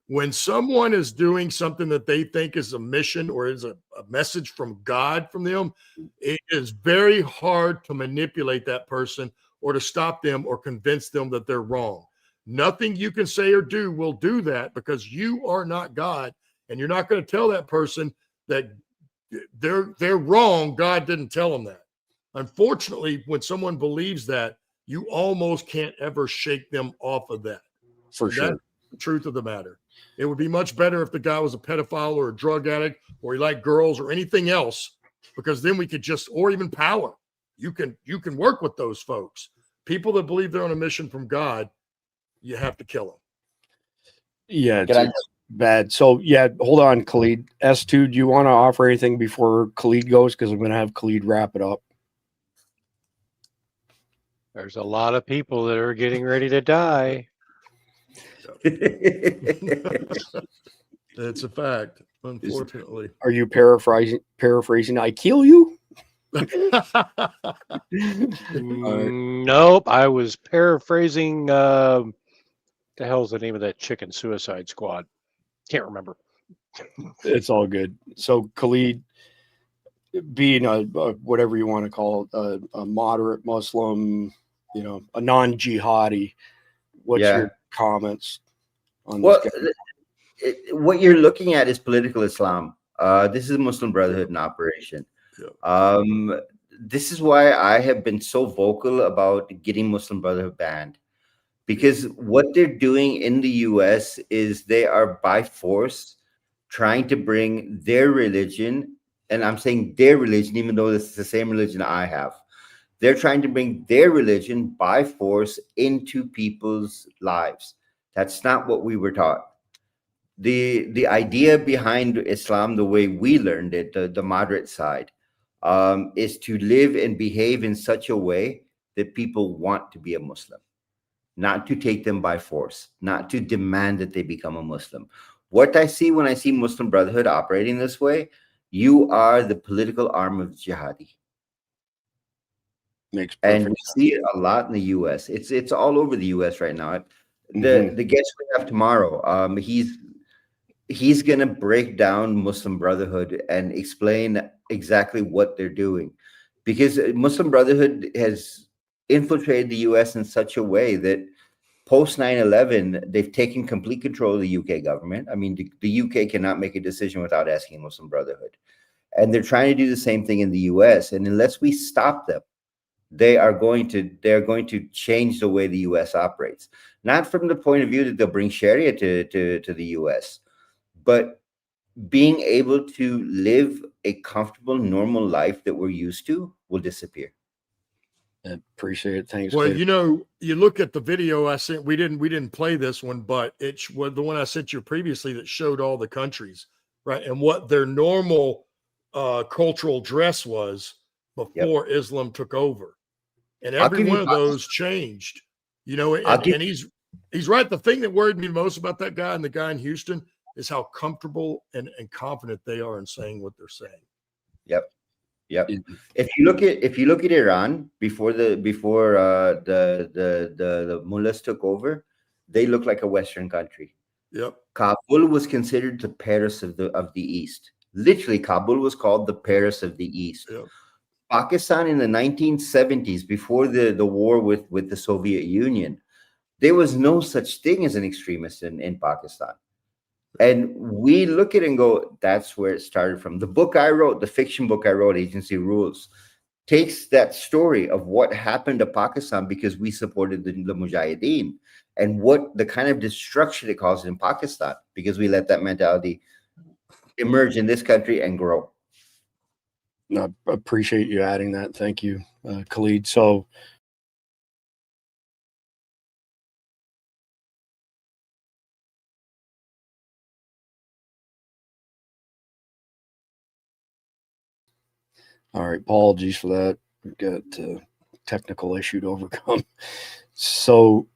When someone is doing something that they think is a mission or is a message from God from them, it is very hard to manipulate that person or to stop them or convince them that they're wrong. Nothing you can say or do will do that because you are not God, and you're not going to tell that person that they're wrong. God didn't tell them that. Unfortunately, when someone believes that, you almost can't ever shake them off of that. For sure. That's the truth of the matter. It would be much better if the guy was a pedophile or a drug addict or he liked girls or anything else, because then we could just, or even power. You can work with those folks. People that believe they're on a mission from God, you have to kill them. Yeah, it's bad. So yeah, hold on, Khalid. S2, do you want to offer anything before Khalid goes? Because I'm going to have Khalid wrap it up. There's a lot of people that are getting ready to die. It's a fact, unfortunately. Are you paraphrasing? I kill you? Nope, I was paraphrasing. The hell's the name of that chicken suicide squad? Can't remember. It's all good. So Khalid, being a whatever you want to call it, a moderate Muslim, a non-jihadi, what's your comments on this guy? What you're looking at is political Islam. This is Muslim Brotherhood in operation. This is why I have been so vocal about getting Muslim Brotherhood banned, because what they're doing in the US is they are by force trying to bring their religion, and I'm saying their religion, even though it's the same religion I have. They're trying to bring their religion by force into people's lives. That's not what we were taught. The idea behind Islam, the way we learned it, the moderate side, is to live and behave in such a way that people want to be a Muslim, not to take them by force, not to demand that they become a Muslim. What I see when I see Muslim Brotherhood operating this way, you are the political arm of jihadi. And we see it a lot in the US. It's all over the US right now. The guest we have tomorrow, he's going to break down Muslim Brotherhood and explain exactly what they're doing, because Muslim Brotherhood has infiltrated the US in such a way that post 9/11, they've taken complete control of the UK government. I mean, the UK cannot make a decision without asking Muslim Brotherhood. And they're trying to do the same thing in the US. And unless we stop them, they're going to change the way the US operates. Not from the point of view that they'll bring Sharia to the US, but being able to live a comfortable, normal life that we're used to will disappear. I appreciate it. Thanks. Well, you look at the video I sent. We didn't play this one, but it's the one I sent you previously that showed all the countries, right, and what their normal cultural dress was before Islam took over, and every one of those changed. And he's right. The thing that worried me most about that guy and the guy in Houston is how comfortable and confident they are in saying what they're saying. Yep. If you look at Iran before the mullahs took over, they look like a Western country. Yep. Kabul was considered the Paris of the East. Literally, Kabul was called the Paris of the East. Yep. Pakistan in the 1970s, before the war with the Soviet Union, there was no such thing as an extremist in Pakistan. And we look at it and go, that's where it started from. The book I wrote, the fiction book I wrote, Agency Rules, takes that story of what happened to Pakistan because we supported the Mujahideen, and what the kind of destruction it caused in Pakistan because we let that mentality emerge in this country and grow. I appreciate you adding that. Thank you, Khalid. So all right, apologies for that. We've got a technical issue to overcome. So,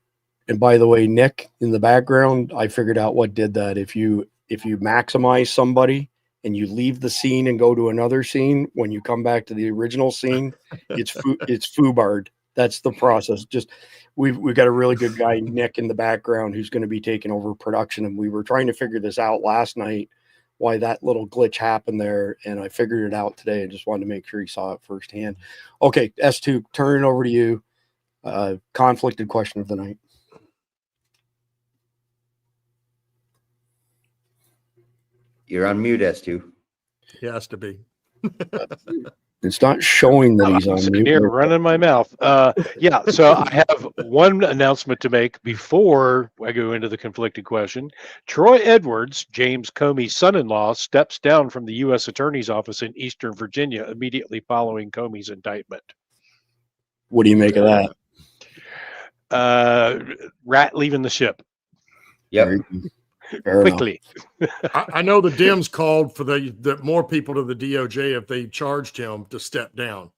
and by the way, Nick, in the background, I figured out what did that. If you maximize somebody and you leave the scene and go to another scene, when you come back to the original scene, it's foobarred. That's the process. Just we've got a really good guy, Nick, in the background, who's going to be taking over production, and we were trying to figure this out last night, why that little glitch happened there, and I figured it out today. I just wanted to make sure he saw it firsthand. Okay, S2, turn it over to you. Conflicted question of the night. You're on mute, S2. He has to be. It's not showing that he's on mute. Here, running my mouth. Yeah, so I have one announcement to make before I go into the conflicted question. Troy Edwards, James Comey's son-in-law, steps down from the U.S. Attorney's Office in Eastern Virginia immediately following Comey's indictment. What do you make of that? Rat leaving the ship. Yep. Quickly. I know the Dems called for the more people to the DOJ if they charged him to step down.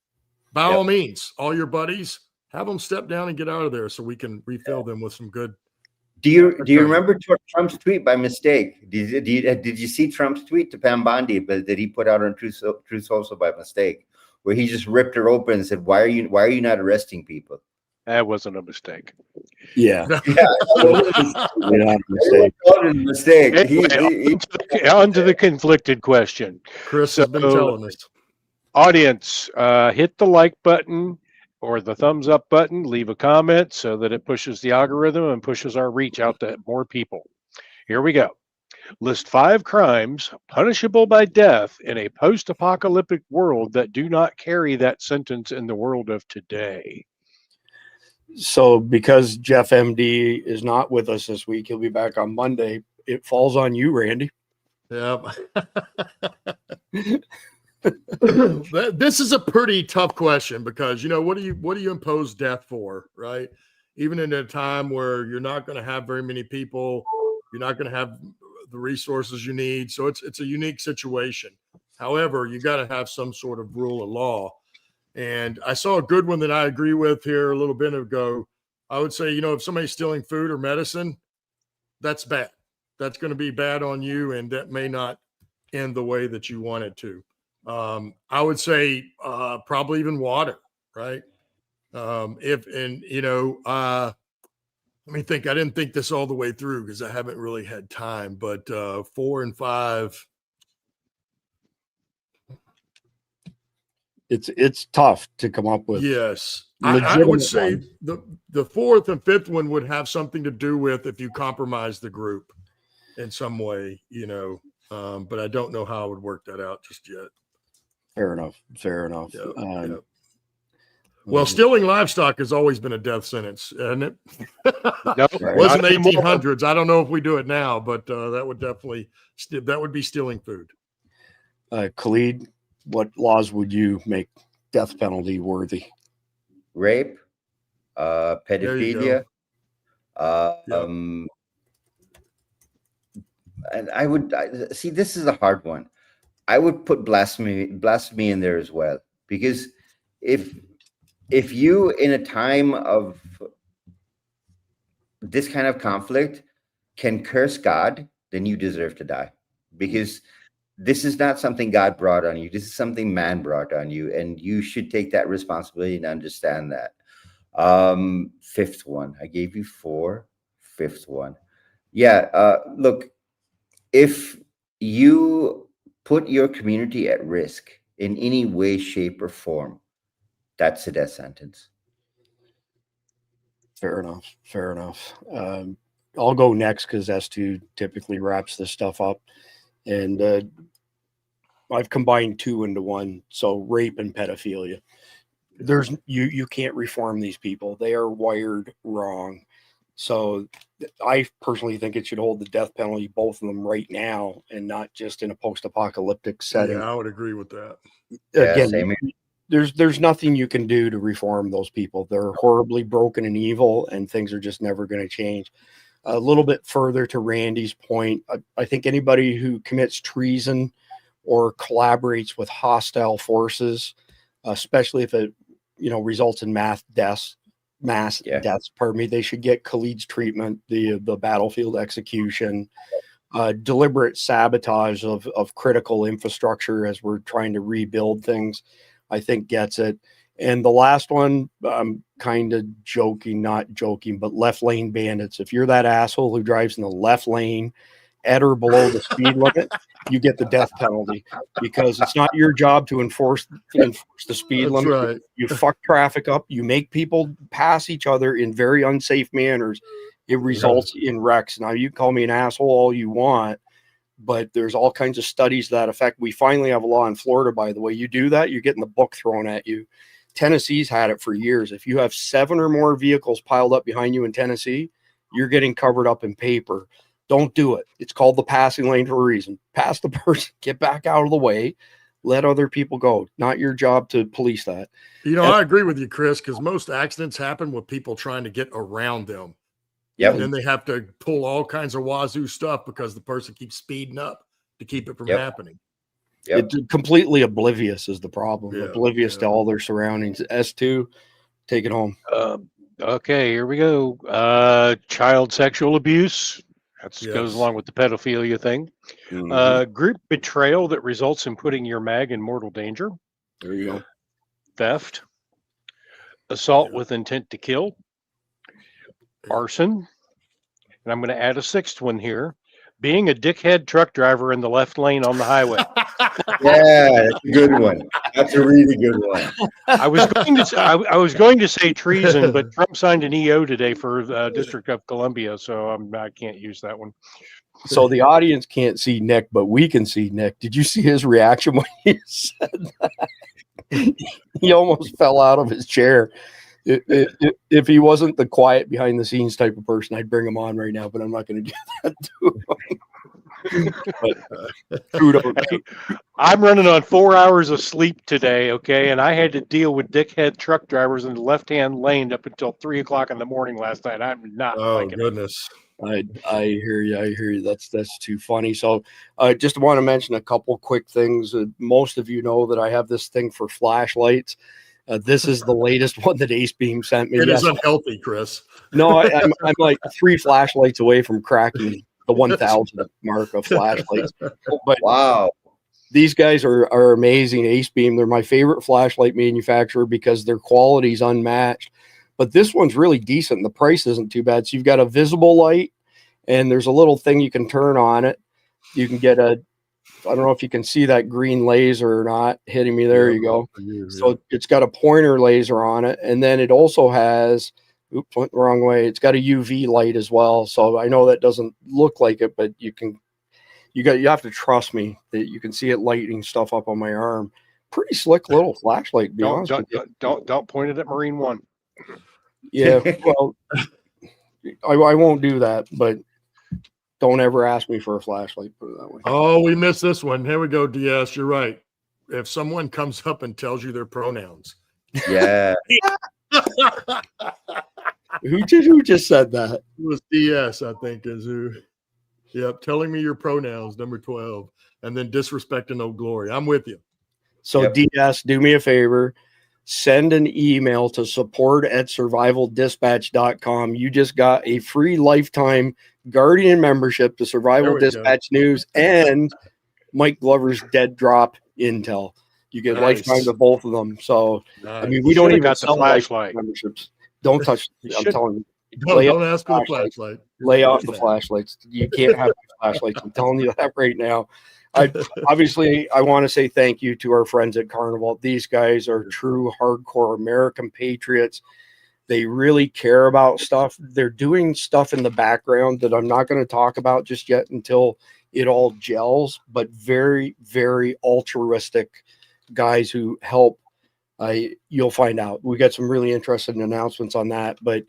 By all means, all your buddies, have them step down and get out of there so we can refill them with some good. Do you remember Trump's tweet by mistake? Did you see Trump's tweet to Pam Bondi that he put out on Truth Social by mistake, where he just ripped her open and said, why are you not arresting people? That wasn't a mistake. Yeah. Not a mistake. Anyway, on to the conflicted question. Chris has been telling us. Audience, hit the like button or the thumbs up button, leave a comment so that it pushes the algorithm and pushes our reach out to more people. Here we go. List 5 crimes punishable by death in a post-apocalyptic world that do not carry that sentence in the world of today. So because Jeff MD is not with us this week, he'll be back on Monday. It falls on you, Randy. Yep. This is a pretty tough question because, what do you impose death for, right? Even in a time where you're not going to have very many people, you're not going to have the resources you need. So it's a unique situation. However, you got to have some sort of rule of law. And I saw a good one that I agree with here a little bit ago. I would say, if somebody's stealing food or medicine, that's bad. That's going to be bad on you, and that may not end the way that you want it to. I would say probably even water, right? Let me think. I didn't think this all the way through because I haven't really had time, but 4 and 5. It's tough to come up with. Yes. I would say the 4th and 5th one would have something to do with if you compromise the group in some way, but I don't know how I would work that out just yet. Fair enough. Yep. Well, stealing livestock has always been a death sentence, hasn't it? Nope. It wasn't 1800s. I don't know if we do it now, but that would be stealing food. Khalid, what laws would you make death penalty worthy? Rape, pedophilia. And I would see, this is a hard one. I would put blasphemy in there as well, because if you, in a time of this kind of conflict, can curse God, then you deserve to die, because this is not something God brought on you. This is something man brought on you, and you should take that responsibility and understand that. 5th one, I gave you 4. 5th one, yeah. Look, if you put your community at risk in any way, shape, or form, that's a death sentence. Fair enough. I'll go next because S2 typically wraps this stuff up. And I've combined 2 into 1. So rape and pedophilia. You can't reform these people. They are wired wrong. So I personally think it should hold the death penalty, both of them right now, and not just in a post-apocalyptic setting. Yeah, I would agree with that. Again, there's nothing you can do to reform those people. They're horribly broken and evil, and things are just never going to change. A little bit further to Randy's point, I think anybody who commits treason or collaborates with hostile forces, especially if it results in mass deaths, they should get Khalid's treatment, the battlefield execution, deliberate sabotage of critical infrastructure as we're trying to rebuild things, I think gets it. And the last one, I'm kind of not joking, but left lane bandits. If you're that asshole who drives in the left lane at or below the speed limit, you get the death penalty, because it's not your job to enforce the speed limit. Right. You fuck traffic up. You make people pass each other in very unsafe manners. It results in wrecks. Now, you call me an asshole all you want, but there's all kinds of studies to that effect. We finally have a law in Florida, by the way. You do that, you're getting the book thrown at you. Tennessee's had it for years. If you have 7 or more vehicles piled up behind you in Tennessee, you're getting covered up in paper. Don't do it. It's called the passing lane for a reason. Pass the person, get back out of the way, let other people go. Not your job to police that. I agree with you, Chris, because most accidents happen with people trying to get around them. Yep. And then they have to pull all kinds of wazoo stuff because the person keeps speeding up to keep it from happening. Yep. It's completely oblivious is the problem. Yeah, oblivious to all their surroundings. S2, take it home. Okay, here we go. Child sexual abuse. That goes along with the pedophilia thing. Mm-hmm. Group betrayal that results in putting your mag in mortal danger. There you go. theft, assault with intent to kill, arson, and I'm going to add a sixth one here, being a dickhead truck driver in the left lane on the highway. Yeah, that's a good one. That's a really good one. I was going to say treason, but Trump signed an EO today for the District of Columbia, so I can't use that one. So the audience can't see Nick, but we can see Nick. Did you see his reaction when he said that? He almost fell out of his chair. If he wasn't the quiet behind the scenes type of person, I'd bring him on right now, but I'm not going to do that to him. But kudos. I'm running on 4 hours of sleep today, okay, and I had to deal with dickhead truck drivers in the left-hand lane up until 3 o'clock in the morning last night. I'm not liking goodness. I hear you. That's too funny. So just want to mention a couple quick things. Most of you know that I have this thing for flashlights. This is the latest one that Ace Beam sent me. It is unhealthy, Chris. No, I'm like 3 flashlights away from cracking the 1,000 mark of flashlights. But wow, these guys are amazing. Ace Beam, they're my favorite flashlight manufacturer because their quality is unmatched. But this one's really decent. The price isn't too bad. So you've got a visible light, and there's a little thing you can turn on it. You can get I don't know if you can see that green laser or not hitting me. There you go. So it's got a pointer laser on it. And then it also has, went the wrong way. It's got a UV light as well. So I know that doesn't look like it, but you have to trust me that you can see it lighting stuff up on my arm. Pretty slick little flashlight, to be honest with you. Don't point it at Marine One. Yeah, well, I won't do that, but don't ever ask me for a flashlight, put it that way. Oh, we missed this one. Here we go, DS. You're right. If someone comes up and tells you their pronouns. Yeah. Who just said that? It was DS, I think, is who. Yep, telling me your pronouns, number 12, and then disrespecting Old Glory. I'm with you. So DS, do me a favor. Send an email to support@survivaldispatch.com. You just got a free lifetime Guardian membership to Survival Dispatch News and Mike Glover's Dead Drop Intel. You get lifetime to both of them. So, I mean, we don't even sell flashlight memberships. Don't touch. I'm telling you. Don't ask for the flashlight. Lay off the flashlights. You can't have flashlights. I'm telling you that right now. I want to say thank you to our friends at Carnival. These guys are true hardcore American patriots. They really care about stuff. They're doing stuff in the background that I'm not going to talk about just yet until it all gels, but very, very altruistic guys who help. You'll find out. We got some really interesting announcements on that, but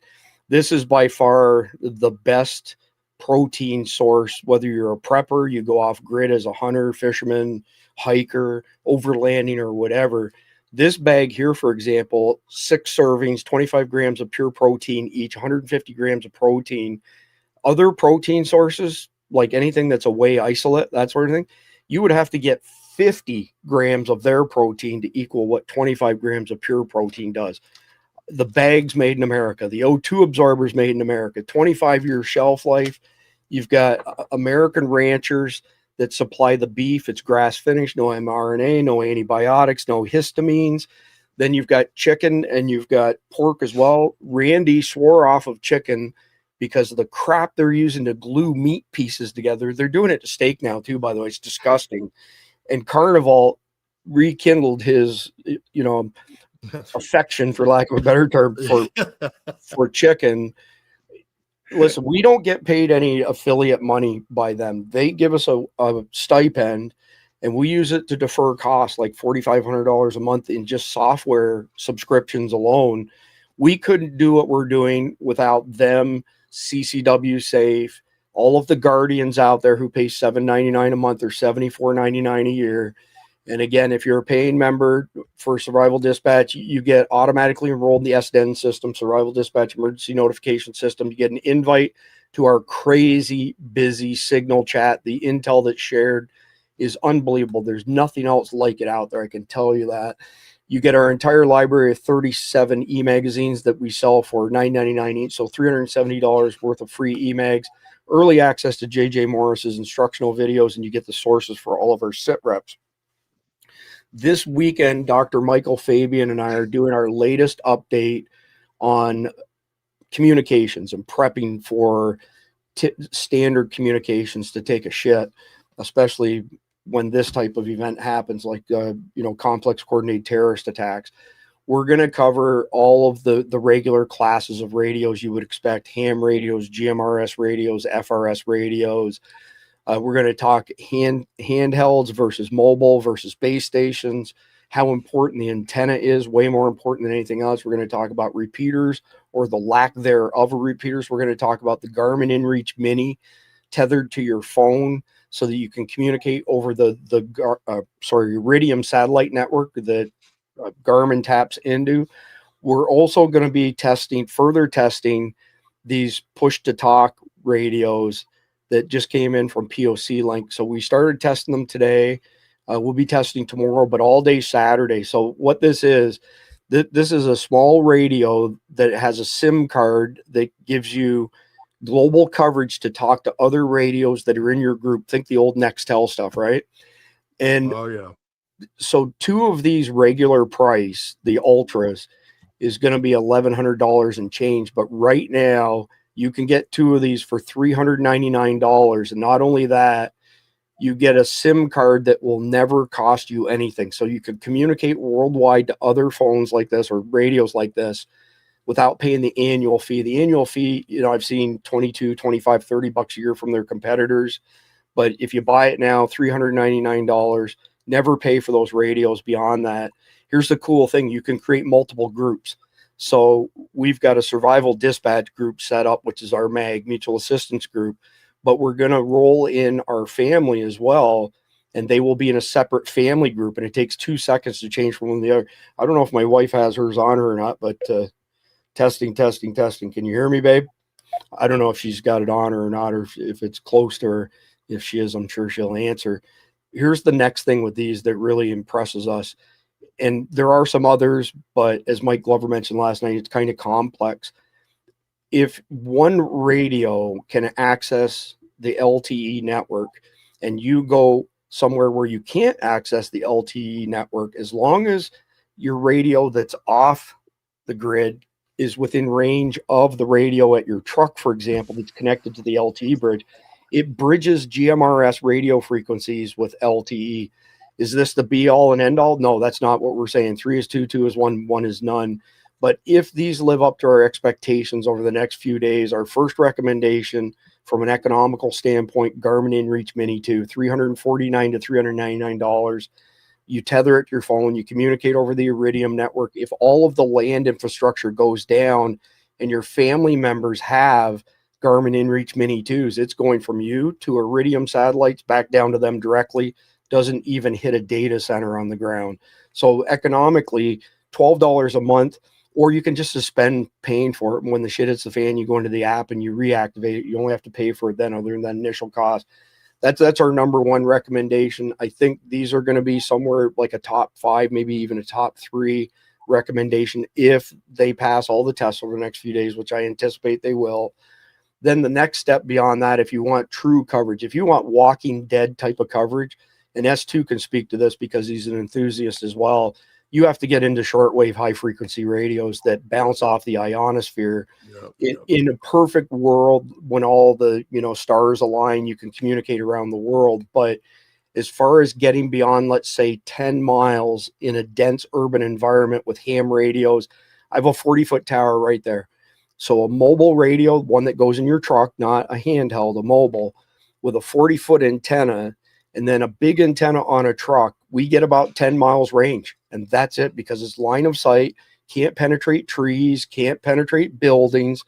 this is by far the best protein source. Whether you're a prepper, you go off grid as a hunter, fisherman, hiker, overlanding, or whatever. This bag here, for example, 6 servings, 25 grams of pure protein each, 150 grams of protein. Other protein sources, like anything that's a whey isolate, that sort of thing, you would have to get 50 grams of their protein to equal what 25 grams of pure protein does. The bag's made in America. The O2 absorbers made in America. 25-year shelf life. You've got American ranchers that supply the beef. It's grass finished, no mRNA, no antibiotics, no histamines. Then you've got chicken and you've got pork as well. Randy swore off of chicken because of the crap they're using to glue meat pieces together. They're doing it to steak now too, by the way. It's disgusting. And Carnival rekindled his, affection, for lack of a better term, for chicken. Listen, we don't get paid any affiliate money by them. They give us a stipend, and we use it to defer costs, like $4,500 a month in just software subscriptions alone. We couldn't do what we're doing without them, CCW Safe, all of the Guardians out there who pay $7.99 a month or $74.99 a year. And again, if you're a paying member for Survival Dispatch, you get automatically enrolled in the SDN system, Survival Dispatch Emergency Notification System. You get an invite to our crazy busy Signal chat. The intel that's shared is unbelievable. There's nothing else like it out there. I can tell you that. You get our entire library of 37 e-magazines that we sell for $9.99 each, so $370 worth of free e-mags, early access to JJ Morris's instructional videos, and you get the sources for all of our sit reps. This weekend, Dr. Michael Fabian and I are doing our latest update on communications and prepping for standard communications to take a shit, especially when this type of event happens, like complex coordinated terrorist attacks. We're going to cover all of the regular classes of radios you would expect: ham radios, GMRS radios, FRS radios. We're going to talk handhelds versus mobile versus base stations, how important the antenna is, way more important than anything else. We're going to talk about repeaters or the lack thereof of repeaters. We're going to talk about the Garmin InReach Mini tethered to your phone so that you can communicate over the Iridium satellite network that Garmin taps into. We're also going to be further testing these push-to-talk radios that just came in from POC Link. So we started testing them today. We'll be testing tomorrow, but all day Saturday. So what this is a small radio that has a SIM card that gives you global coverage to talk to other radios that are in your group. Think the old Nextel stuff, right? And so 2 of these regular price, the Ultras, is going to be $1,100 and change. But right now, you can get 2 of these for $399. And not only that, you get a SIM card that will never cost you anything. So you can communicate worldwide to other phones like this or radios like this without paying the annual fee. The annual fee, I've seen $22, $25, $30 a year from their competitors. But if you buy it now, $399, never pay for those radios beyond that. Here's the cool thing. You can create multiple groups. So we've got a survival dispatch group set up, which is our MAG, mutual assistance group, but we're going to roll in our family as well. And they will be in a separate family group. And it takes 2 seconds to change from one to the other. I don't know if my wife has hers on her or not, but testing. Can you hear me, babe? I don't know if she's got it on her or not, or if it's close to her. If she is, I'm sure she'll answer. Here's the next thing with these that really impresses us. And there are some others, but as Mike Glover mentioned last night, it's kind of complex. If one radio can access the LTE network and you go somewhere where you can't access the LTE network, as long as your radio that's off the grid is within range of the radio at your truck, for example, that's connected to the LTE bridge, it bridges GMRS radio frequencies with LTE. Is this the be all and end all? No, that's not what we're saying. 3 is 2, 2 is 1, 1 is none. But if these live up to our expectations over the next few days, our first recommendation from an economical standpoint, Garmin InReach Mini 2, $349 to $399. You tether it to your phone, you communicate over the Iridium network. If all of the land infrastructure goes down and your family members have Garmin InReach Mini 2s, it's going from you to Iridium satellites back down to them directly. Doesn't even hit a data center on the ground. So economically, $12 a month, or you can just suspend paying for it. And when the shit hits the fan, you go into the app and you reactivate it. You only have to pay for it then, other than that initial cost. That's our number one recommendation. I think these are going to be somewhere like a top 5, maybe even a top 3 recommendation if they pass all the tests over the next few days, which I anticipate they will. Then the next step beyond that, if you want true coverage, if you want Walking Dead type of coverage, and S2 can speak to this because he's an enthusiast as well, you have to get into shortwave high frequency radios that bounce off the ionosphere. In a perfect world, when all the stars align, you can communicate around the world. But as far as getting beyond, let's say, 10 miles in a dense urban environment with ham radios, I have a 40-foot tower right there. So a mobile radio, one that goes in your truck, not a handheld, a mobile, with a 40-foot antenna, and then a big antenna on a truck, we get about 10 miles range. And that's it, because it's line of sight, can't penetrate trees, can't penetrate buildings.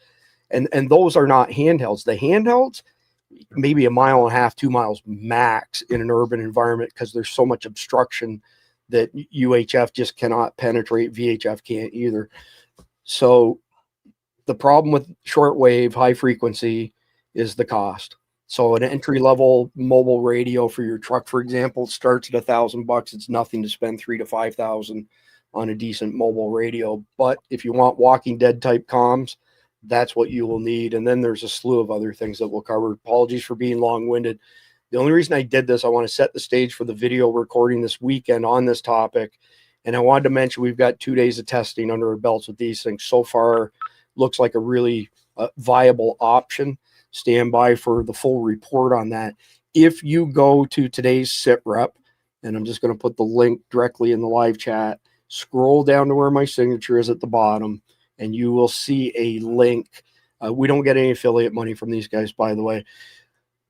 And those are not handhelds. The handhelds, maybe 1.5 miles, 2 miles max in an urban environment, because there's so much obstruction that UHF just cannot penetrate. VHF can't either. So the problem with shortwave high frequency is the cost. So an entry-level mobile radio for your truck, for example, starts at $1,000. It's nothing to spend $3,000 to $5,000 on a decent mobile radio. But if you want Walking Dead type comms, that's what you will need. And then there's a slew of other things that we'll cover. Apologies for being long-winded. The only reason I did this, I want to set the stage for the video recording this weekend on this topic. And I wanted to mention we've got 2 days of testing under our belts with these things. So far, looks like a really viable option. Stand by for the full report on that. If you go to today's sit rep, and I'm just going to put the link directly in the live chat, scroll down to where my signature is at the bottom, and you will see a link. We don't get any affiliate money from these guys, by the way,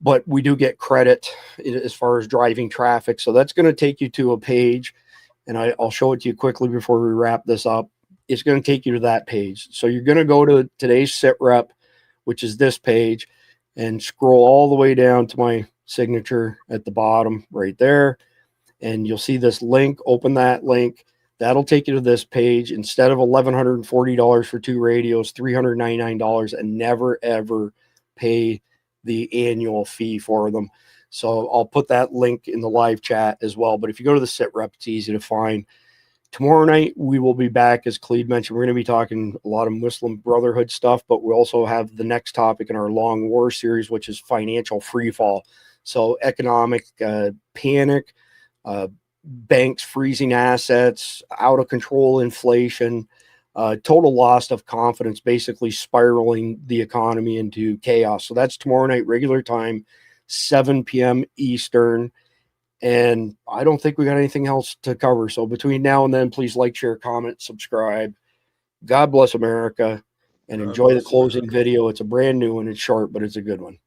but we do get credit as far as driving traffic. So that's going to take you to a page, and I'll show it to you quickly before we wrap this up. It's going to take you to that page. So you're going to go to today's sit rep, which is this page, and scroll all the way down to my signature at the bottom right there. And you'll see this link. Open that link. That'll take you to this page. Instead of $1,140 for 2 radios, $399, and never, ever pay the annual fee for them. So I'll put that link in the live chat as well. But if you go to the sit rep, it's easy to find. Tomorrow night, we will be back, as Cleve mentioned. We're going to be talking a lot of Muslim Brotherhood stuff, but we also have the next topic in our Long War series, which is financial freefall. So economic panic, banks freezing assets, out of control inflation, total loss of confidence, basically spiraling the economy into chaos. So that's tomorrow night, regular time, 7 p.m. Eastern. And I don't think we got anything else to cover. So between now and then, please like, share, comment, subscribe. God bless America, and enjoy the closing video. It's a brand new one. It's short, but it's a good one.